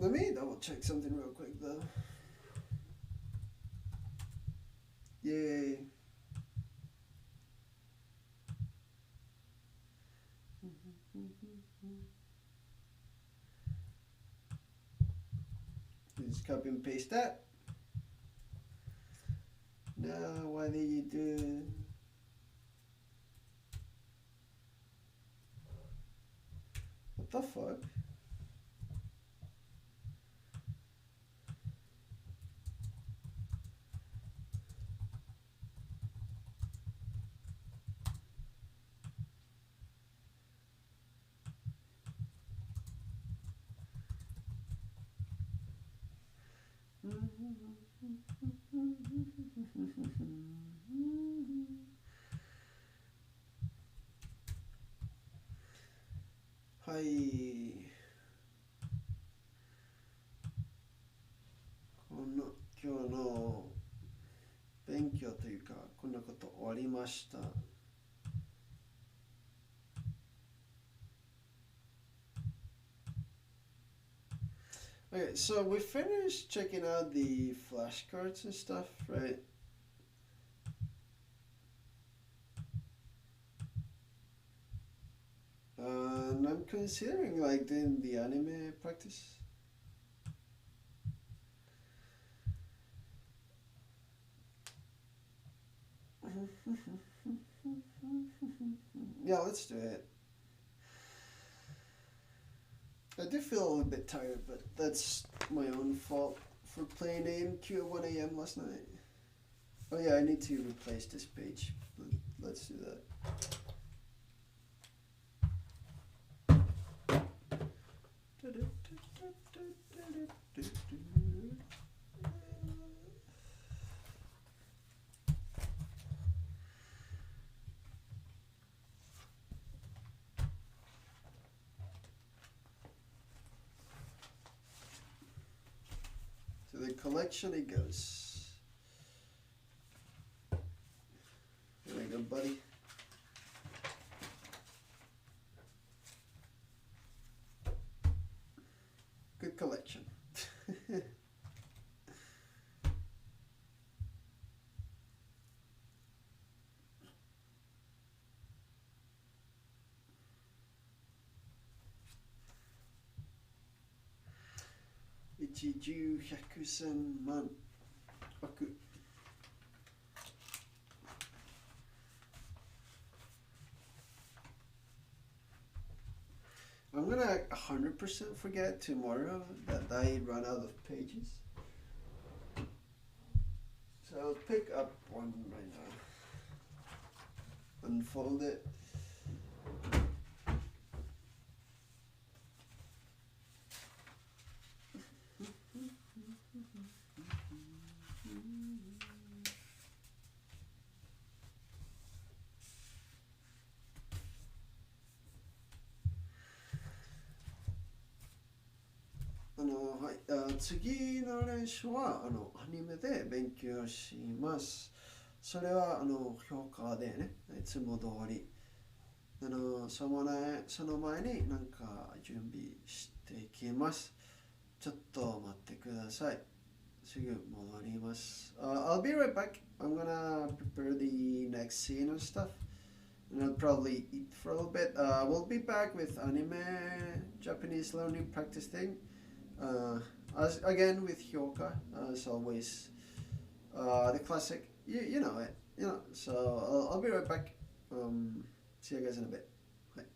Let me double check something real quick though. Yay. Just copy and paste that. No, why did you do? What the fuck?はい。今日の勉強というか、こんなこと終わりました。Okay, so we finished checking out the flashcards and stuff, right? And I'm considering like doing the anime practice. Yeah, let's do it. I do feel a little bit tired, but that's my own fault for playing AMQ at 1 a.m. last night. Oh yeah, I need to replace this page. Let's do that. To the collection it goes. There we go, buddy. Good collection. Ichi, 10, 100, 1000, 万、億。100% forget tomorrow that I run out of pages. So I'll pick up one right now. Unfold it.はい、次の練習はアニメで勉強します。それは評価でね、いつも通り。その前になんか準備していきます。ちょっと待ってください。すぐ戻ります。I'll be right back. I'm gonna prepare the next scene and stuff. And I'll probably eat for a little bit. We'll be back with anime, Japanese learning, practicing. As again with Hyoka, as always, the classic. You know it, you know. So I'll be right back. See you guys in a bit. Bye. 「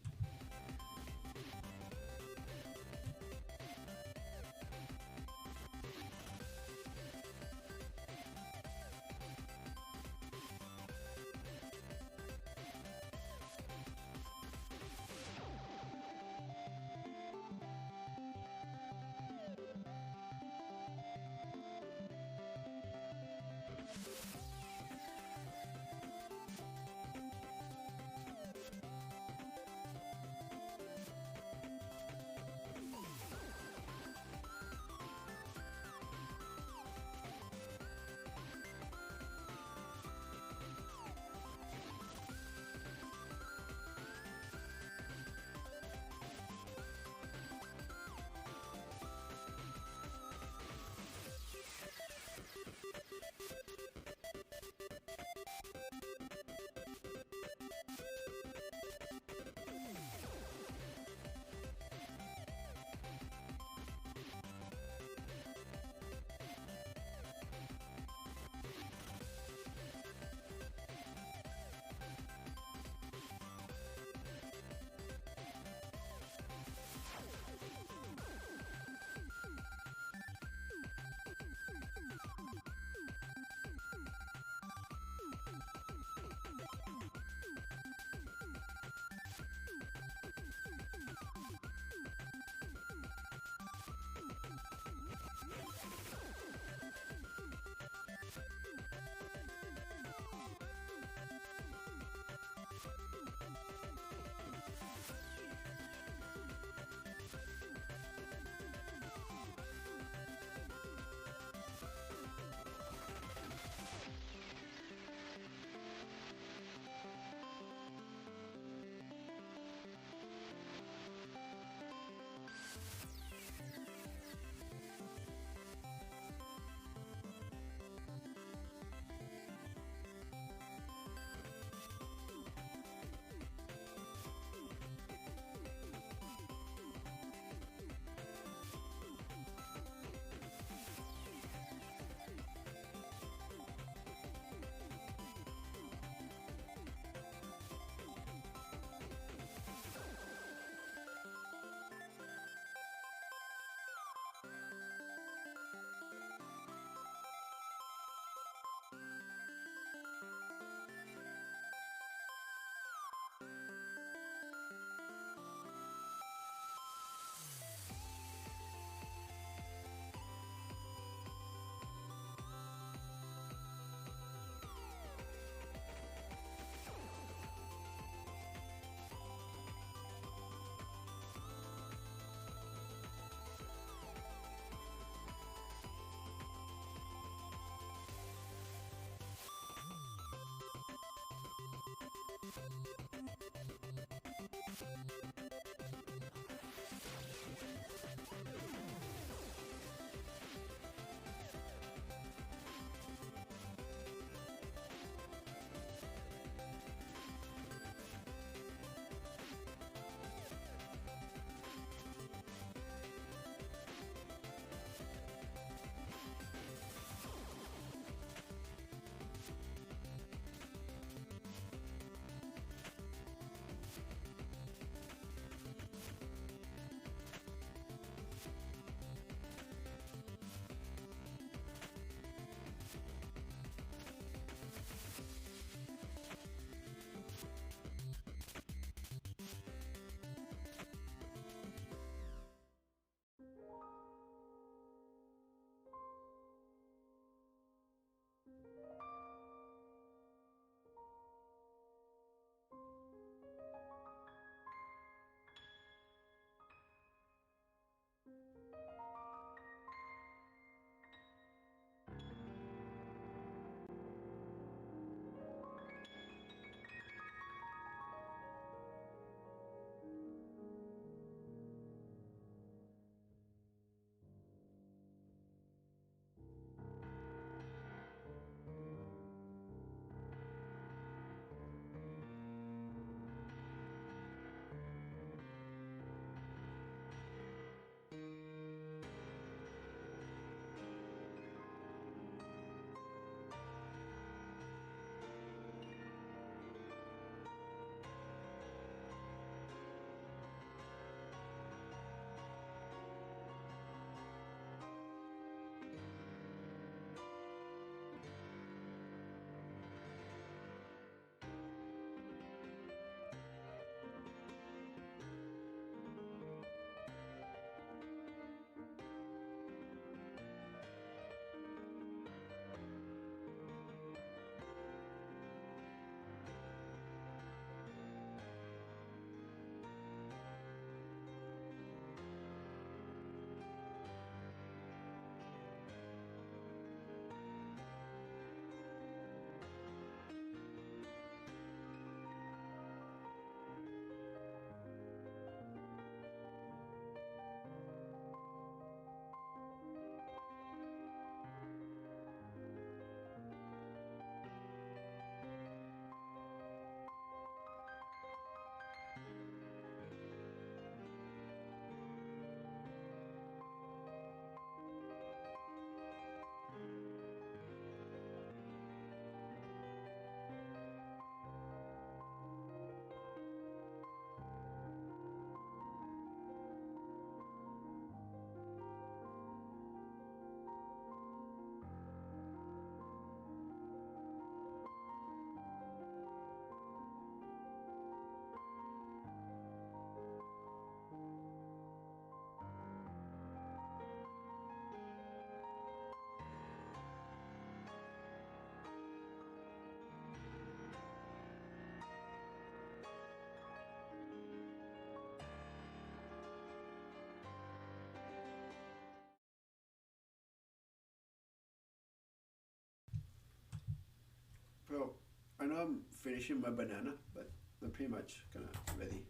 I'm finishing my banana, but I'm pretty much kind of ready.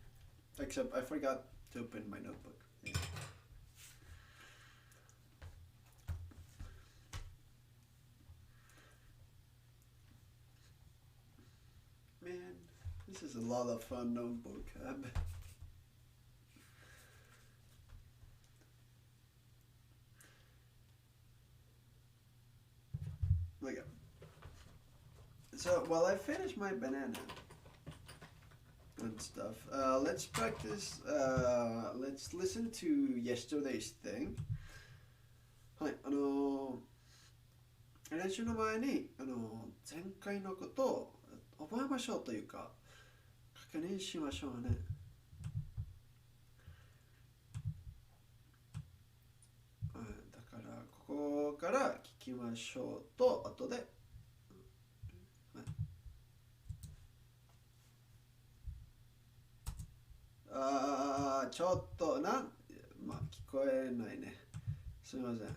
Except I forgot to open my notebook. Yeah. Man, this is a lot of fun notebook. Okay. So while I finish my banana and stuff, let's practice. Let's listen to yesterday's thing. はい、練習の前に前回のことを覚えましょうというか確認しましょうね。だからここから聞きましょうと後で、ちょっとまあ聞こえないね。すみません。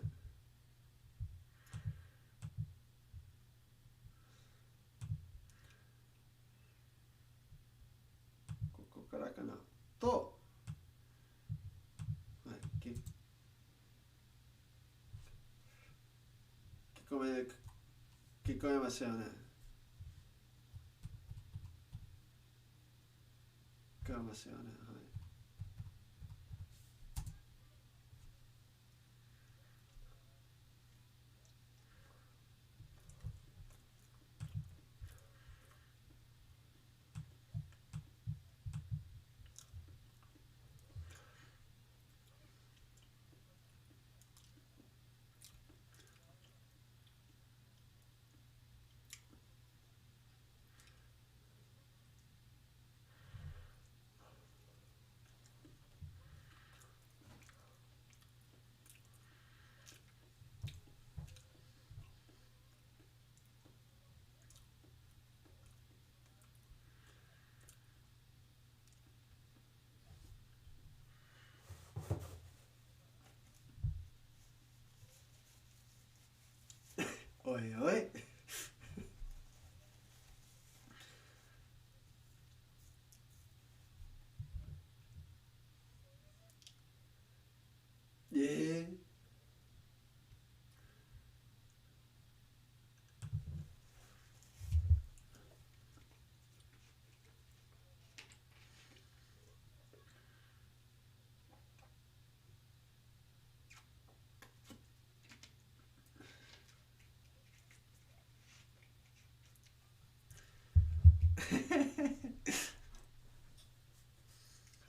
ここからかなと、はい、聞こえますよね。聞こえますよね。はい。おいおい。は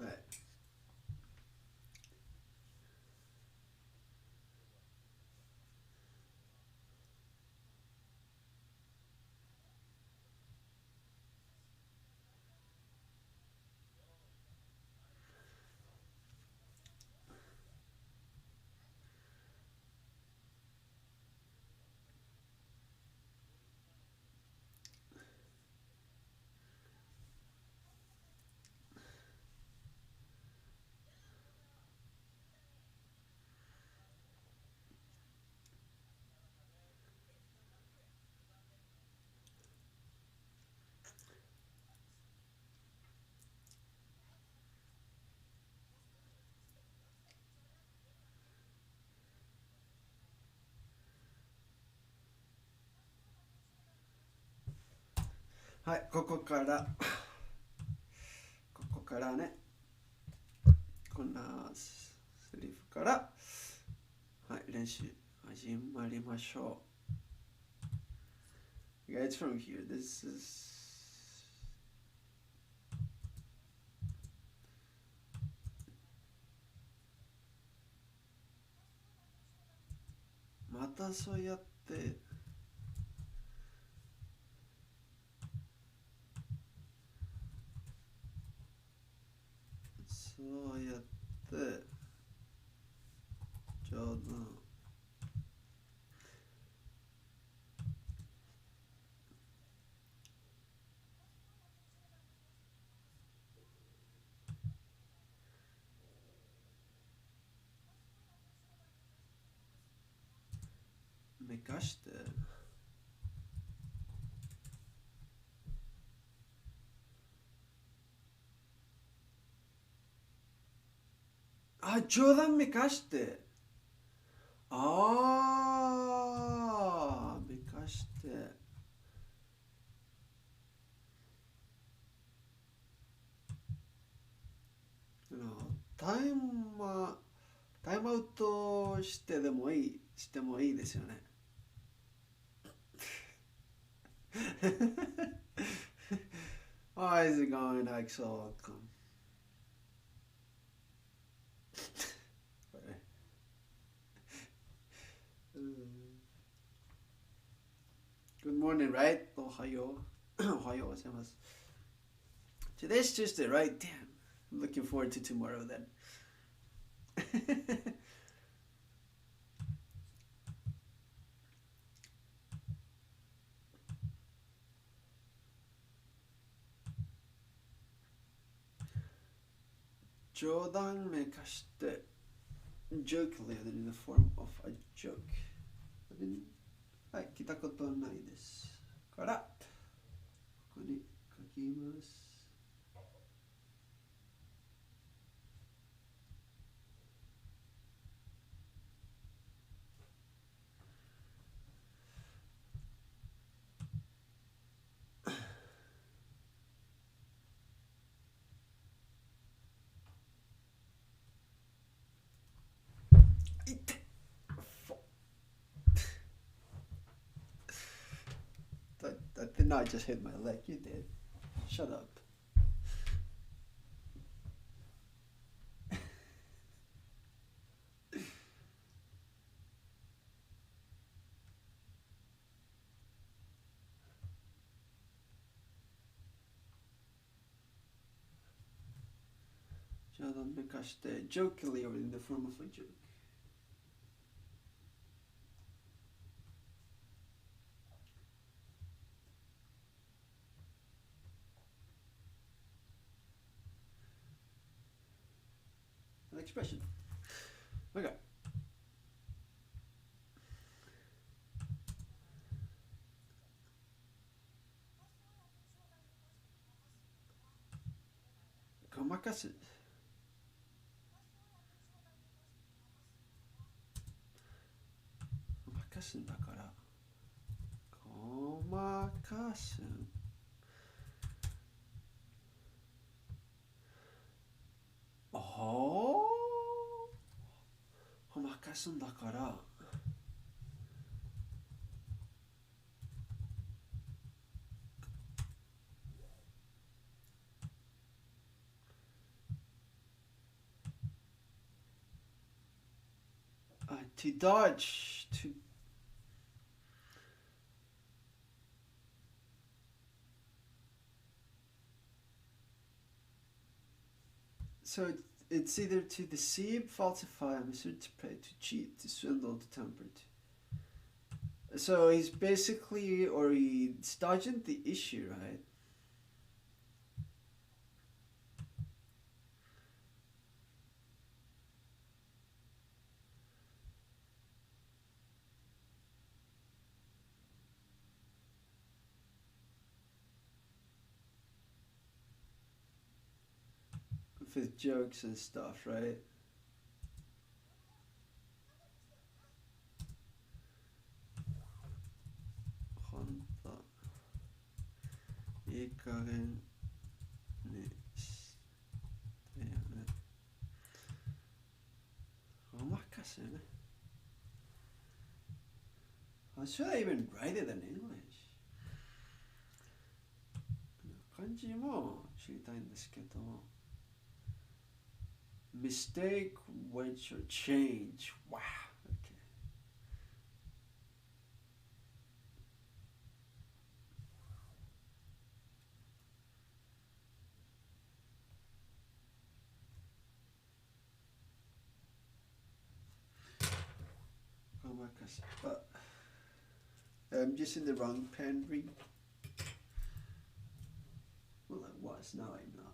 い。はい、ここからね、こんなセリフから、はい、練習始まりましょう。Guys, from here, this isまたそうやってそうやってちょうどめかしてあ、冗談めかして。ああ、めかして。タイム、タイムアウトしてもいいですよね。How is it going, Axel? Welcome. Good morning, right? Ohayo. Ohayo gozaimasu. Today's Tuesday, right? Damn. I'm looking forward to tomorrow then. 冗談めかして jokingly in the form of a joke はい、聞いたことないですからここに書きますThat did not just hit my leg, you did. Shut up. Jordan Mekaste jokingly or in the form of a joke. An expression. Okay. Komakasu. ごまかすんだからごまかすおおごまかすんだからto dodge to so it's either to deceive, falsify, misrepresent, to cheat, to swindle, to tamper. So he's basically, or he's dodging the issue, right? With jokes and stuff, right? Honta. いい加減にしてよね。ごまかせね。How should I even write it in English? 漢字も知りたいんですけど。Mistake, wedge, or change. Wow. Okay. ごまかせ。I'm just in the wrong pen read. Well, I was. Now I'm not.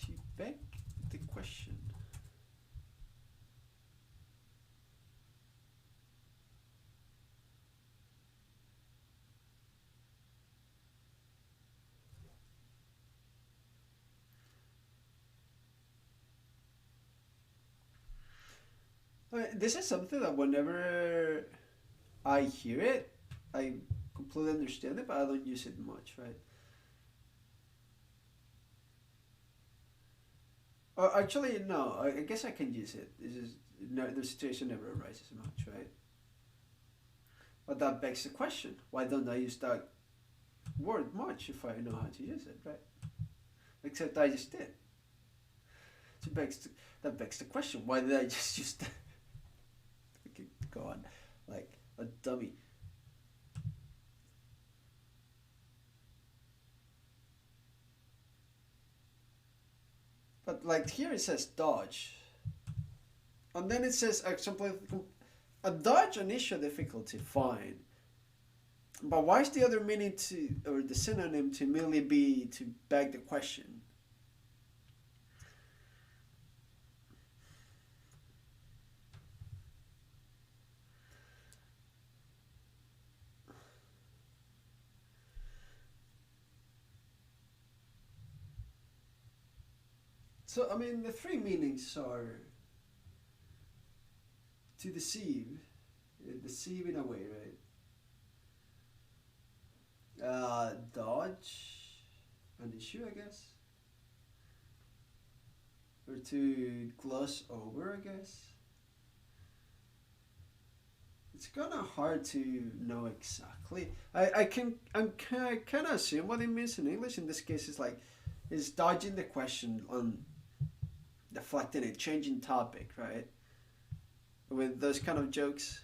To beg the question. this is something that whenever I hear it, I completely understand it, but I don't use it much, right? Or actually, no. I guess I can use it. It's just no, the situation never arises much, right? But that begs the question: why don't I use that word much if I know how to use it, right? Except I just did. So that begs the question: why did I just use that? I could go on like a dummy. But like here it says dodge, and then it says a dodge an issue difficulty. Fine, but why is the other meaning to or the synonym to merely be to beg the question? So I mean the three meanings are to deceive, deceive in a way, right? Dodge an issue, I guess, or to gloss over, I guess. It's kind of hard to know exactly. I kind of assume what it means in English. In this case, it's dodging the question on deflecting it, changing topic, right? With those kind of jokes.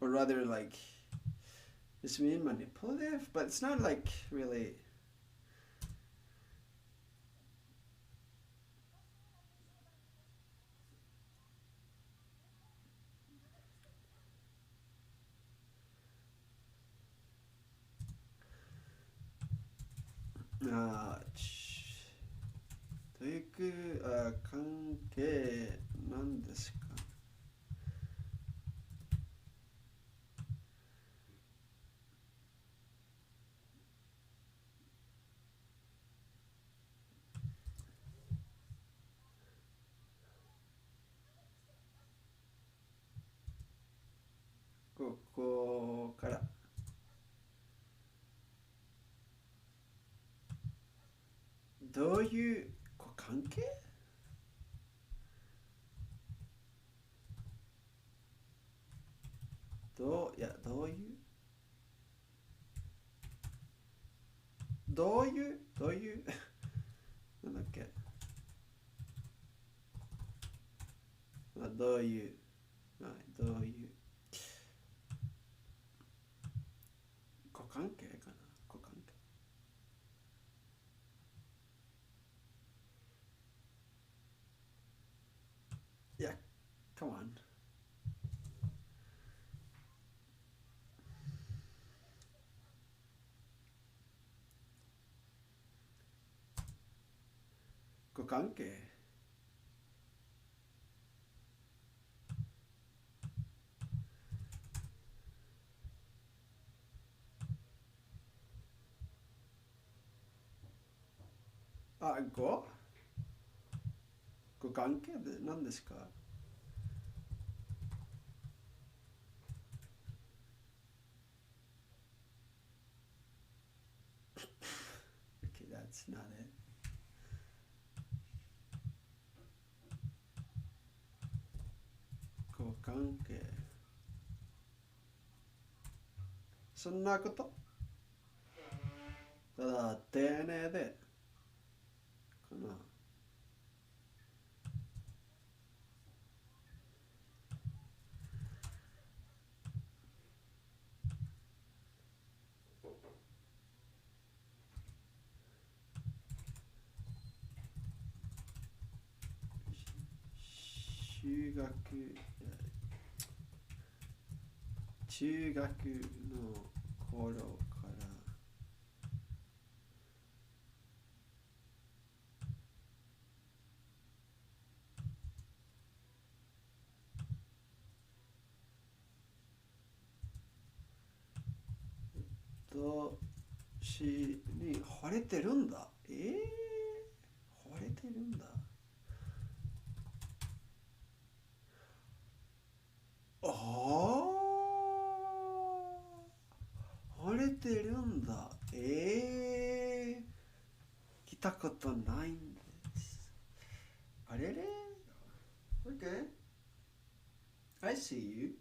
Or rather, like, it's being manipulative, but it's not like really.という関係なんですか？ここからどういう関係？どういうなんだっけ？どういう関係かな？関係。Yeah, come on.関係。ご関係で何ですか？Okay, that's not it. 関係。そんなこと？ただ丁寧でかな。中学の頃から私に惚れてるんだ。惚れてるんだ。ああ、惚れてるんだ。来たことないんです。あれれ ?Okay. I see you.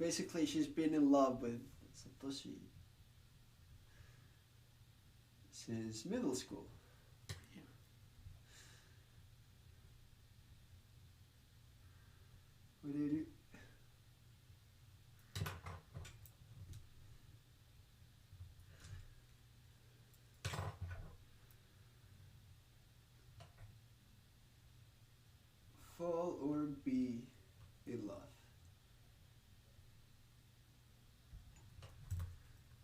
Basically, she's been in love with Satoshi since middle school. Yeah. 触れる。Fall or be in love.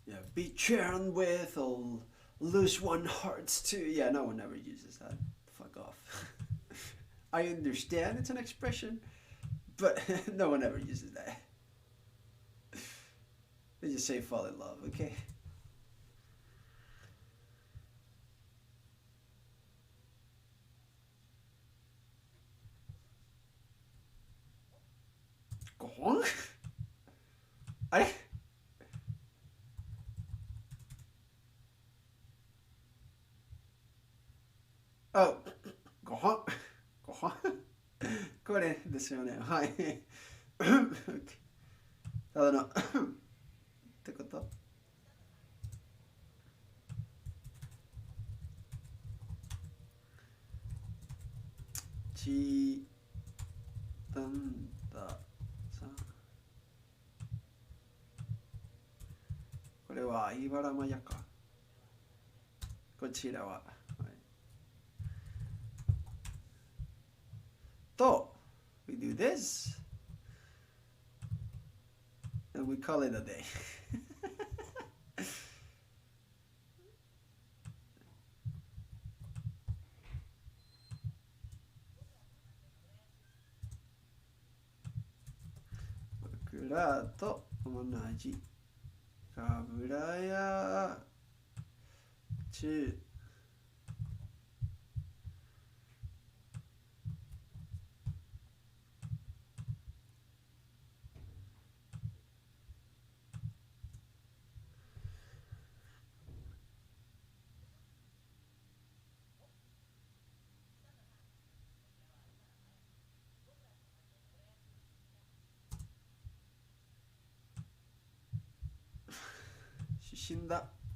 Yeah, be churned with or lose one hearts too. Yeah, no one ever uses that. Fuck off. I understand it's an expression, but no one ever uses that. They just say fall in love, okay? Go on. I. Oh, go on. Go on. これですよね。はい。ただのってことちだんださん。これは茨間やか。こちらは。はい、と、we do this and we call it a day. 僕らと同じかぶらや中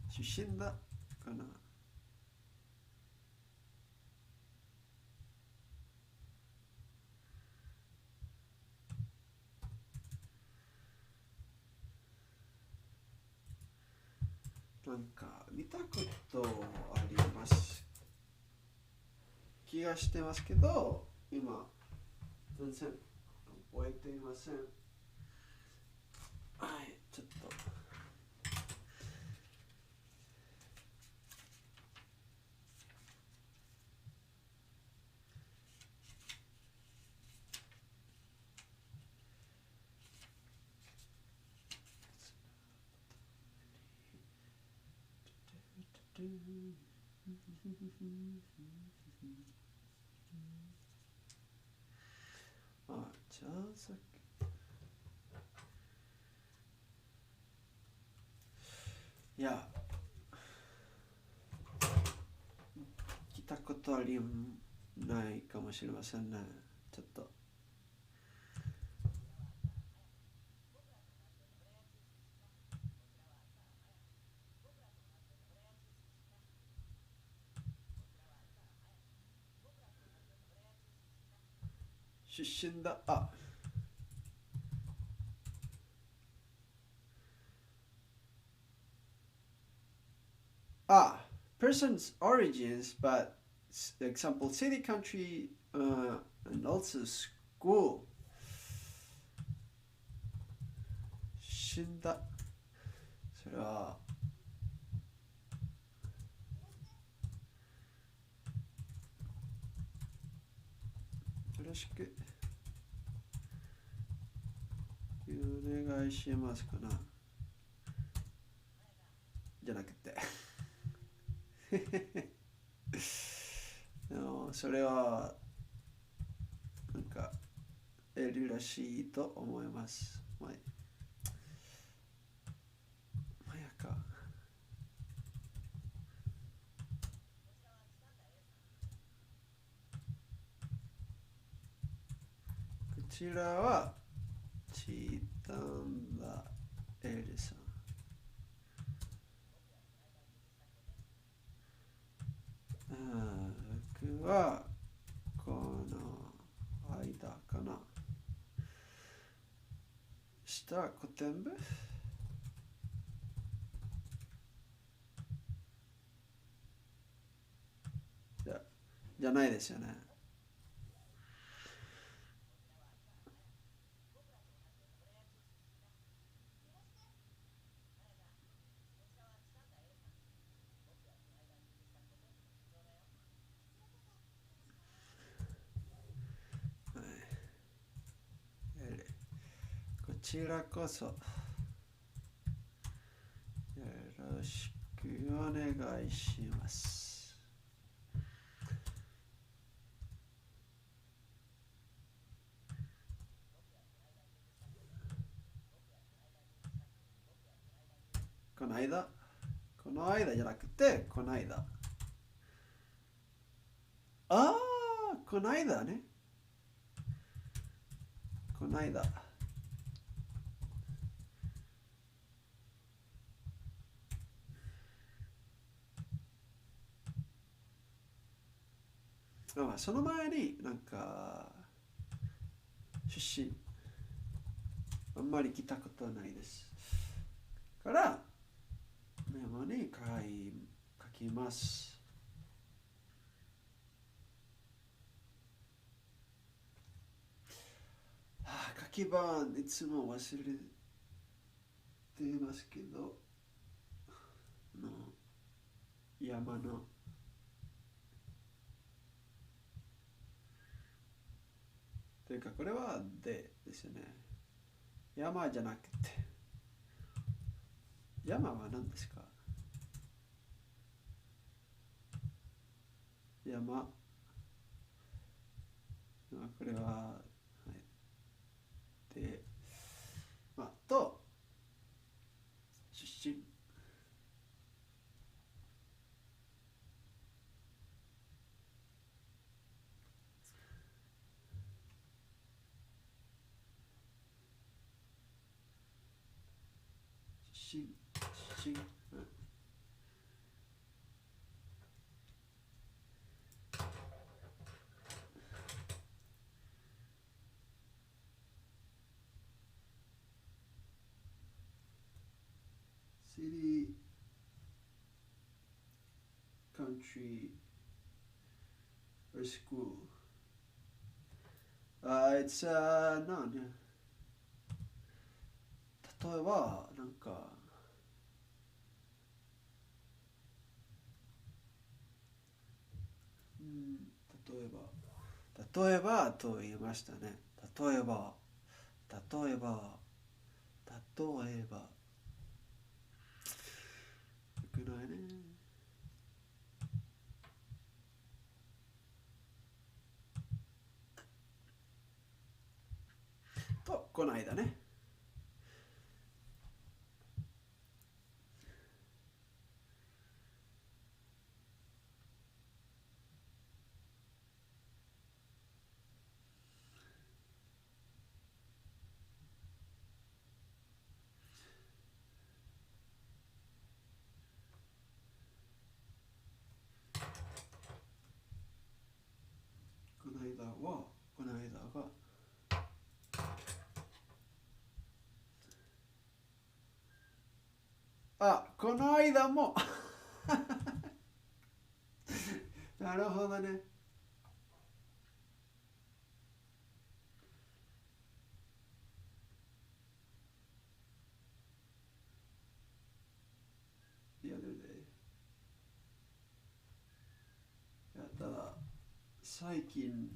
出身だかな。なんか見たことあります気がしてますけど、今全然覚えていません。はい、ちょっとじゃあさっきいや来たことありないかもしれませんね。ちょっと出身だ。Person's origins, but example city, country, and also school. 死んだ。それはよろしく。お願いしますかな。じゃなくて。でもそれはなんか得るらしいと思います。まあやか。こちらはチタンダエリさん。僕はこの間かな。下古典部じゃないですよね。こちらこそよろしくお願いします。この間じゃなくてこの間。ああ、この間ね。この間。その前になんか出身あんまり来たことはないです。からメモに書きます。書き番いつも忘れていますけど、山のというかこれはですよね。山じゃなくて山は何ですか？山これは、はい、で、と出身city, country, or school. It's なんね。例えばなんか例えばと言いましたね。例えばよくないね。とこの間ね。この間がこの間もなるほどね。ただ最近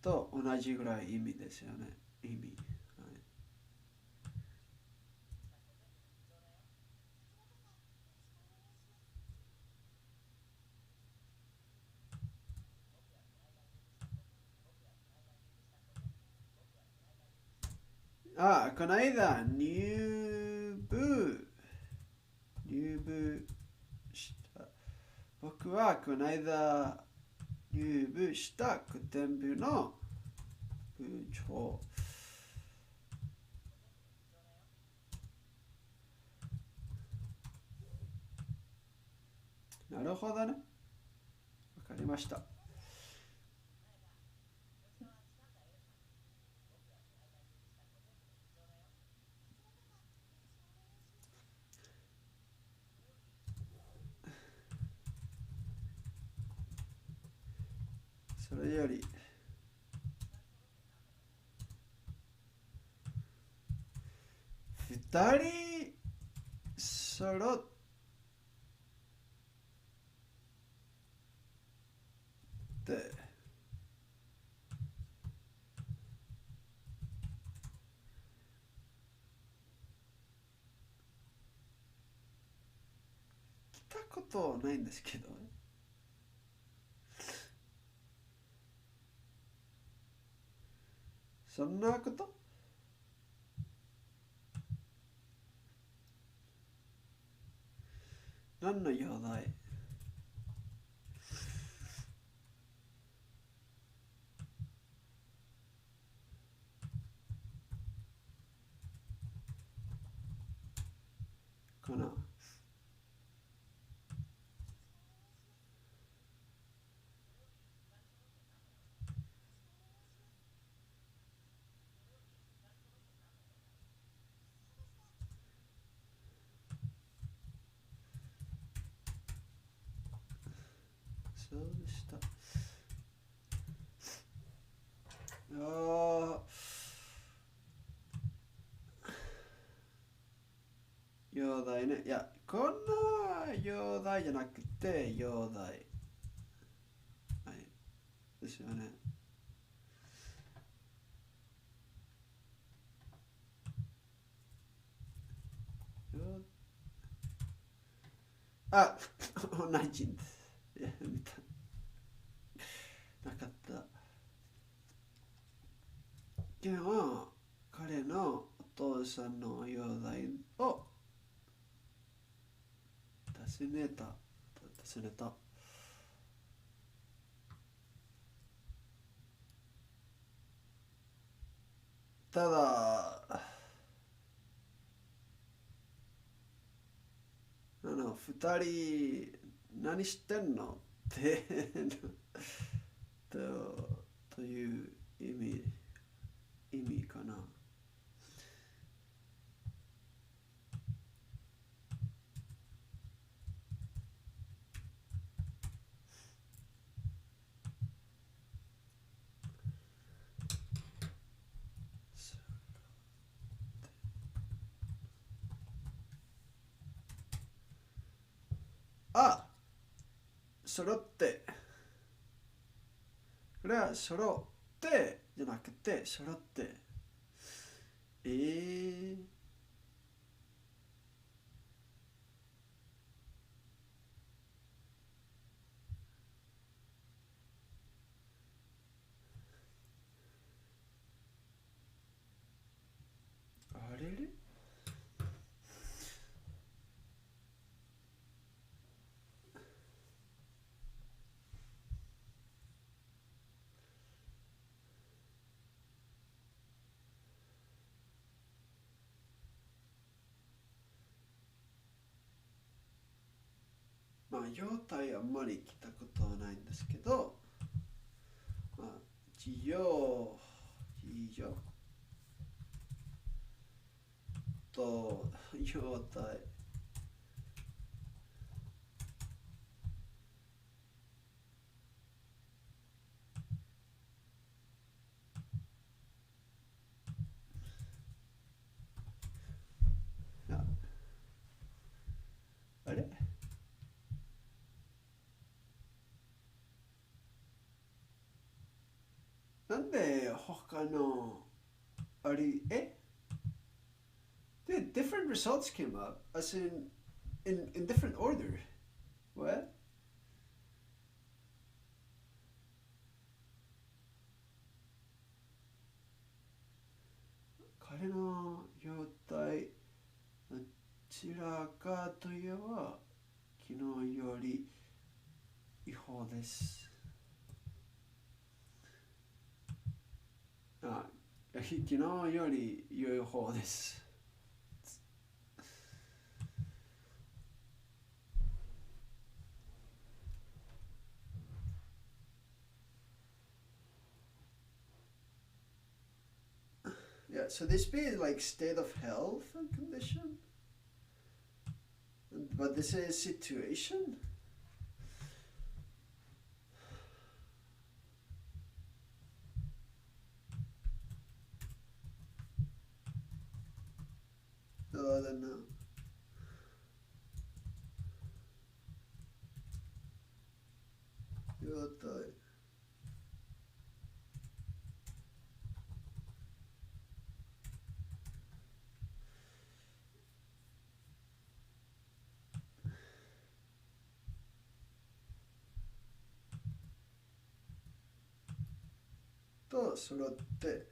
と同じぐらい意味ですよね。意味。はい、あ、この間、入部した。僕はこの間、入部した古典部の部長。なるほどね。わかりました。それより、二人揃って来たことはないんですけど、そんなこと何の用だい？かな。そうでした。ああ、用題ね。いや、こんな用題じゃなくて、用題。はい。ですよね。あ、同じです。いや、見た。なかった。今日は彼のお父さんの容体を尋ねた。ただ、二人何してんのってとという意味かな。あ、揃って。これは揃ってじゃなくて揃って。えー、あれれまあ、容体あんまり来たことはないんですけど、まあ、事情と容体。あ、あれなんで他のあり、The different results came up, as in different order. What? 彼の容態どちらかといえば昨日より違法です。昨日より良い方です。Yeah, so this be like state of health and condition, but this is situation. I don't know. 状態と揃って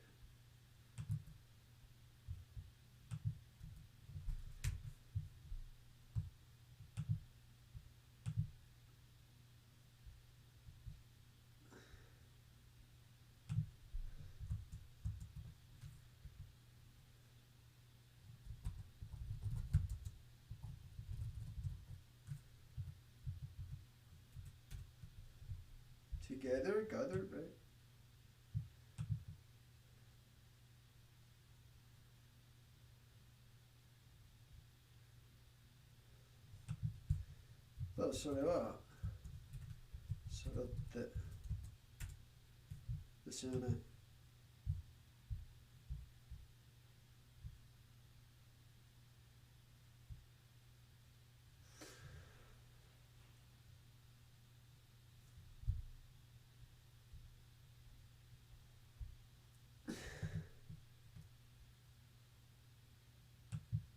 together, gathered, right? So それは揃ってですよね。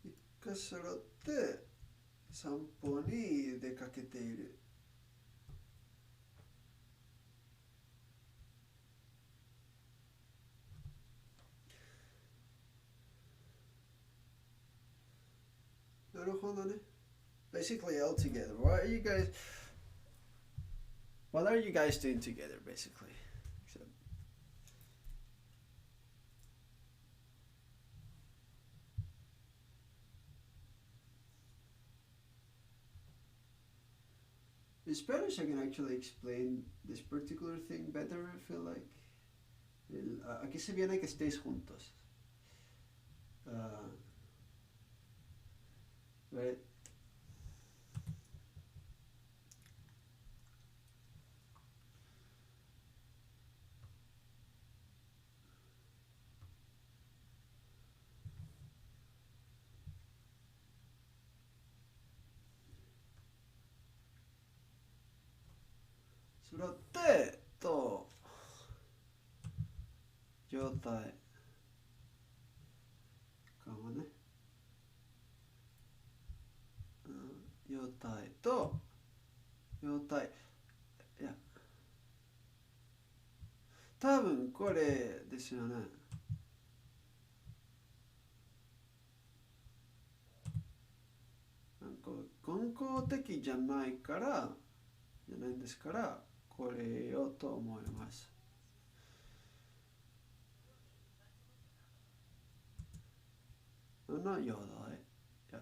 一回揃って散歩に出かけている。なるほどね。Basically all together. What are you guys doing together basically? So, in Spanish I can actually explain this particular thing better, I feel like. Aquí se viene que estéis juntos. Right?揃ってと状態かもね。状態と状態いや多分これですよね。なんか根拠的じゃないからじゃないんですからこれよと思います。のよだいや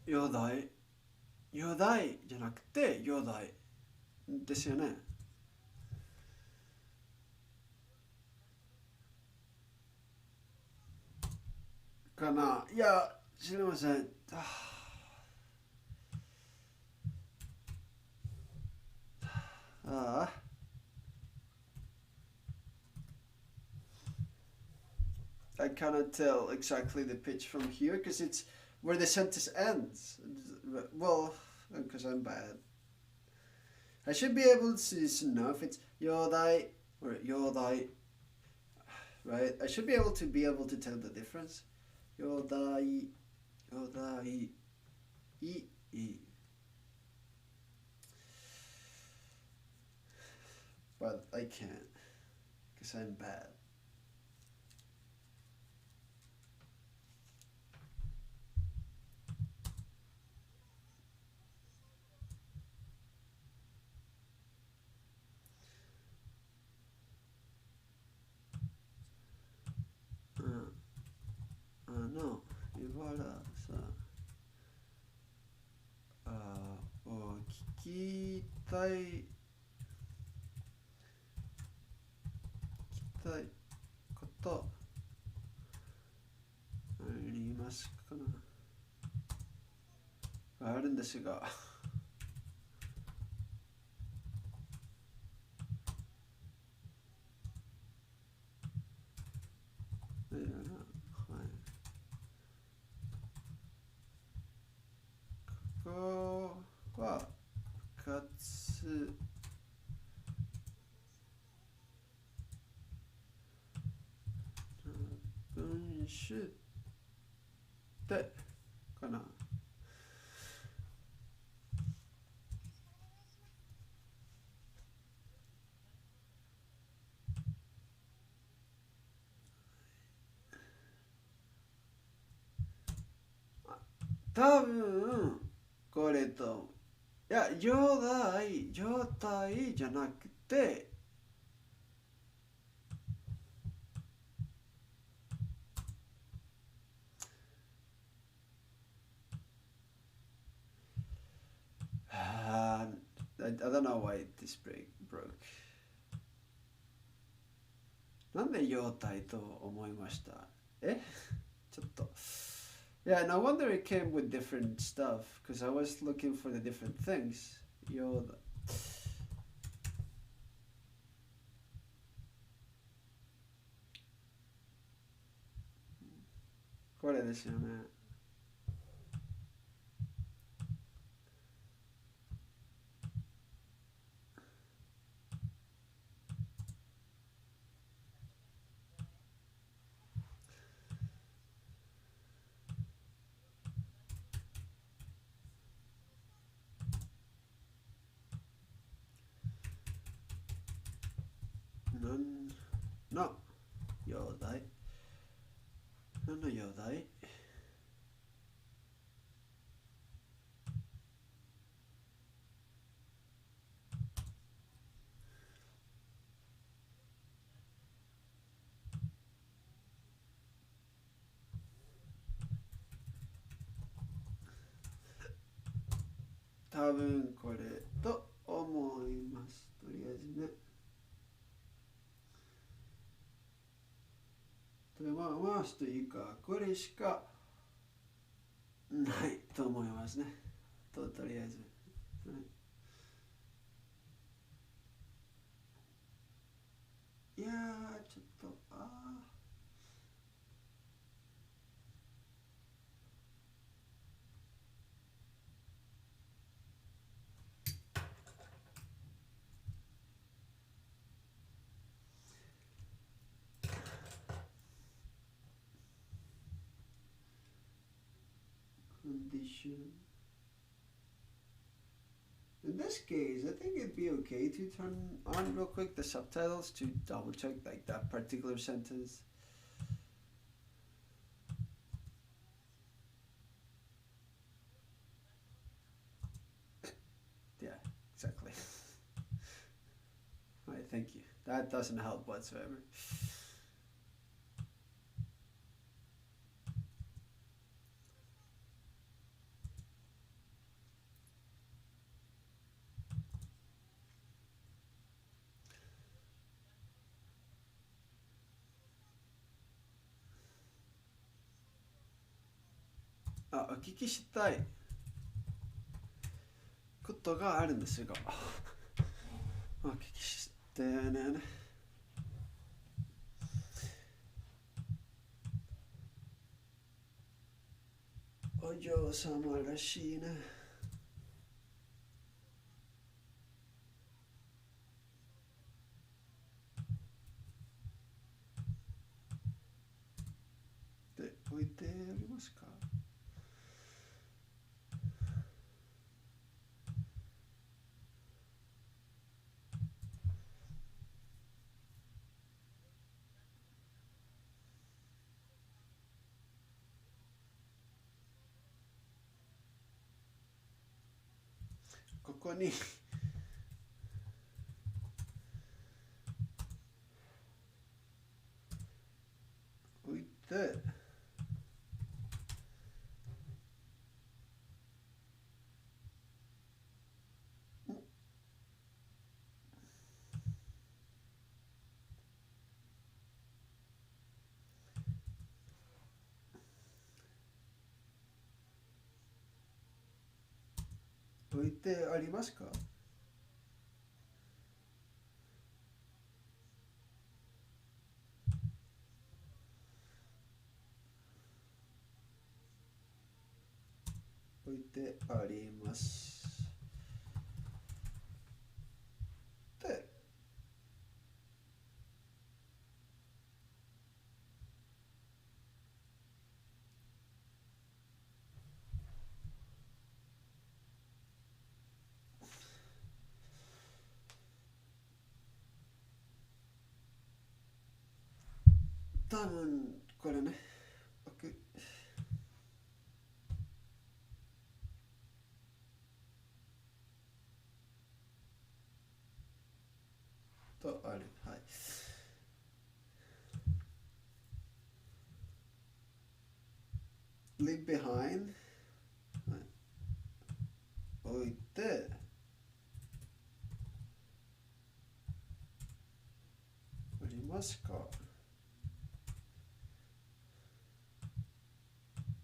よだいよだいじゃなくてよだいですよね。かないや知りません。ああI cannot tell exactly the pitch from here because it's where the sentence ends. Well, because I'm bad. I should be able to know if it's yodai or yodai, right? I should be able to tell the difference. よだい、よだい、い。But I can't, because I'm bad. No, 茨さ、を聞きたいことありますかな。あるんですが、はい、ここは部活文集ってかな。多分これと、いや、状態じゃなくて、I don't know why this broke. なんで状態と思いました？ちょっと。Yeah, no wonder it came with different stuff, because I was looking for the different things. これですよね。の容体何の容体多分これと思います。とりあえずね。まあというか、これしかないと思いますね。とりあえず。いやー、ちょっと、condition. In this case, I think it'd be okay to turn on real quick the subtitles to double check like that particular sentence. Yeah, exactly. Alright, thank you. That doesn't help whatsoever. O 聞きしたいことがあるんですが、お聞きしてね。お嬢様らしいね。で、置いてありますか？ここに置いて、置いてありますか？置いてあります。で、多分これね、OK とある。はい。leave behind、はい、置いて、ありますか？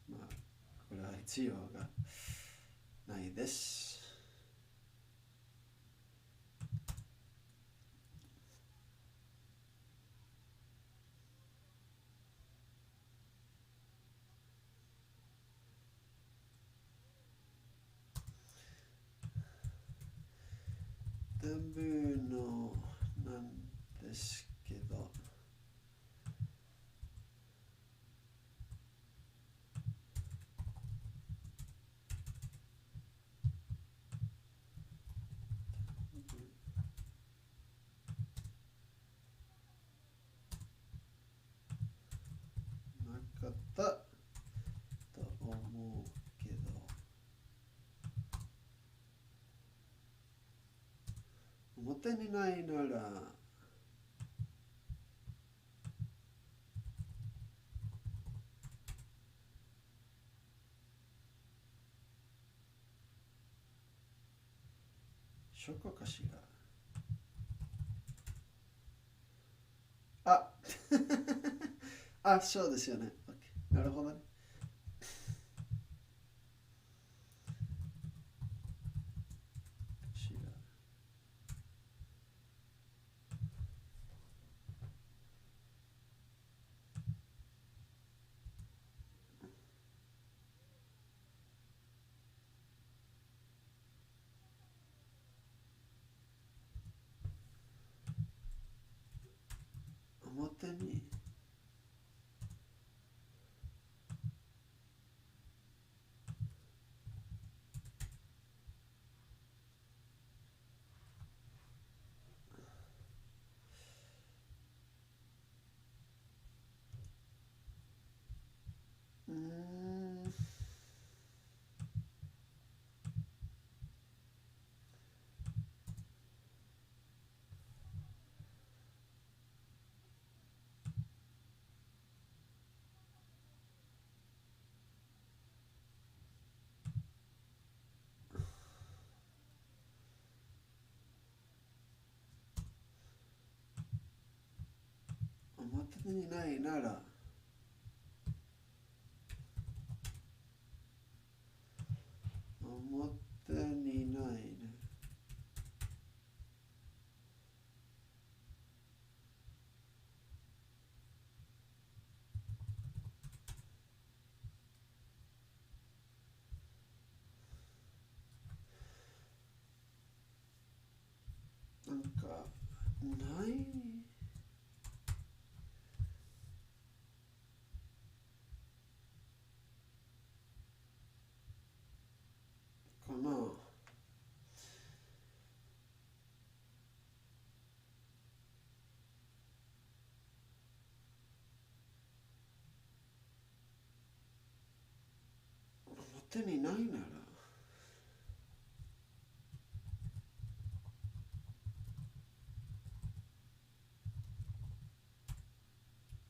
まあ、これは必要がないです。全部のなんですけど、なかったと思うけど、表にないなら書庫かしら。ああ、そうですよね。OK、なるほどね。しら表に表にないなら表にないね。なんかない。表にないなら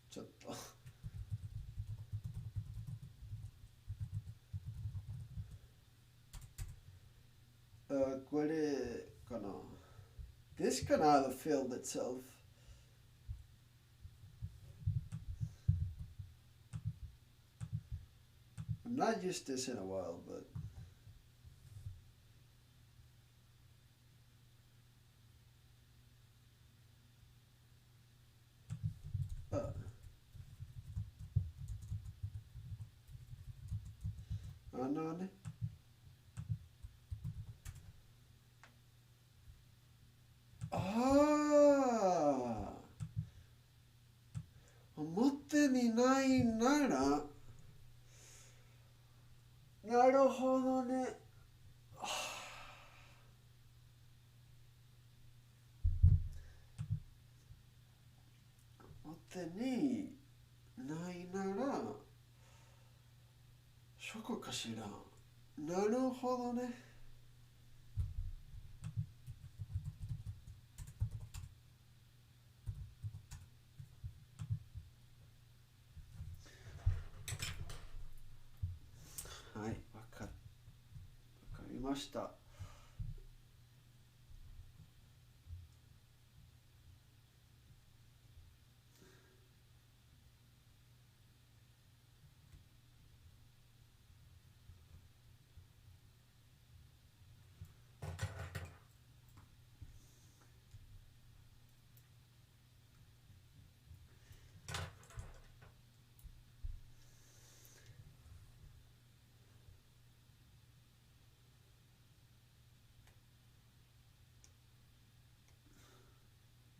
ちょっとこれかな This can either field itself I've not used this in a while butね表にないならなるほどね表にないなら書庫かしらなるほどねはい、わかりました。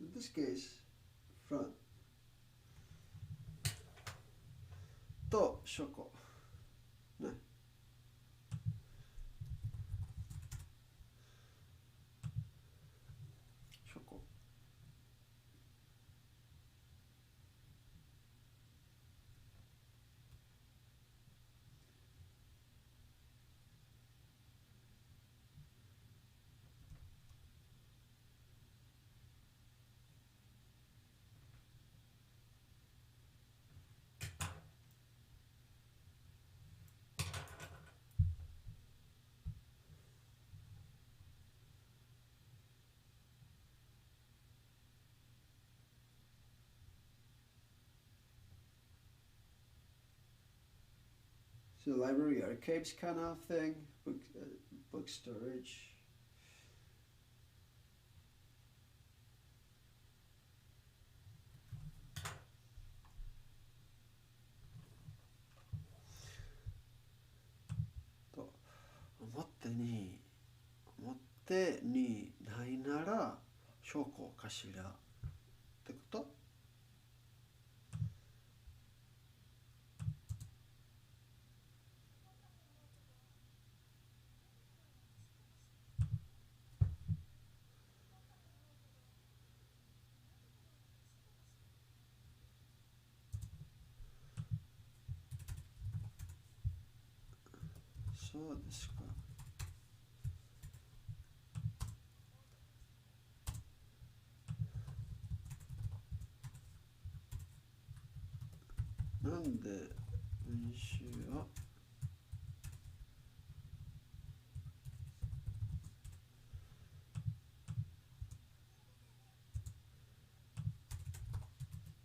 In this case, front と書庫ね。書庫。So library archives kind of thing, book storage. To, 表にないなら証拠かしらってことそうですか。なんで文集を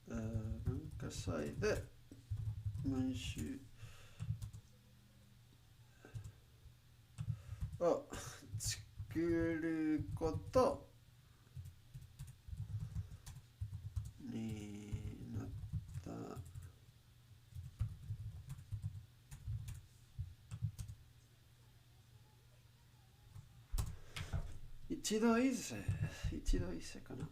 文化祭で文集を作ることになった一度いいぜかな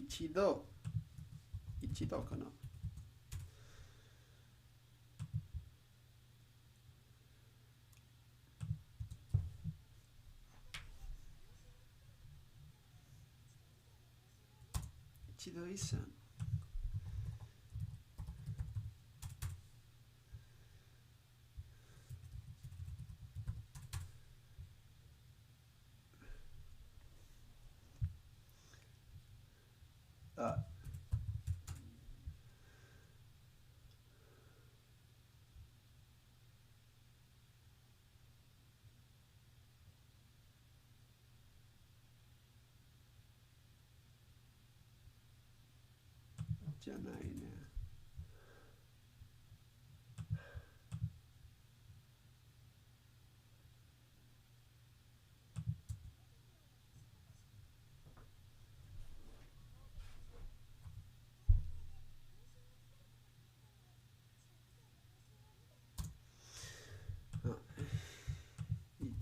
一度かな。一度一銭。あ、じゃないね。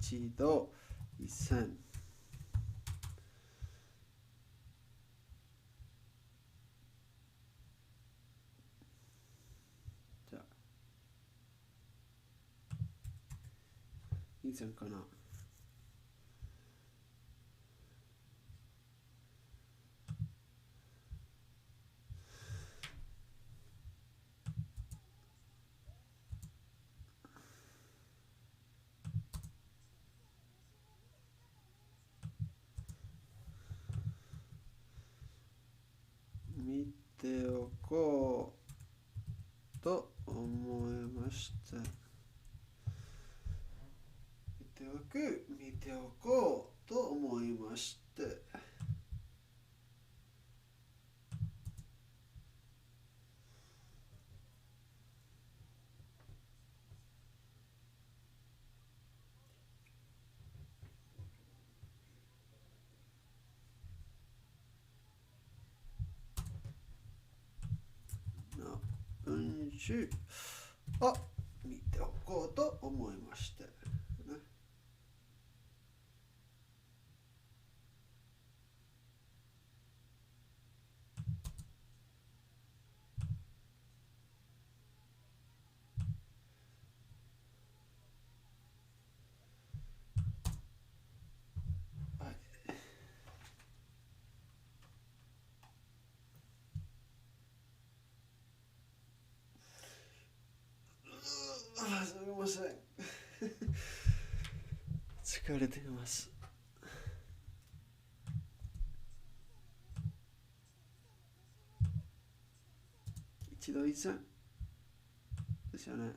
一度一銭。じゃあいい銭かな。見ておこうと思いました。見ておこうと思いました。文集を見ておこうと思いました。すみません。疲れています。一度一銭ですよね。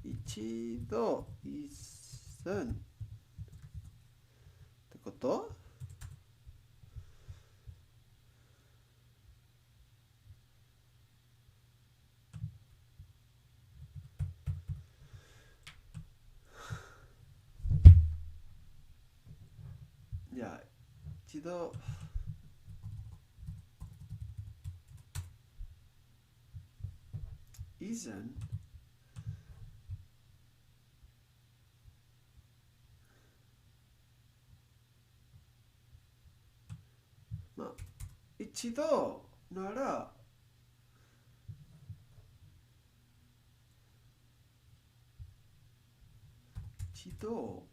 一度一銭ってこと？じゃあ一度以前まあ一度なら一度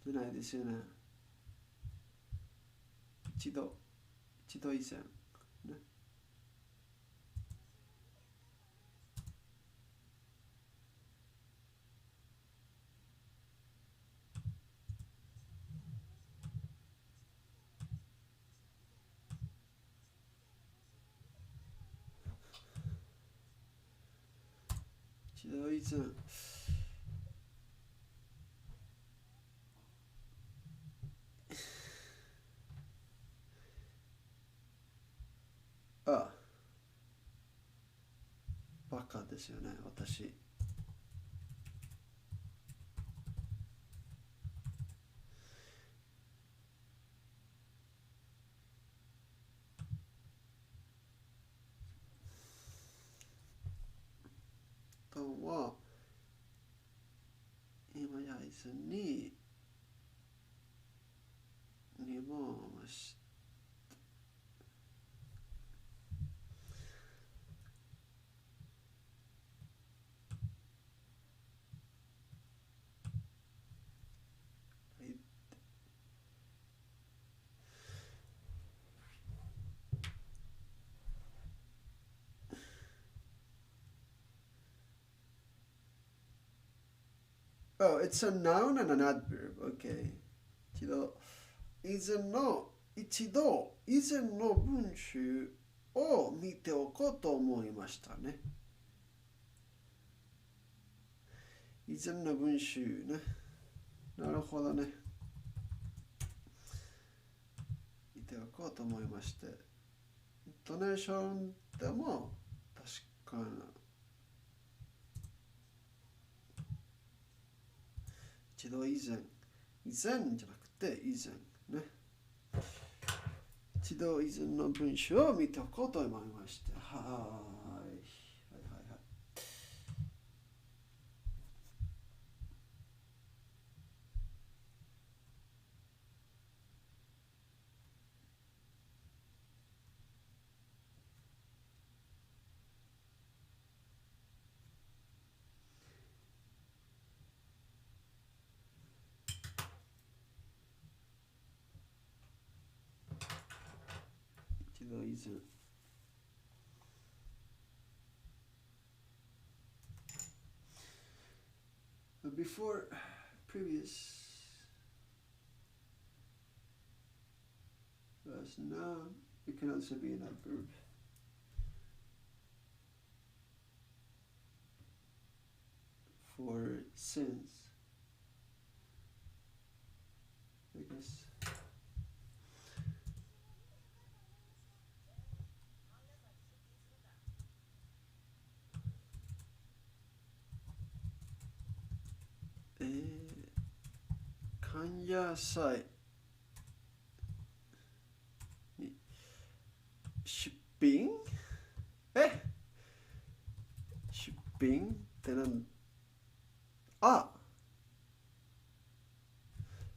じゃないですよね。一度以前ね。一度以前あ、バカですよね、私。とは今やいずにもました。Oh, it's a noun and an adverb. Okay. 一度以前の文集を見ておこうと思いましたね。以前の文集ね。なるほどね。見ておこうと思いまして。イントネーションでも確かに。一度以前じゃなくて以前ね。一度以前の文章を見ておこうと思いまして。はい。一度以前。Before previous was noun, it can also be an adverb. For since, I guess. Kanji Method. 出品出品って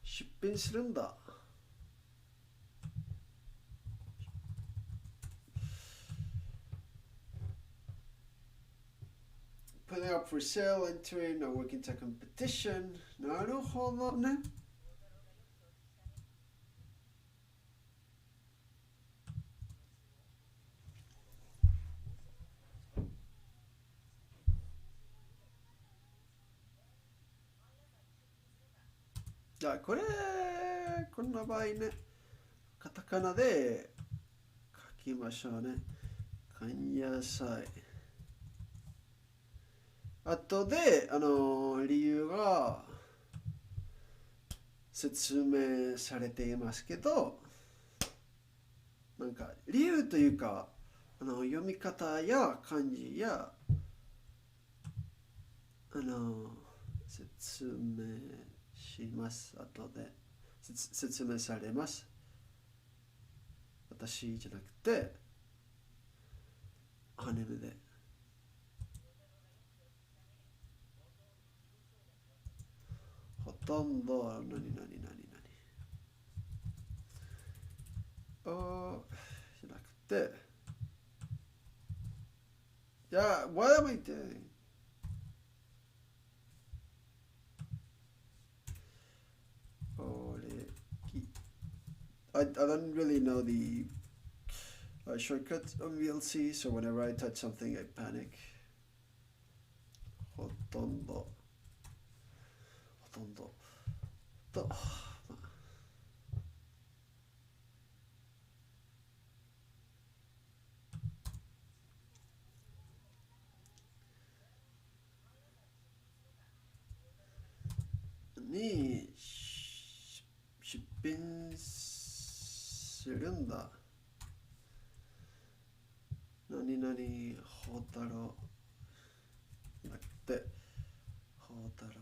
出品するんだ。Putting up for sale, entering or working to a competition. なるほどね。じゃあこんな場合ね、カタカナで書きましょうね。関野菜。後で理由が説明されていますけど、なんか理由というか読み方や漢字や説明します。後で説明されます。私じゃなくて羽で。ほとんど何じゃなくて、じゃあ what am I doing? I don't really know the shortcut on VLC, so whenever I touch something I panic. ほとんどとに出品するんだ。何々ほうたろうだってほうたろう。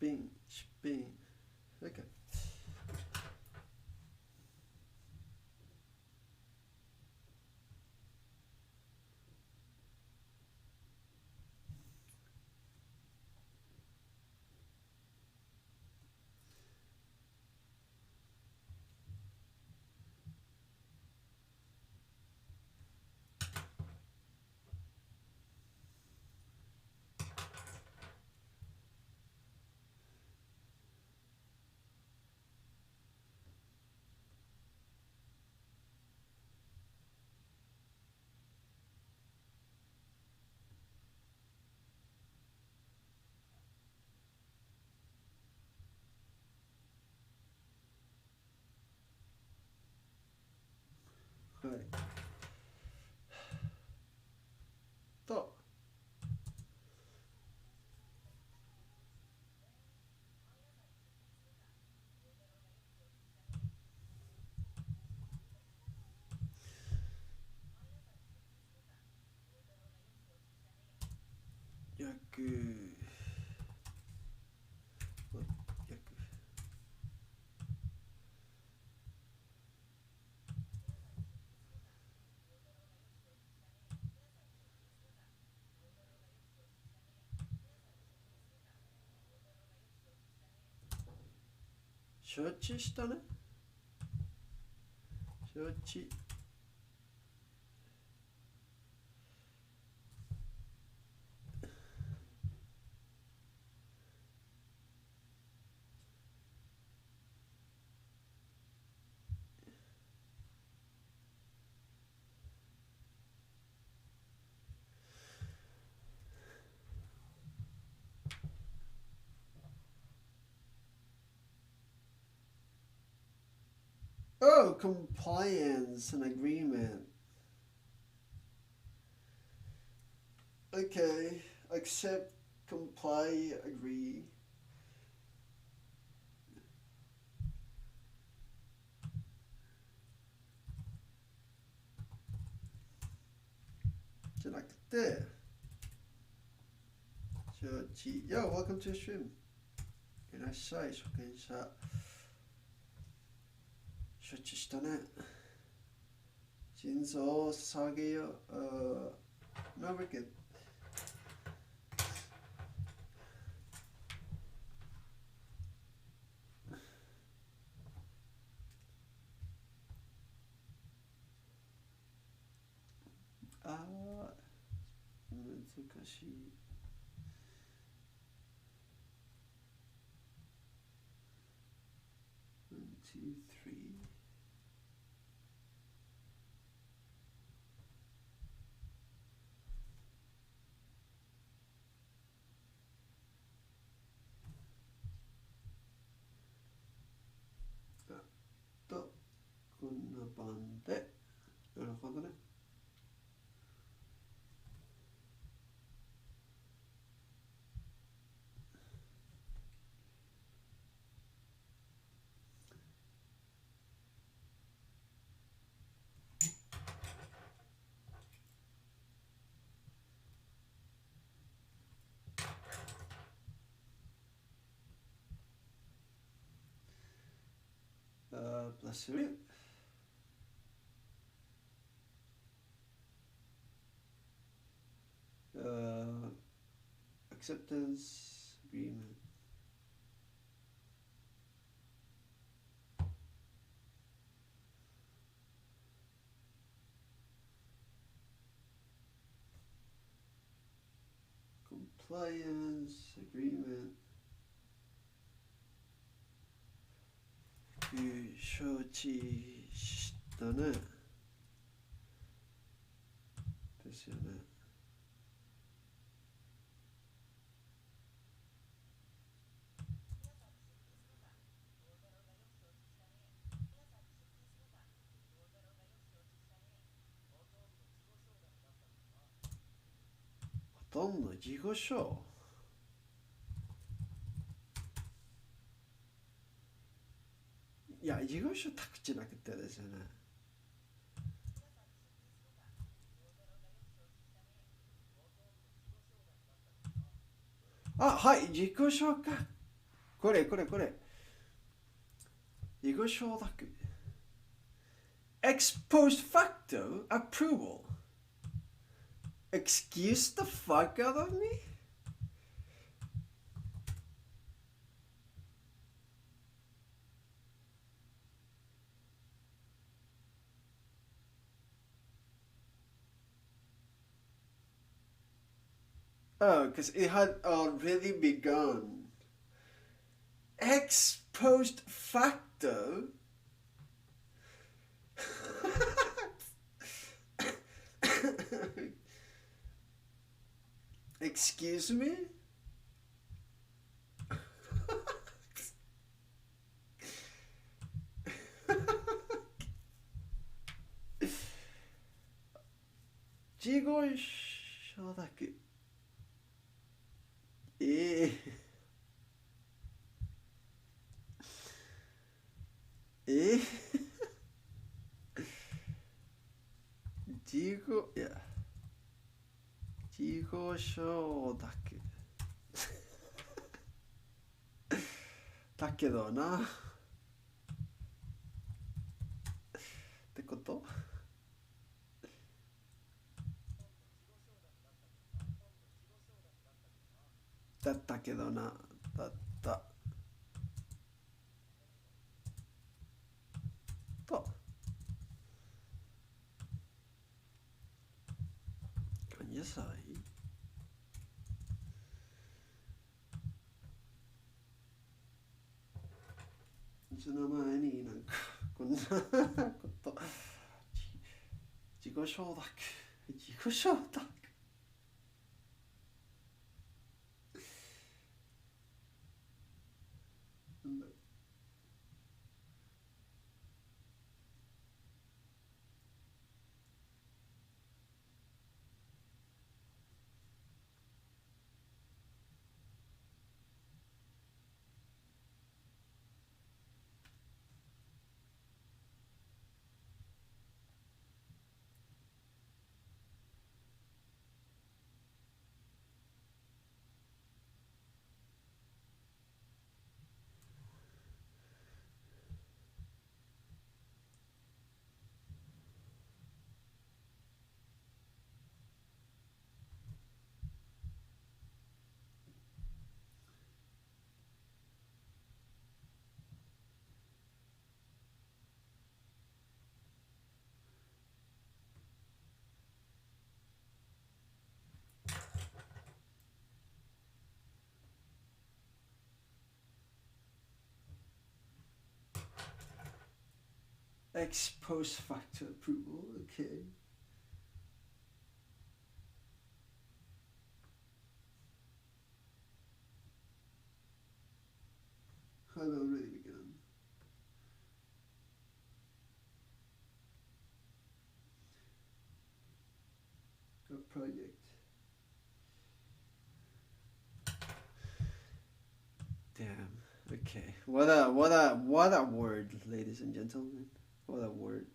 spin. Okay. Right. と約承知したね。承知。Oh, compliance and agreement. Okay, accept, comply, agree. Just like there. Yo, welcome to the stream. いらっしゃい、初見者。承知したね。心臓を捧げよう。No, we're good. Ah, 難しい。1, 2, 3. To, こんな番で。なるほどね。Bless you. Acceptance, agreement. Compliance, agreement. 承知したね。ですよね。ほとんど自己紹。いや、自己紹宅地なくてですよね。あ、はい、自己紹介。これ。自己承諾。Ex post facto approval. Excuse the fuck out of me? Oh, because it had already begun. Ex post facto? Excuse me? Jigo shodaku. Jigo shodaku. だけどな。ってことだったけどな。だった。と。何野菜いつの前になんかこんなこと自己承諾なんだろうEx post facto approval, okay. Had already begun. A project. Damn. Okay. What a word, ladies and gentlemen. What a word.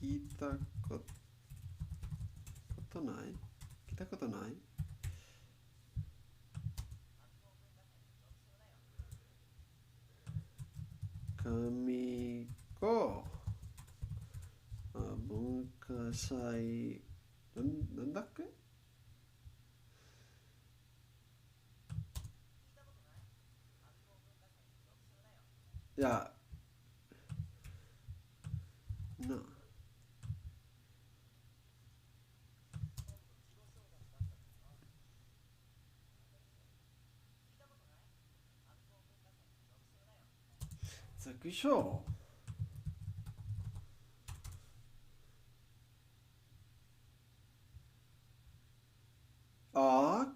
聞いたことない神子文化祭なんだっけいやな作書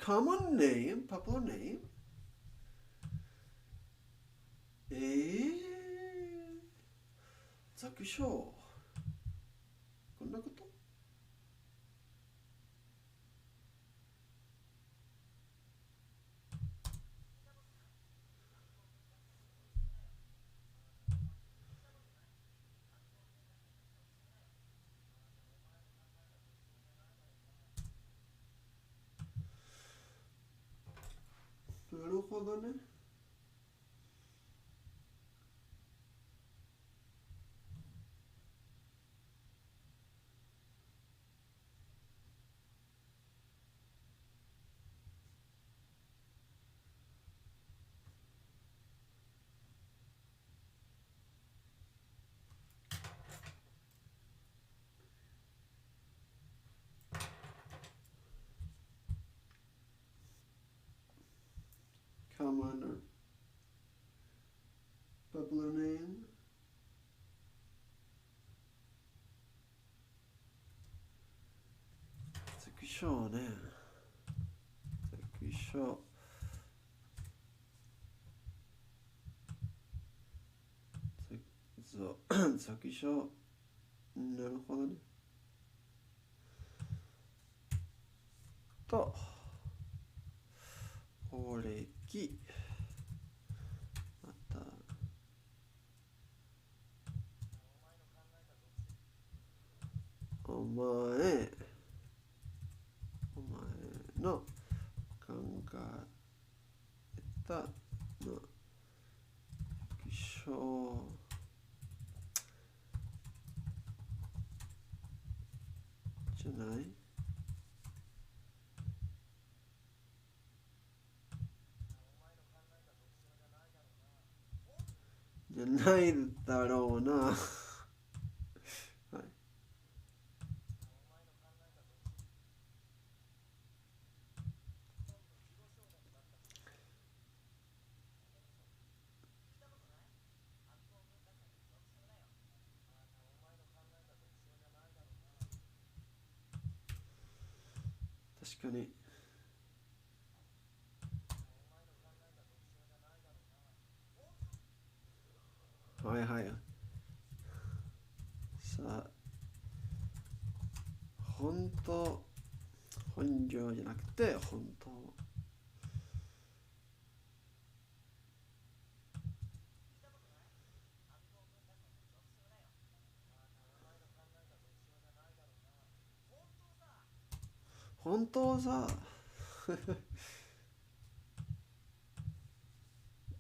common name, popular name. 作書こんなことるほどね。Common or popular name. 特徴ね。特徴。特徴。なるほどね。と、お歴。また、お前の考えたの特徴じゃないじゃないだろうな。はい。確かに。はいはい。さあ、本当、本業じゃなくて本当。本当さ。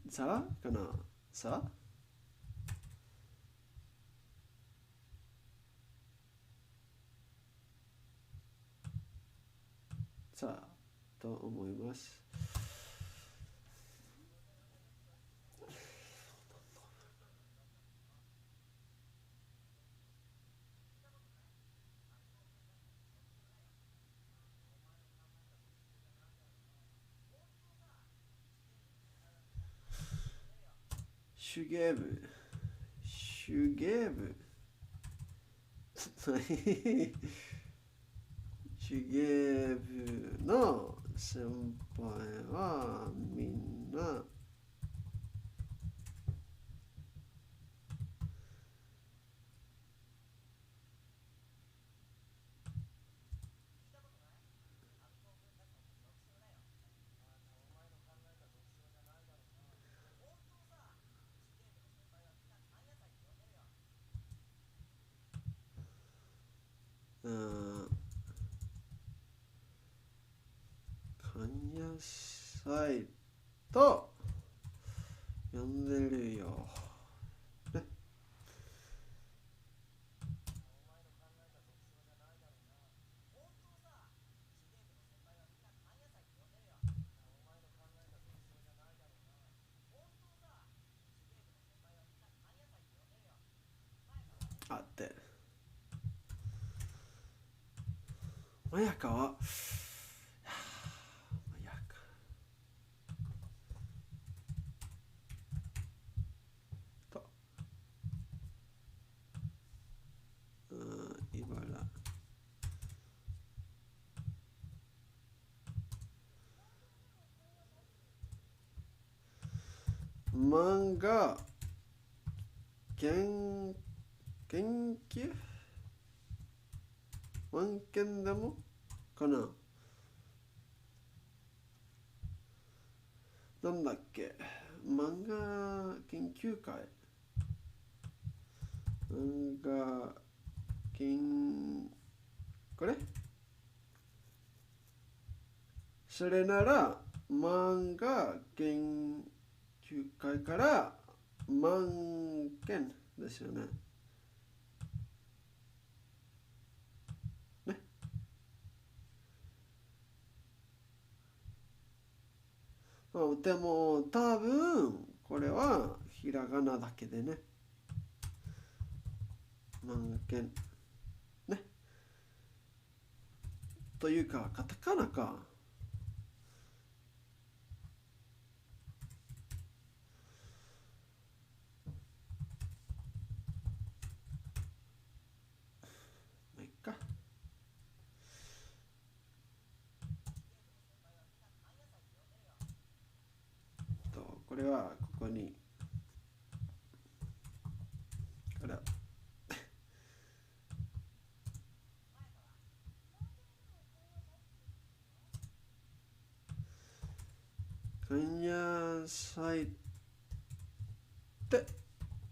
さかなささあと思います。手芸部手芸部の先輩はみんな関野菜と呼んでるよ。ね。あって。まやかは茨漫画研究漫研でもかな。なんだっけ、漫画研究会、漫画これそれなら漫画研究会から万件ですよね。ね。でも多分これはひらがなだけでね。万件ね。というかカタカナか。いっか。これはここにから関野菜って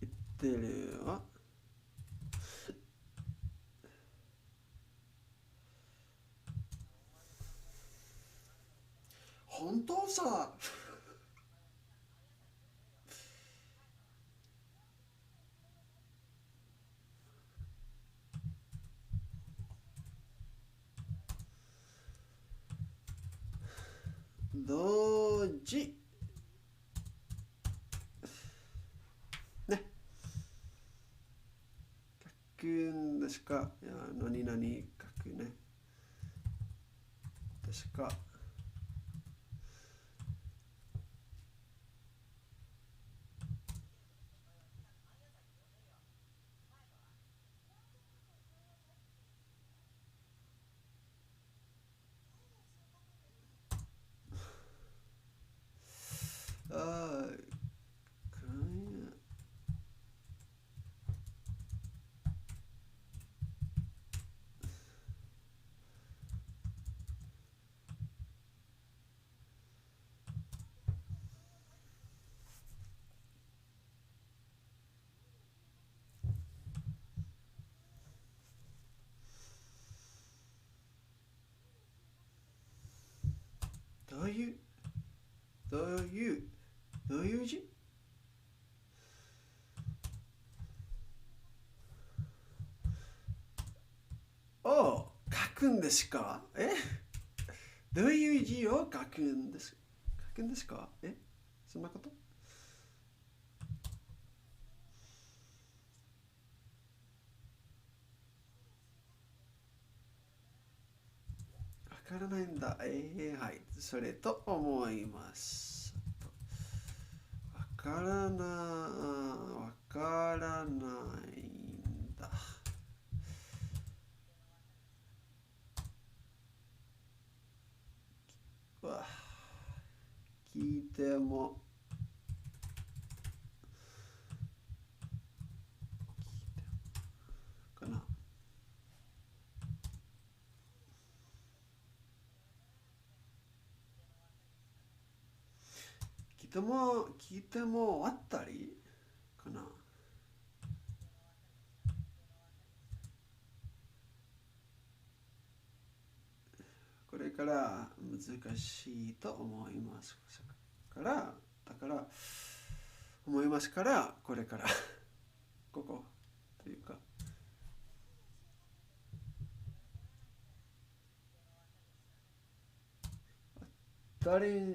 言ってるわ。本当さ。同時ね。書くんですか。いや、何々書くね。確か。ああ、どういう字？書くんですか？どういう字を書くんですか？そんなこと？わからないんだ。はい。それと思います。わからないんだ。聞いてもかな。聞いても終わったりかな。これから難しいと思います。だから思いますから、これからここというか、誰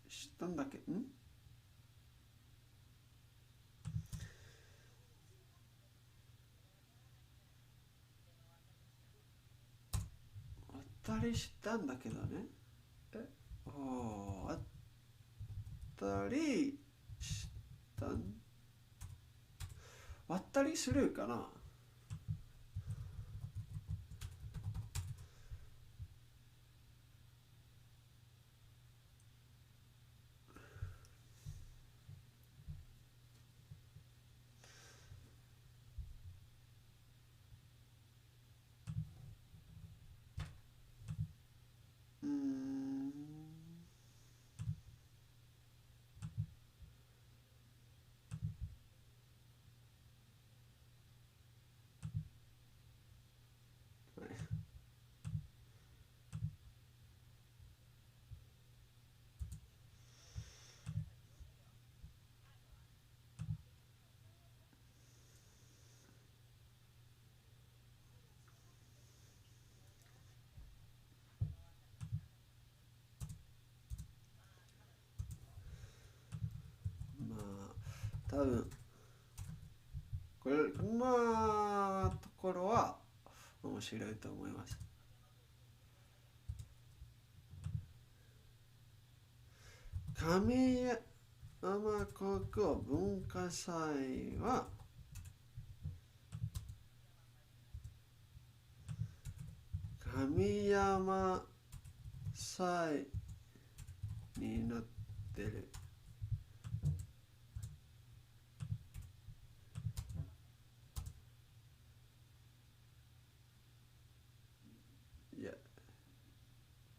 知ったんだっけ？当たりしたんだけどね。当たりしたん割ったりするかな。うーん多分こんなところは面白いと思います。神山国文化祭は神山祭になってる。いや、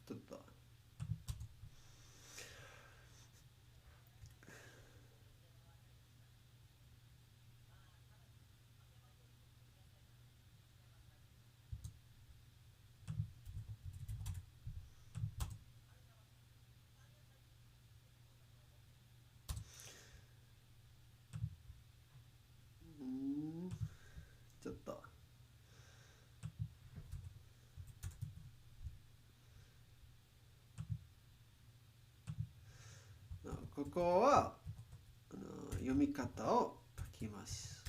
ちょっと。ちょっと。ここは読み方を書きます。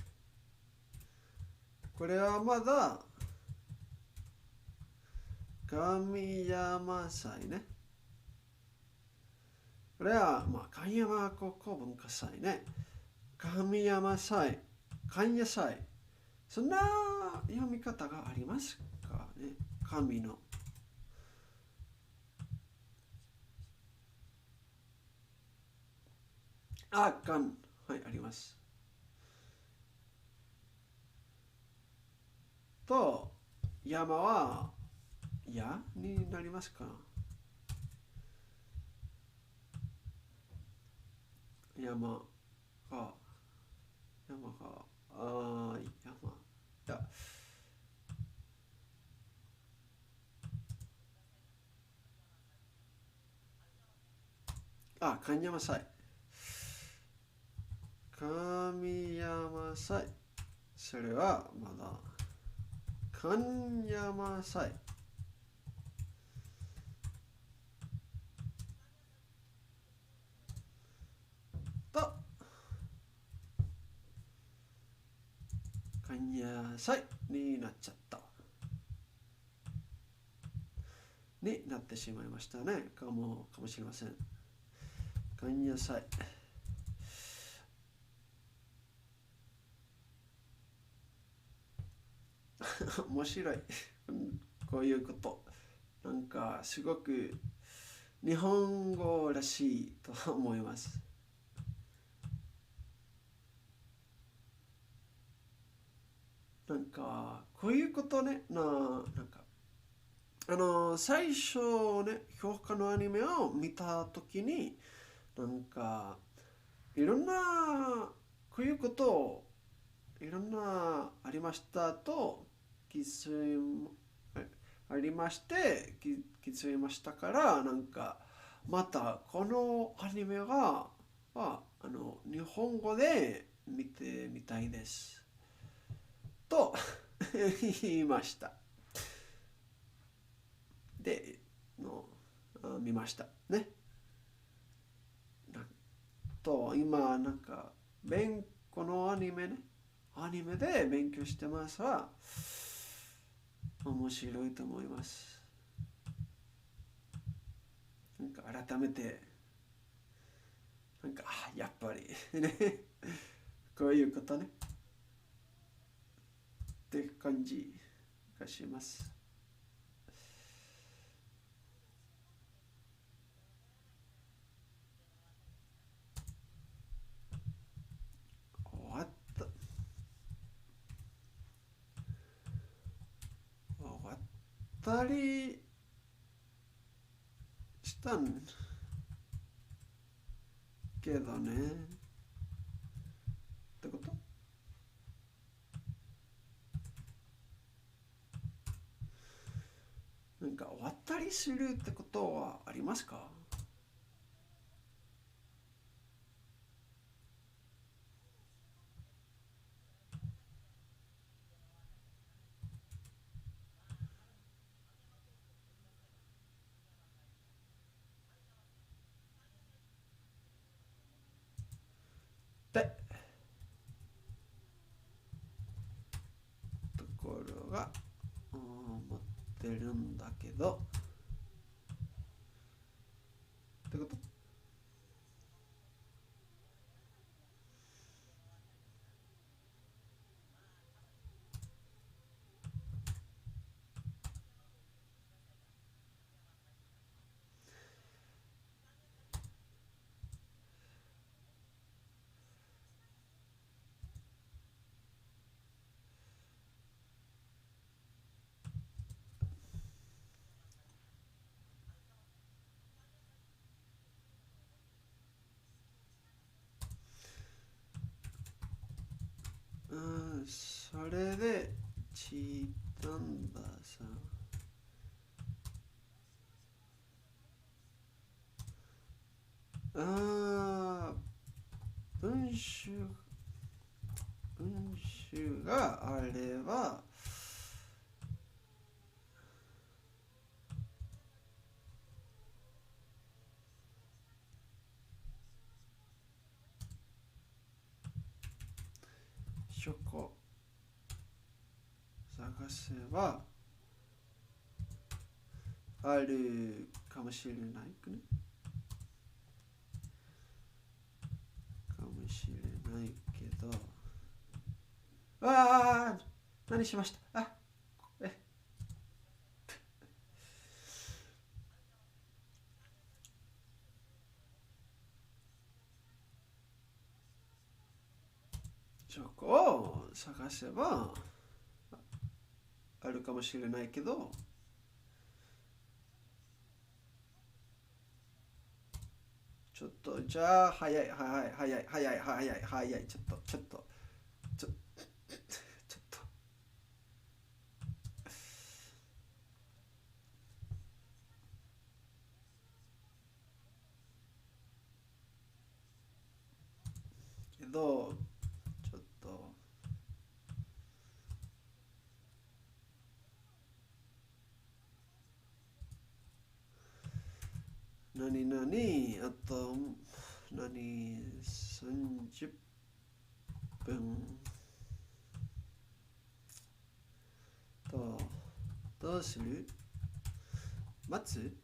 これはまだ神山祭ね。これは神山国文化祭ね。神山祭、神野祭。そんな読み方がありますかね。神の。はい、あります。と、山は、やになりますか。山が、神山祭。神山祭。それはまだ、神山祭。と、神山祭になっちゃった。になってしまいましたね。かもしれません。神野菜。面白い。こういうこと。なんかすごく日本語らしいと思います。なんかこういうことね。なんか最初ね、評価のアニメを見たときに、なんか、いろんな、こういうことを、いろんなありましたと、気づい、ありまして、気づいましたから、なんか、また、このアニメ日本語で見てみたいです。と言いました。で見ましたね。と今なんかこのアニメで勉強してますは面白いと思います。なんか改めてなんかやっぱりねこういうことねって感じがします。終わったりしたんけどねってこと。なんか終わったりするってことはありますか。ってが持ってるんだけどってこと。それでチータンダーさん。文集があれば書庫探せばあるかもしれないくね。かもしれないけど。何しました。書庫を探せばあるかもしれないけど、ちょっとじゃあ早いちょっとけどちょっとあと30分とどうする？待つ？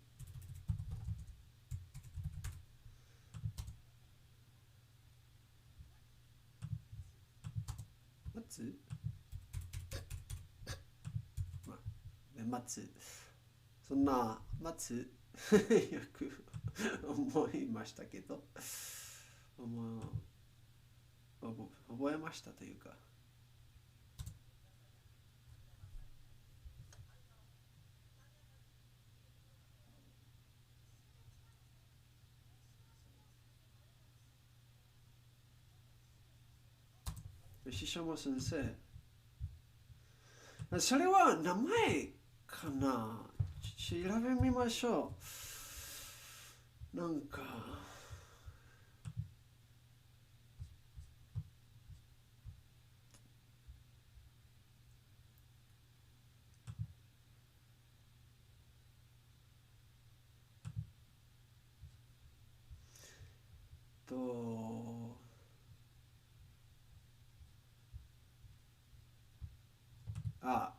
待つ。そんな待つよく思いましたけど、覚えましたというか、ししゃも先生、それは名前かな？調べみましょう。なんか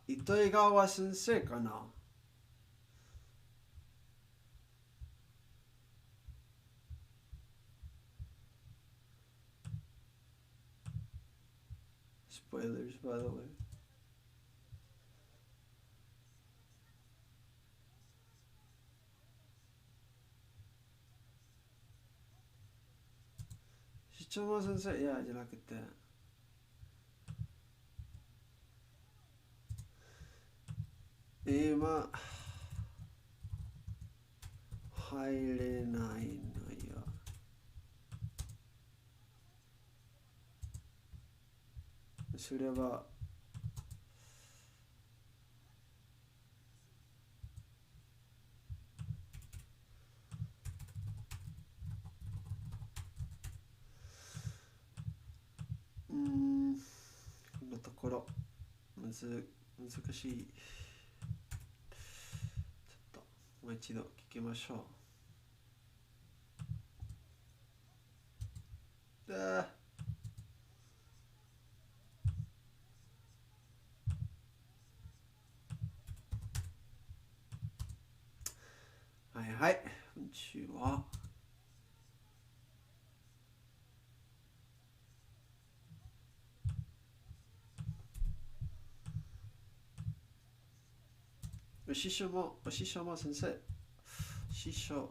糸井川先生かな？Spoilers, by the way. しちゃま先生、いや、じゃなくて、今、入れないのよ。すれば、こんなところ、難しい。ちょっと、もう一度聞きましょう。はい、こんにちは。お師匠も先生。師匠。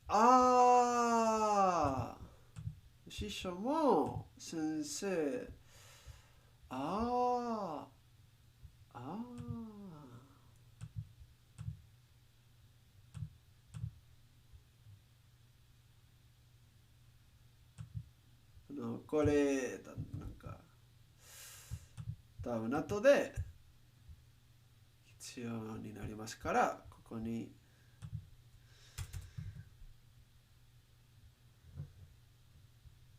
あー、師匠も先生。あー、あー。これ、なんか、多分後で必要になりますから、ここに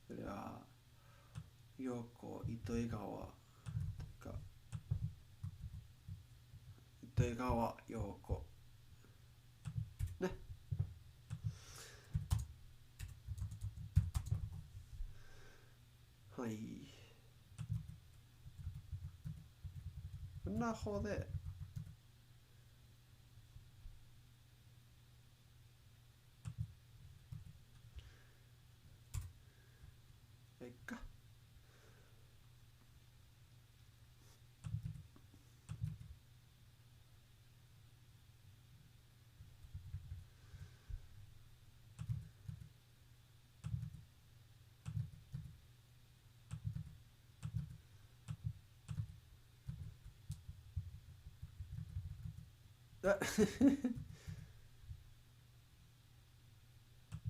それは陽子糸魚川か糸魚川陽子ね。はい、こんな方でいいか。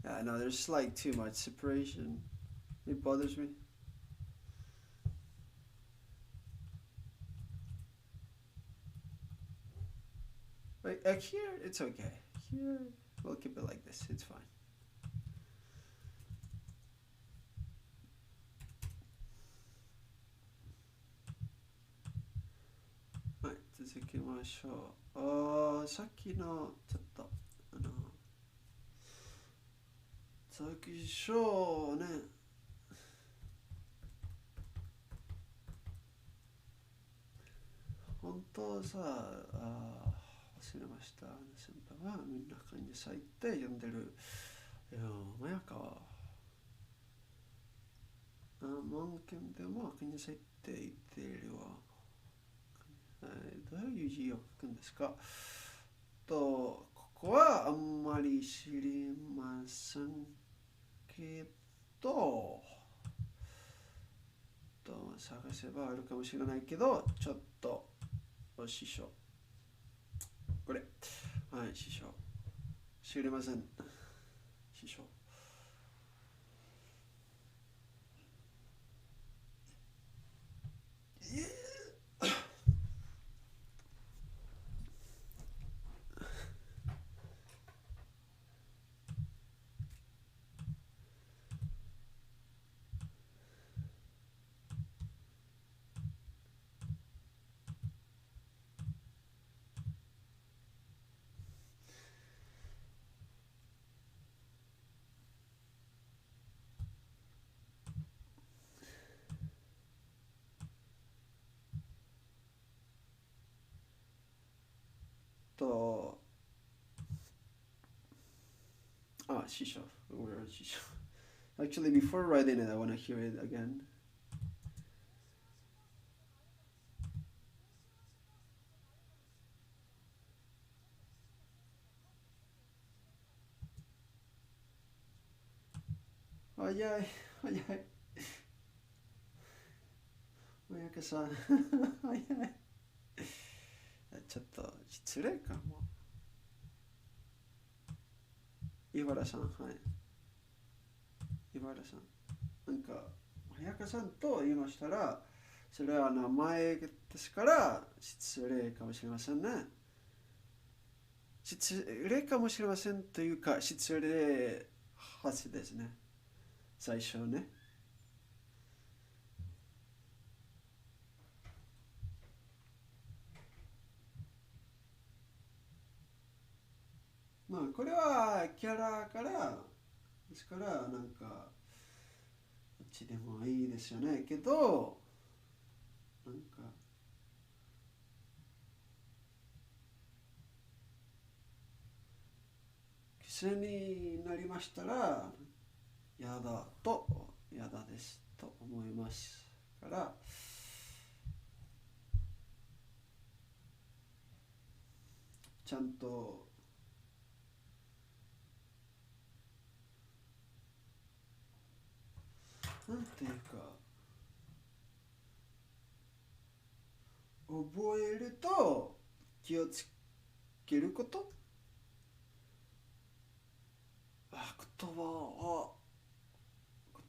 Yeah, no, there's like too much separation. It bothers me. Like here, it's okay. Here, we'll keep it like this. It's fine. はい、続きましょう。さっきのちょっと最初ね、本当さ、忘れました。先輩はみんな感じ咲いて読んでる。まやかは、文献でも感じ咲いていているわ。どういう字を書くんですかと、ここはあんまり知りませんけど、探せばあるかもしれないけど、ちょっと師匠。これ。はい、師匠。知りません。師匠。と、師匠。Where is 師匠 Actually, before writing it, I want to hear it again. 早い、早い。親方さん、早い。ちょっと失礼かも。岩原さん、はい。岩原さん。なんか、早川さんと言いましたら、それは名前ですから失礼かもしれませんね。失礼かもしれませんというか、失礼発ですね。最初ね。まあ、これはキャラから、ですから、なんか、こっちでもいいですよね。けど、なんか、癖になりましたら、やだと、やだですと思いますから、ちゃんとなんていうか、覚えると気をつけること。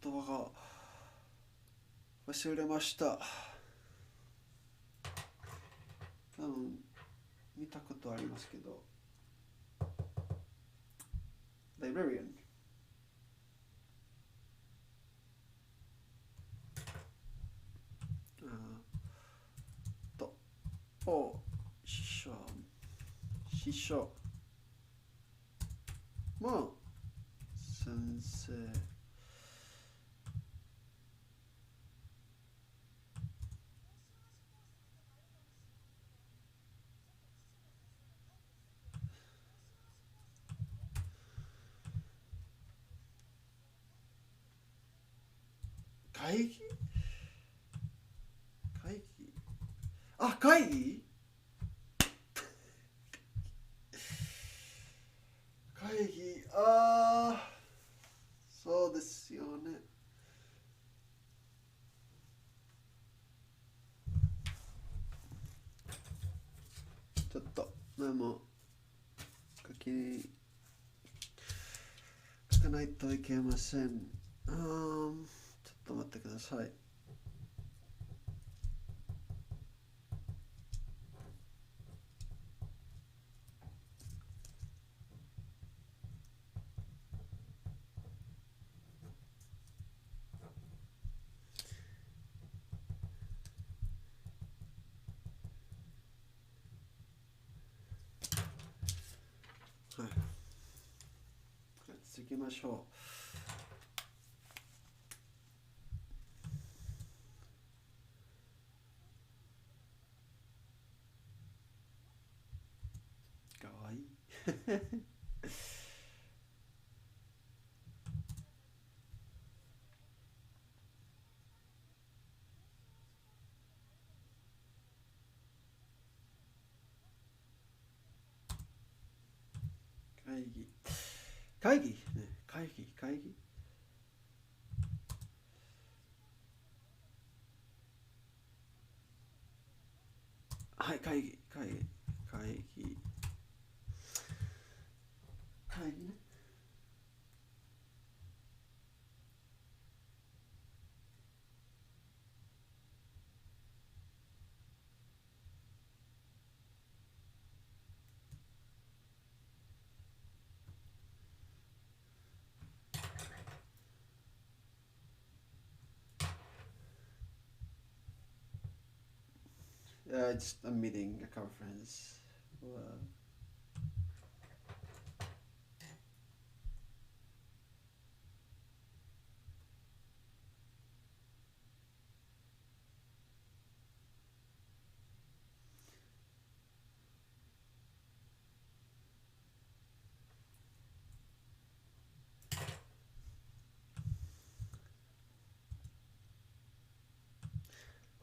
言葉が忘れました。多分見たことありますけど、librarian。師匠も先生。会議そうですよね。ちょっとメモ書かないといけません。ちょっと待ってください。はい。続きましょう。かわいい。会議ね。会議。はい、会議ね。It's a meeting, a conference. Well,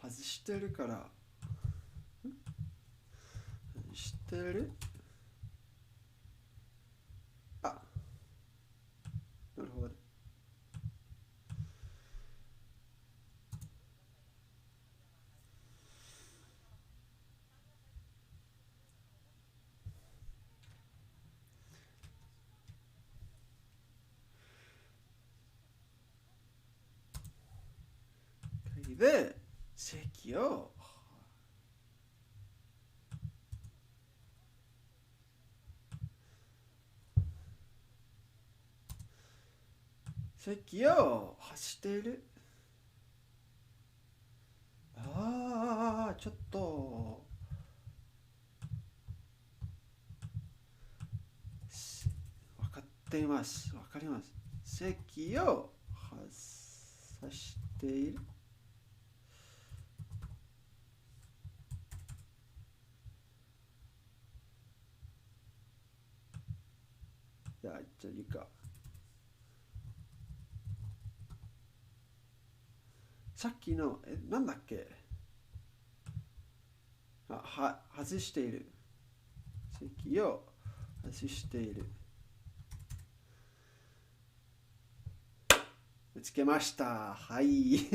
外してるから。知ってる？なるほど。会議で席を走っている。ちょっと分かっています。わかります。席を外している。じというか、さっきの、なんだっけ、外している。席を外している。見つけました。はい。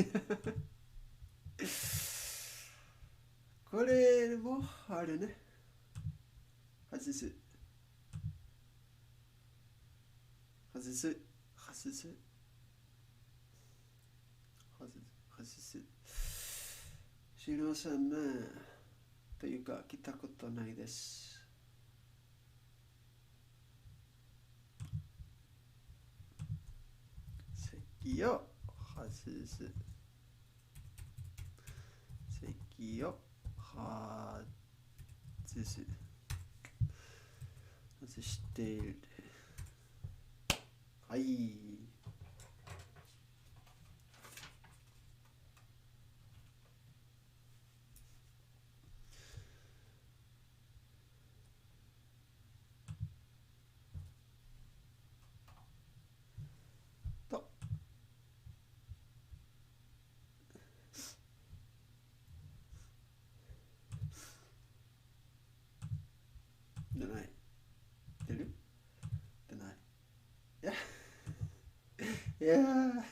これもあるね。外す。外す。外す。外す。知りませんね。というか、聞いたことないです。席を外す。席を外す。外している。はい。と。出ない。出る？出ない。いや。いやー。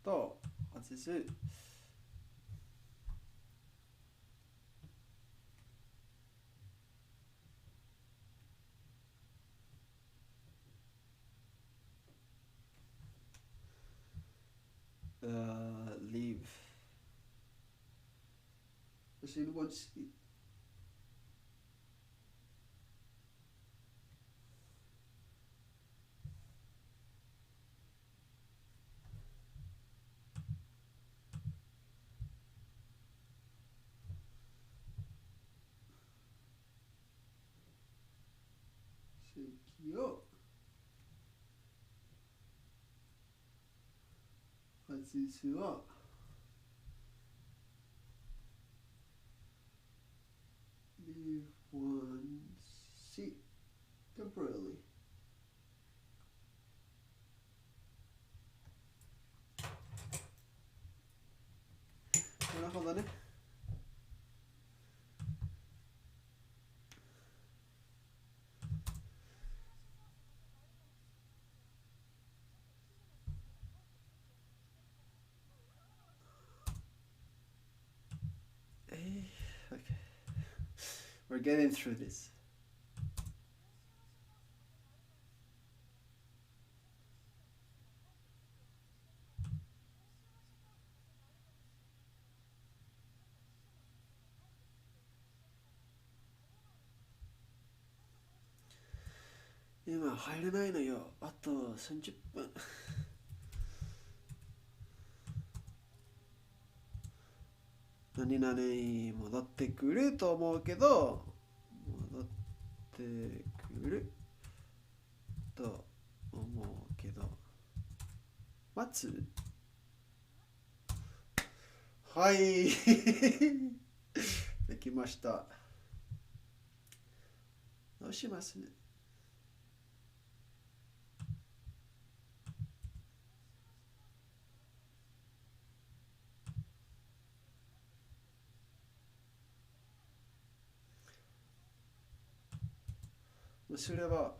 と外す。leave. Machine wants席を外すはleave one seat temporarily. なるほどね。Okay. We're getting through this. 今入れないのよ。あと30分。何々戻ってくると思うけど、戻ってくると思うけど、待つ？はい。できました。どうします？忘れは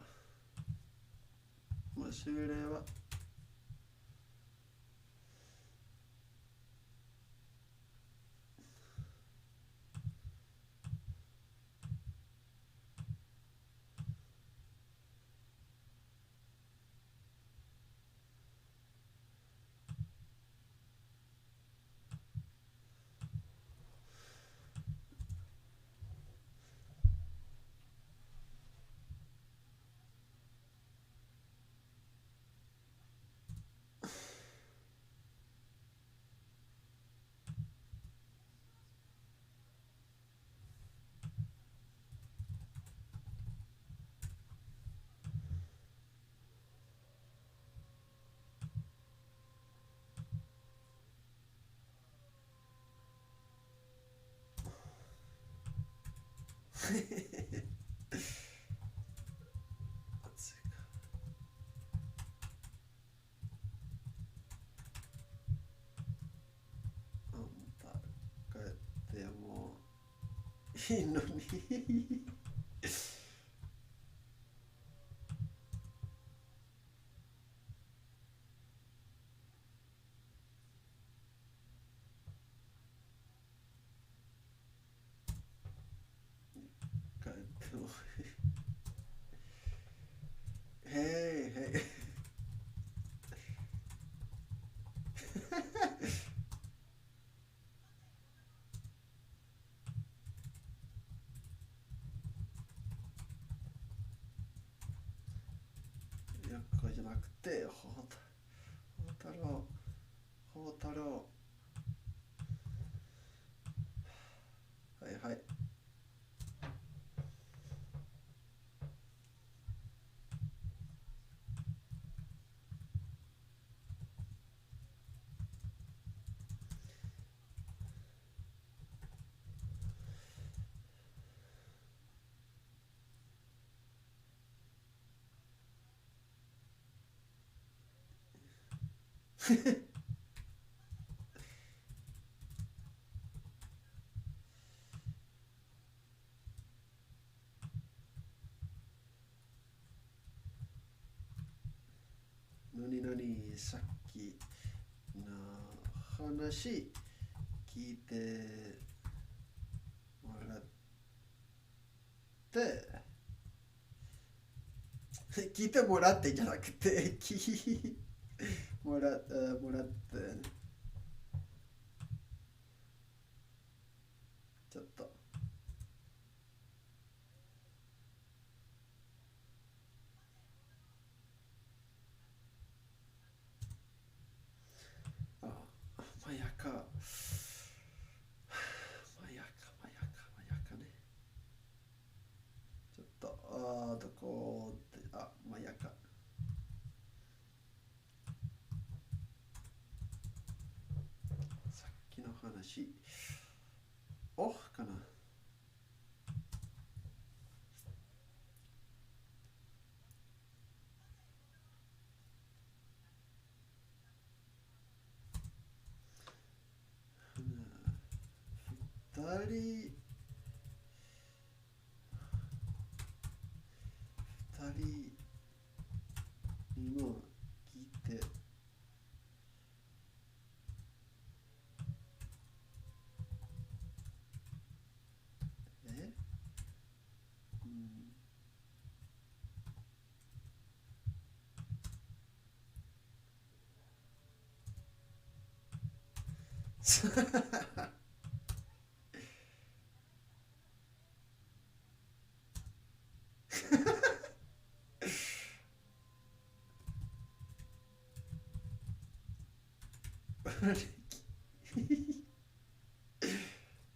でもいいのにHey, hey. 横じゃなくて、ほうたろう。はいはい。何さっきの話聞いてもらって聞いてもらってじゃなくてもらってちょっとまやかねちょっとどこでまやかさっきの話かな二人にも聞いて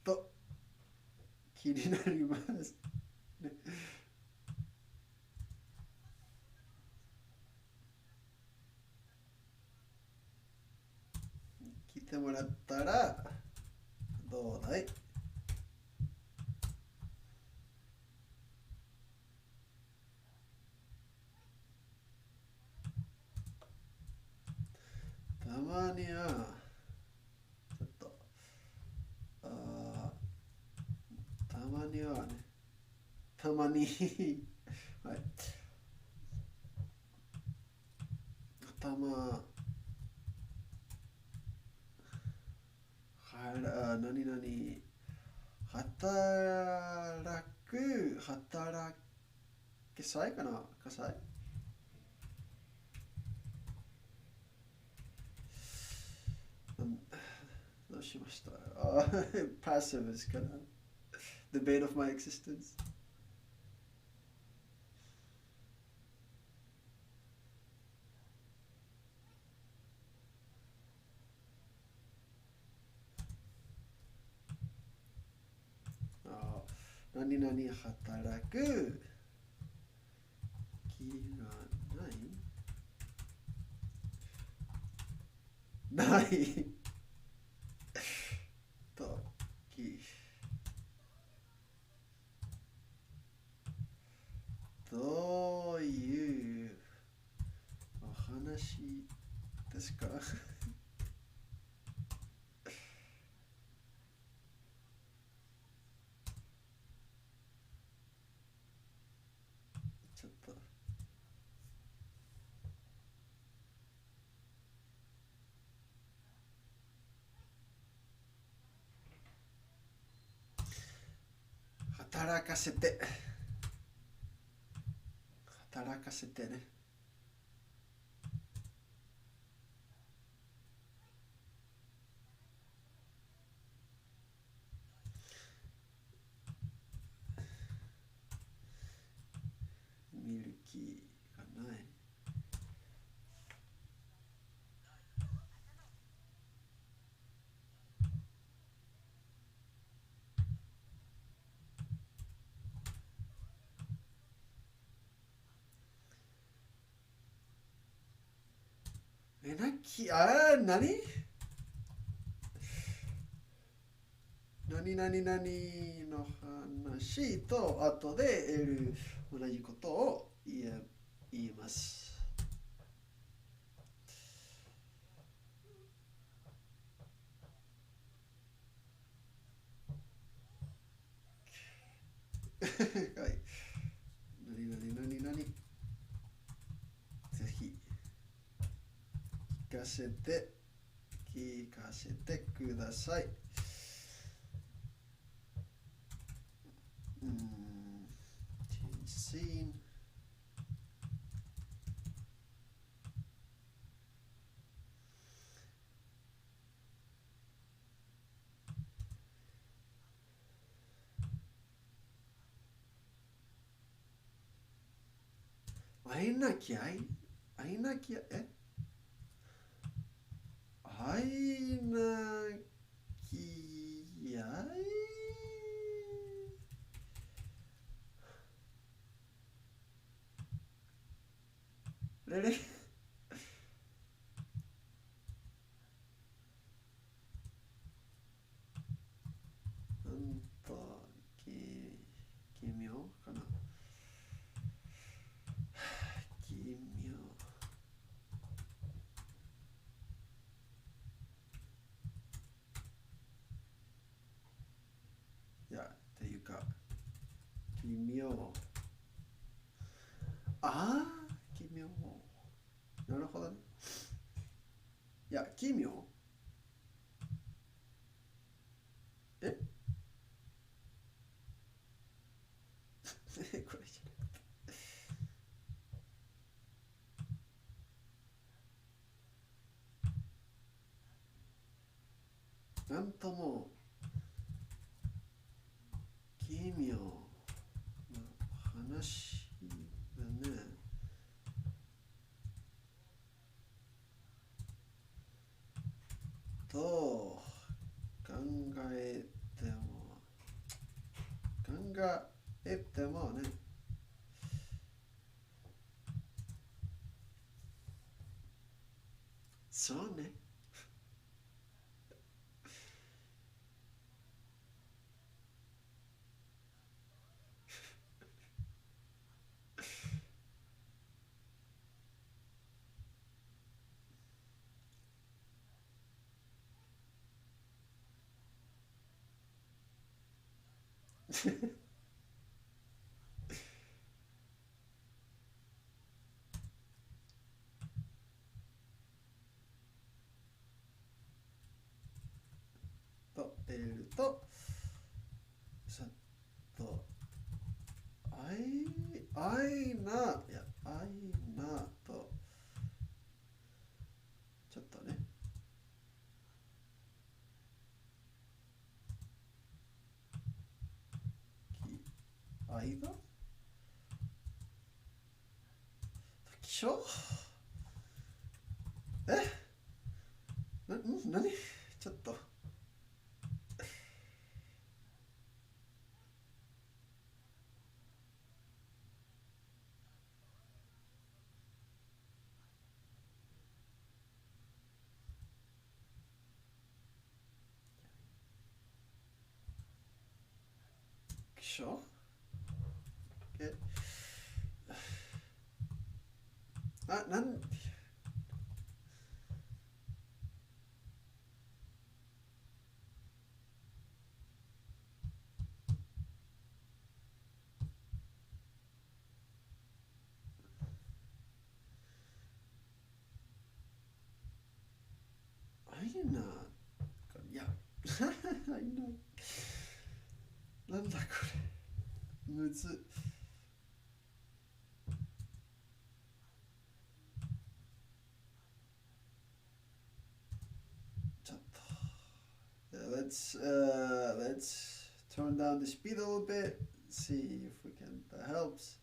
と気になります聞いてもらったらどうだいたまにはちょっとたまにはねたまにはい頭何々働きさいかな火災どうしましたpassive is かな the bane of my existence 何々働く気がないときどういうお話ですか？ちょっと働かせてね。見る気がない。何の話と後で同じことを言います。はい。何ぜひ聞かせてください。Change scene. 会えなきゃえ会えなきゃレレなんと奇妙かな。奇妙。いや、っていうか、奇妙。奇妙。なるほどね。いや、奇妙。えこれじゃない。なんとも奇妙な話だね。と考えてもね。そうね。とさっとあいなとちょっとね間気象何ちょっと気象なんいな。いや、なんだこれ。むず。ちょっと。Let's turn down the speed a little bit. See if we can. That helps.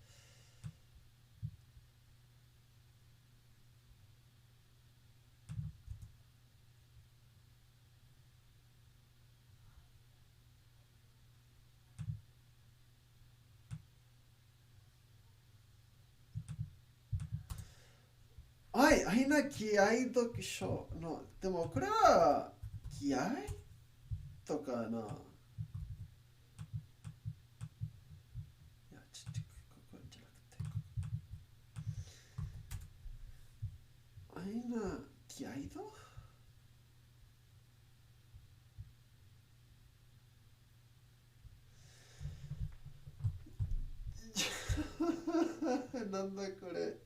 はい、みんな気合読書の、でもこれは気合とかな。いや、ちょっとここじゃなくて。みんな気合となんだこれ。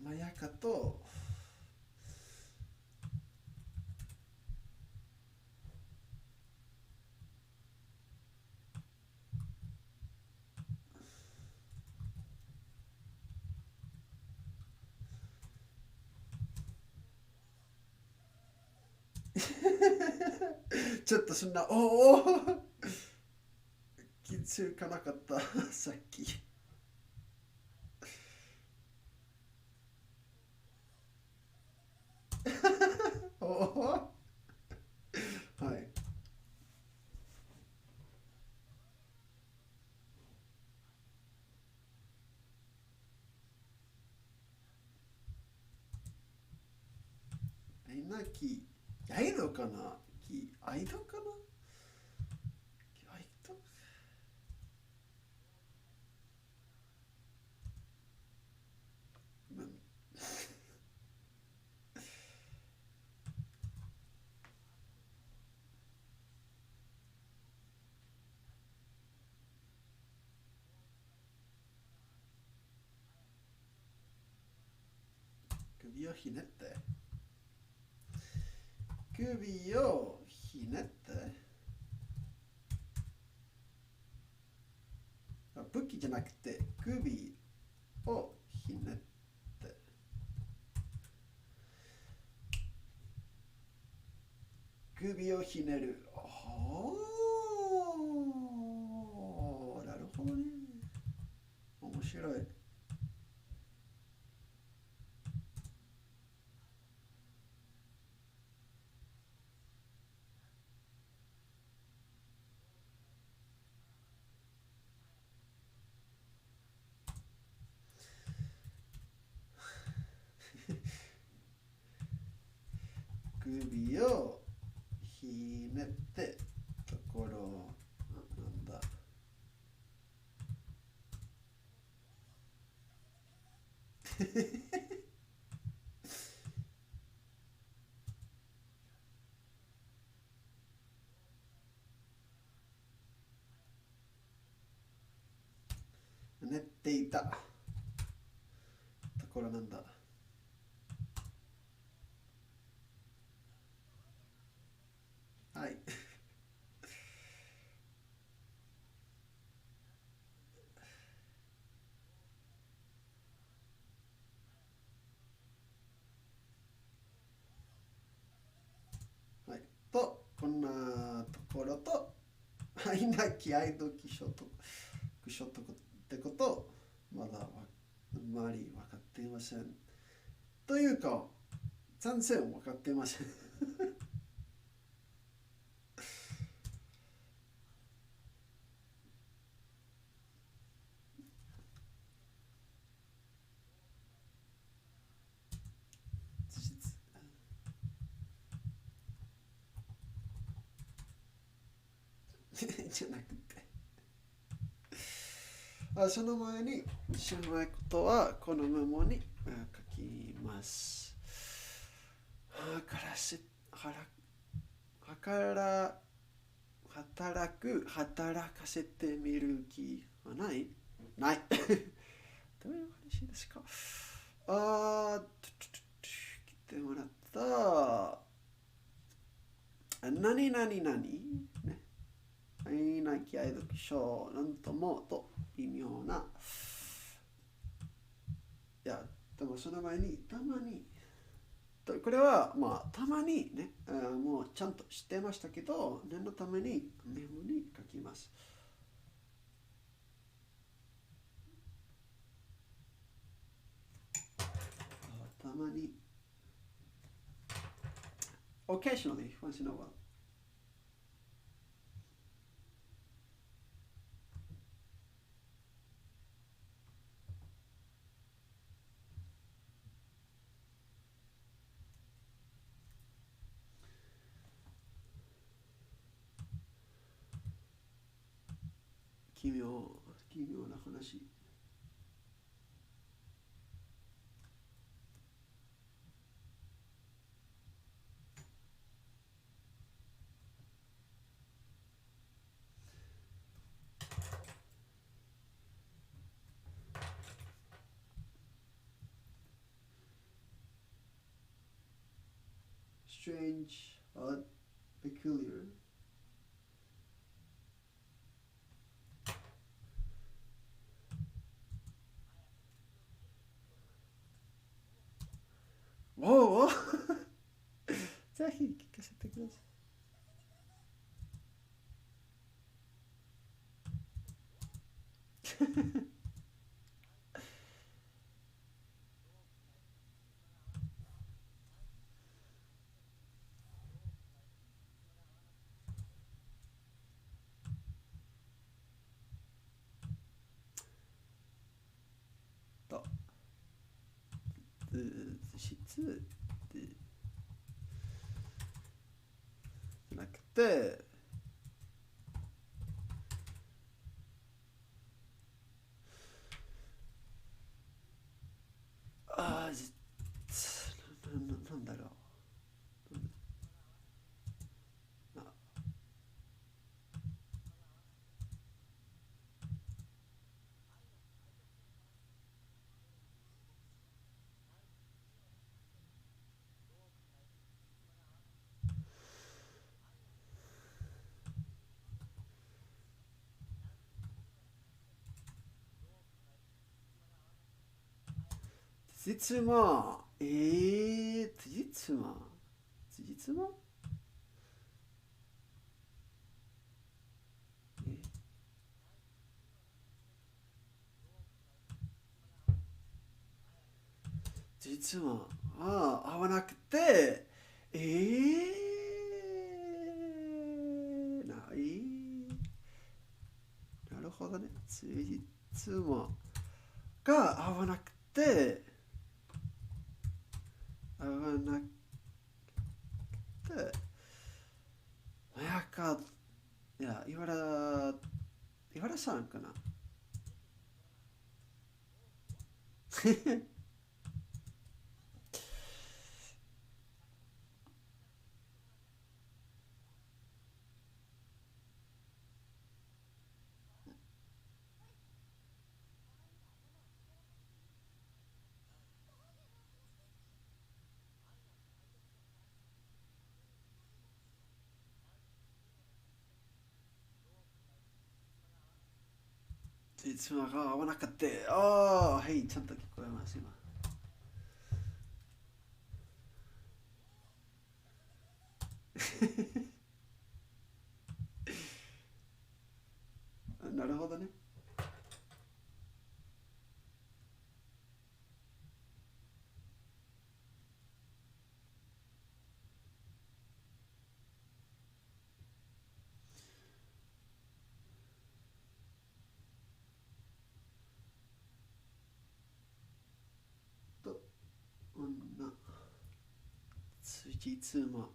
まやかとちょっとそんなお気づかなかったさっき。おおはい。みんな気合いどかな。気合いどかな。気合いど首をひねって首をひねって武器じゃなくて首をひねって首をひねる。おー、なるほどね。面白い。首をひねってところなんだ。寝ていたところなんだ。はい。はい。と、こんなところと、みんな気合いと気象と、気象とってこと、まだあまり分かっていません。というか、全然分かっていません。じゃなくて。その前に知らないことはこのメモに書きます。働かせてみる気はないない。どういう話ですか？来てもらった。何々何ね。何々気合読書なんともと微妙な。いや、でもその前にたまに。これはまあたまにね、もうちゃんと知ってましたけど、念のためにメモに書きます。たまに。Occasionally, once in a while.奇妙な話。Strange, odd, peculiar. Whoa! ぜひ聞かせてください。と質じゃなくてなんだろう。つじつま、つじつま実は合わなくてなるほどね。つじつまが合わなくていや岩原さんかな。つじつまが合わなくてはい、ちゃんと聞こえます今。なるほどね。と女つじつま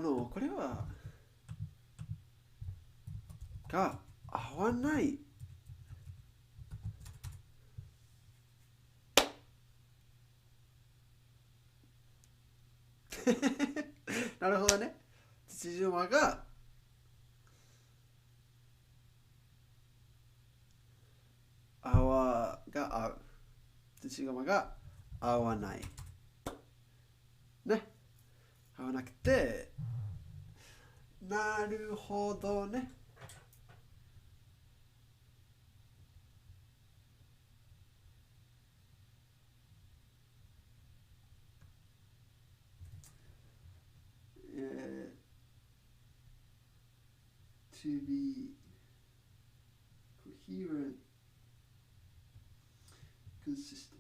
これはが合わないなるほどね。土島が合う。土島が合わない。ね。合わなくて、なるほどね。To be coherent, consistent.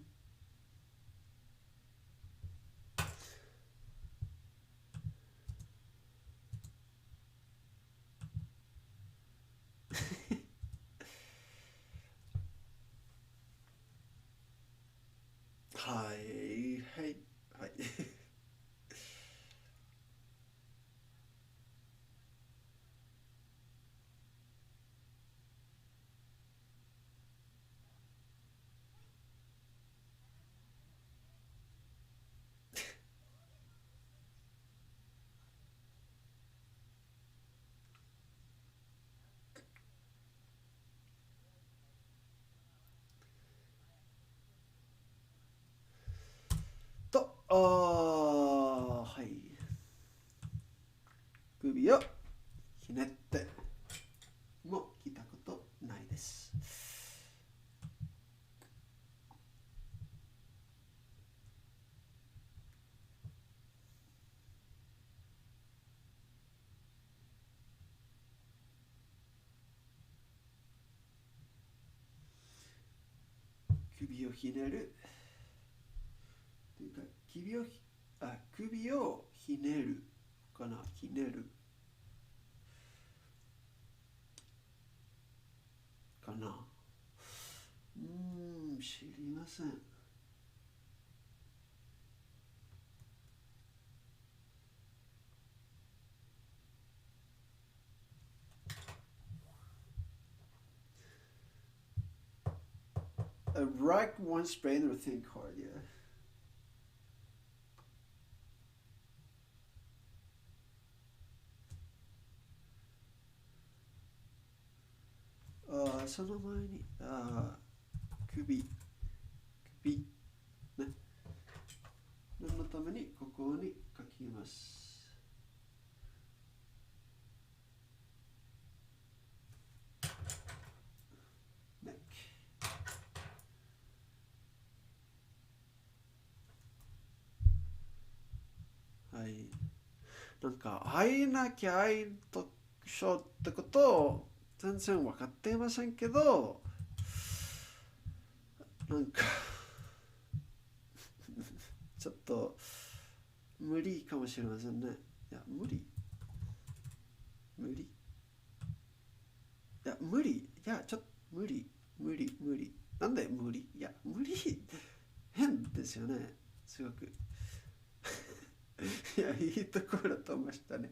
はい、はい、はい。はい。首をひねっても聞いたことないです。首をひねるというか首をひねるかな。ひねるかな。知りません。A rack one sprain or think hard, yeah. その前に首ね。念のためにここに書きます。neck。はい。なんか会えなきゃ会えとしょってことを全然分かっていませんけど、なんかちょっと無理かもしれませんね。いや、無理。いや、ちょっと無理。なんで無理？いや、無理。変ですよね。すごく。いや、いいところとましたね。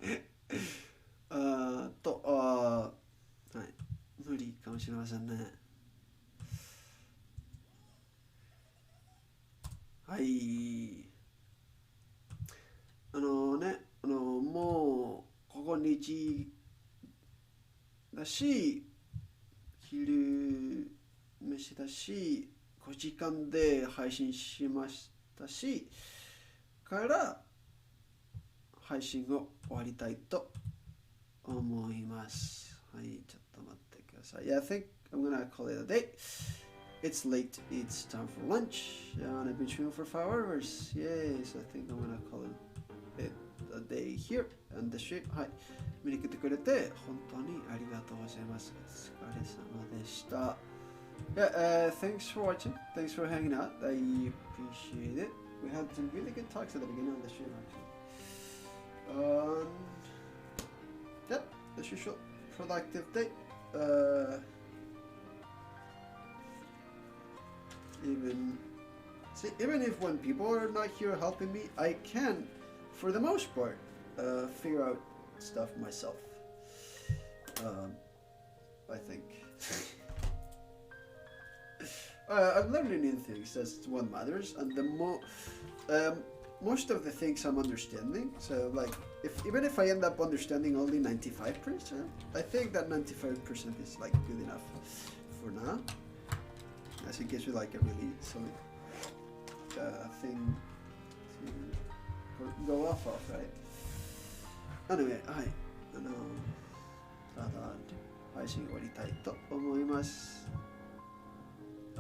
はい。無理かもしれませんね。はい。もう、ここ日だし、昼飯だし、5時間で配信しましたし、から配信を終わりたいと思います。はい、ちょっと待ってください。Yeah, I think I'm gonna call it a day. It's late. It's time for lunch. And I've been streaming for 5 hours. Yes, I think I'm gonna call it a day here and the stream. はい。見に来てくれて本当にありがとうございます。お疲れ様でした。Yeah, thanks for watching. Thanks for hanging out. I appreciate it. We had some really good talks at the beginning of the stream, actually. Yep, as usual, productive day. Even if when people are not here helping me, I can, for the most part, figure out stuff myself. I think. I'm learning new things. That's what matters, and most of the things I'm understanding. So like, even if I end up understanding only 95%, I think that 95% is like good enough for now. As it gives you like a really solid thing to go off of, right? Anyway, はい、ただ配信終わりたいと思います。